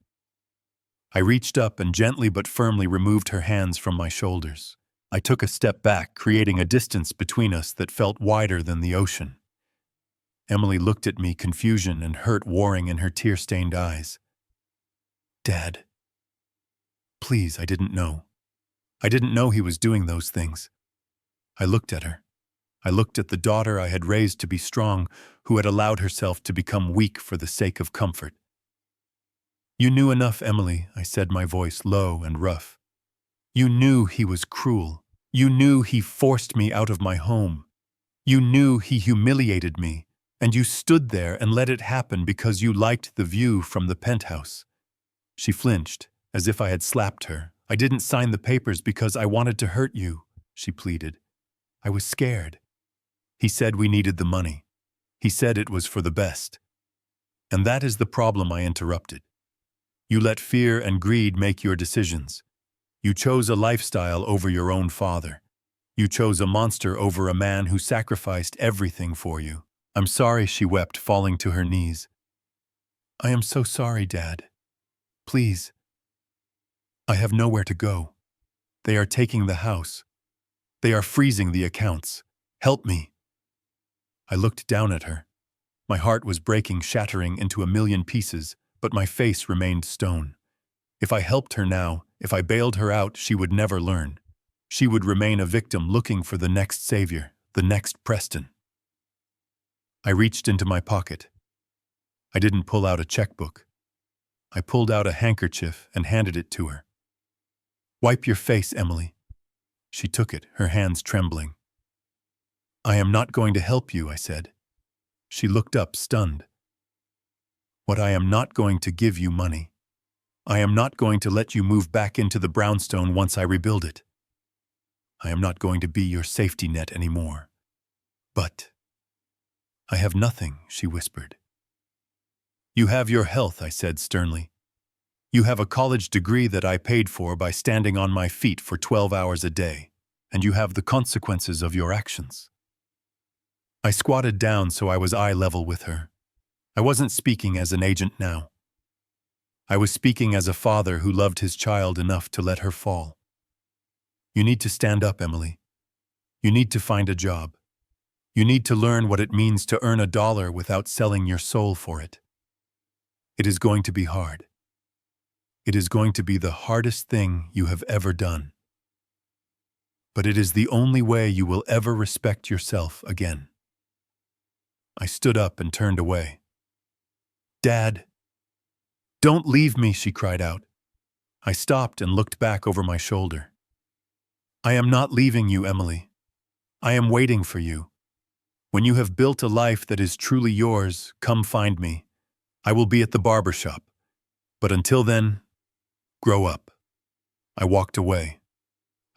I reached up and gently but firmly removed her hands from my shoulders. I took a step back, creating a distance between us that felt wider than the ocean. Emily looked at me, confusion and hurt warring in her tear-stained eyes. Dad. Please, I didn't know. I didn't know he was doing those things. I looked at her. I looked at the daughter I had raised to be strong, who had allowed herself to become weak for the sake of comfort. You knew enough, Emily, I said, my voice low and rough. You knew he was cruel. You knew he forced me out of my home. You knew he humiliated me, and you stood there and let it happen because you liked the view from the penthouse. She flinched, as if I had slapped her. I didn't sign the papers because I wanted to hurt you, she pleaded. I was scared. He said we needed the money. He said it was for the best. And that is the problem, I interrupted. You let fear and greed make your decisions. You chose a lifestyle over your own father. You chose a monster over a man who sacrificed everything for you. I'm sorry, she wept, falling to her knees. I am so sorry, Dad. Please. I have nowhere to go. They are taking the house. They are freezing the accounts. Help me. I looked down at her. My heart was breaking, shattering into a million pieces, but my face remained stone. If I helped her now, if I bailed her out, she would never learn. She would remain a victim looking for the next savior, the next Preston. I reached into my pocket. I didn't pull out a checkbook. I pulled out a handkerchief and handed it to her. Wipe your face, Emily. She took it, her hands trembling. I am not going to help you, I said. She looked up, stunned. What? I am not going to give you money. I am not going to let you move back into the brownstone once I rebuild it. I am not going to be your safety net anymore. But I have nothing, she whispered. You have your health, I said sternly. You have a college degree that I paid for by standing on my feet for 12 hours a day, and you have the consequences of your actions. I squatted down so I was eye level with her. I wasn't speaking as an agent now. I was speaking as a father who loved his child enough to let her fall. You need to stand up, Emily. You need to find a job. You need to learn what it means to earn $1 without selling your soul for it. It is going to be hard. It is going to be the hardest thing you have ever done. But it is the only way you will ever respect yourself again. I stood up and turned away. Dad, don't leave me, she cried out. I stopped and looked back over my shoulder. I am not leaving you, Emily. I am waiting for you. When you have built a life that is truly yours, come find me. I will be at the barber shop. But until then, grow up. I walked away.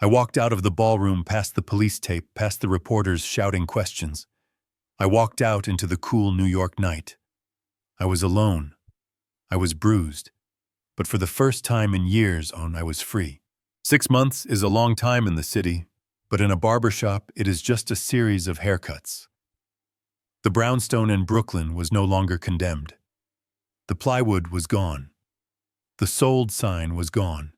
I walked out of the ballroom, past the police tape, past the reporters shouting questions. I walked out into the cool New York night. I was alone. I was bruised. But for the first time in years, I was free. 6 months is a long time in the city, but in a barber shop, it is just a series of haircuts. The brownstone in Brooklyn was no longer condemned. The plywood was gone. The sold sign was gone.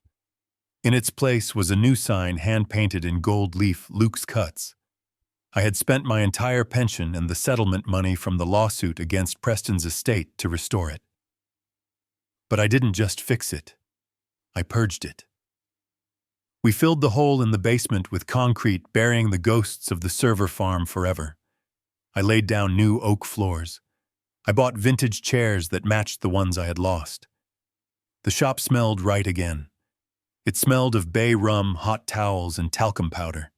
In its place was a new sign hand-painted in gold leaf, Luke's Cuts. I had spent my entire pension and the settlement money from the lawsuit against Preston's estate to restore it. But I didn't just fix it. I purged it. We filled the hole in the basement with concrete, burying the ghosts of the server farm forever. I laid down new oak floors. I bought vintage chairs that matched the ones I had lost. The shop smelled right again. It smelled of bay rum, hot towels, and talcum powder.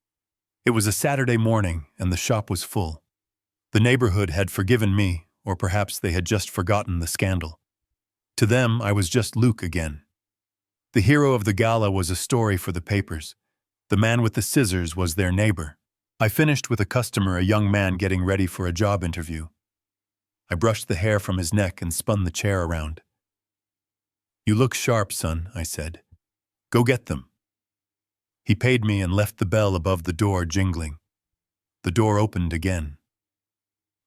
It was a Saturday morning, and the shop was full. The neighborhood had forgiven me, or perhaps they had just forgotten the scandal. To them, I was just Luke again. The hero of the gala was a story for the papers. The man with the scissors was their neighbor. I finished with a customer, a young man getting ready for a job interview. I brushed the hair from his neck and spun the chair around. You look sharp, son, I said. Go get them. He paid me and left the bell above the door jingling. The door opened again.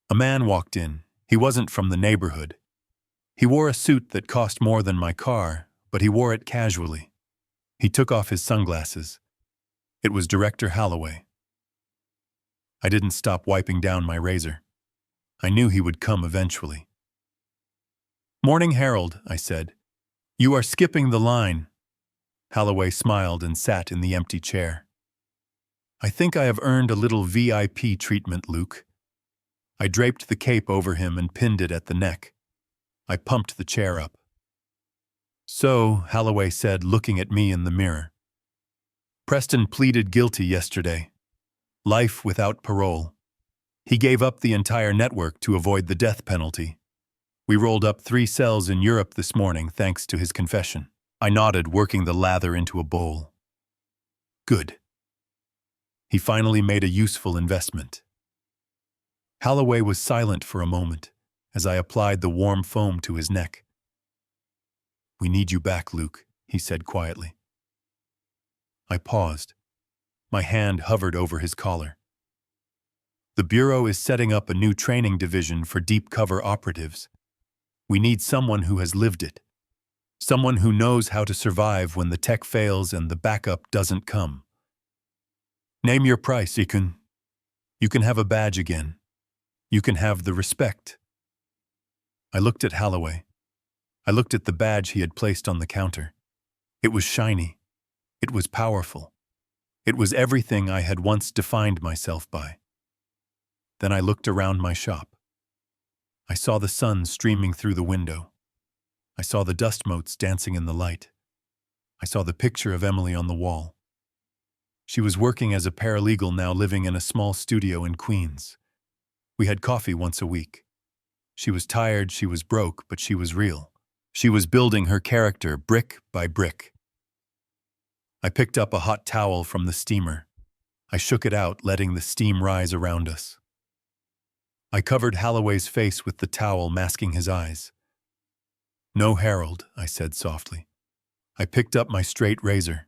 A man walked in. He wasn't from the neighborhood. He wore a suit that cost more than my car, but he wore it casually. He took off his sunglasses. It was Director Holloway. I didn't stop wiping down my razor. I knew he would come eventually. "Morning, Harold," I said. "You are skipping the line." Holloway smiled and sat in the empty chair. "I think I have earned a little VIP treatment, Luke." I draped the cape over him and pinned it at the neck. I pumped the chair up. "So," Holloway said, looking at me in the mirror. "Preston pleaded guilty yesterday. Life without parole. He gave up the entire network to avoid the death penalty. We rolled up 3 cells in Europe this morning thanks to his confession." I nodded, working the lather into a bowl. "Good. He finally made a useful investment." Holloway was silent for a moment as I applied the warm foam to his neck. "We need you back, Luke," he said quietly. I paused. My hand hovered over his collar. "The Bureau is setting up a new training division for deep cover operatives. We need someone who has lived it. Someone who knows how to survive when the tech fails and the backup doesn't come. Name your price, Ikun. You can have a badge again. You can have the respect." I looked at Holloway. I looked at the badge he had placed on the counter. It was shiny. It was powerful. It was everything I had once defined myself by. Then I looked around my shop. I saw the sun streaming through the window. I saw the dust motes dancing in the light. I saw the picture of Emily on the wall. She was working as a paralegal, now living in a small studio in Queens. We had coffee once a week. She was tired, she was broke, but she was real. She was building her character brick by brick. I picked up a hot towel from the steamer. I shook it out, letting the steam rise around us. I covered Holloway's face with the towel, masking his eyes. "No, Harold," I said softly. I picked up my straight razor.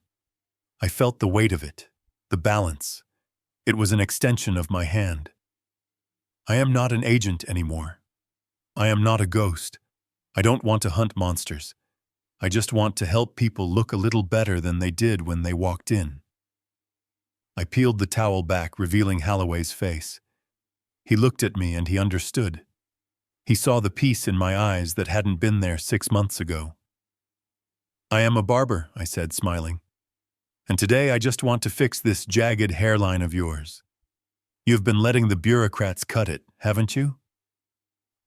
I felt the weight of it, the balance. It was an extension of my hand. I am not an agent anymore. I am not a ghost. I don't want to hunt monsters. I just want to help people look a little better than they did when they walked in. I peeled the towel back, revealing Holloway's face. He looked at me and he understood. He saw the peace in my eyes that hadn't been there 6 months ago. "I am a barber," I said, smiling. "And today I just want to fix this jagged hairline of yours. You've been letting the bureaucrats cut it, haven't you?"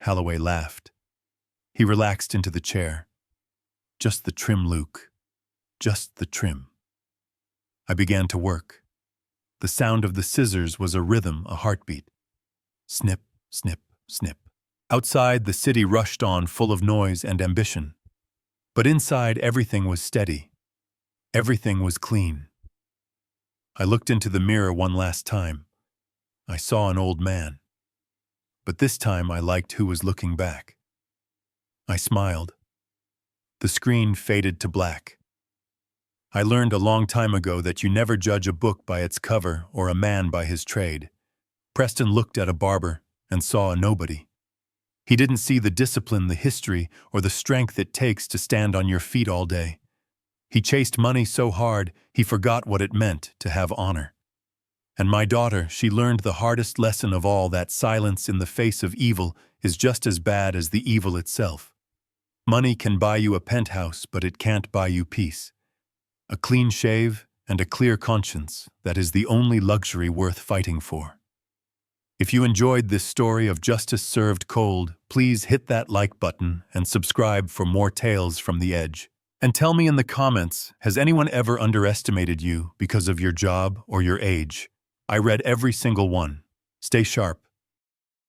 Holloway laughed. He relaxed into the chair. "Just the trim, Luke. Just the trim." I began to work. The sound of the scissors was a rhythm, a heartbeat. Snip, snip, snip. Outside, the city rushed on, full of noise and ambition. But inside, everything was steady. Everything was clean. I looked into the mirror one last time. I saw an old man. But this time I liked who was looking back. I smiled. The screen faded to black. I learned a long time ago that you never judge a book by its cover or a man by his trade. Preston looked at a barber and saw a nobody. He didn't see the discipline, the history, or the strength it takes to stand on your feet all day. He chased money so hard, he forgot what it meant to have honor. And my daughter, she learned the hardest lesson of all, that silence in the face of evil is just as bad as the evil itself. Money can buy you a penthouse, but it can't buy you peace. A clean shave and a clear conscience, that is the only luxury worth fighting for. If you enjoyed this story of justice served cold, please hit that like button and subscribe for more tales from the edge. And tell me in the comments, has anyone ever underestimated you because of your job or your age? I read every single one. Stay sharp.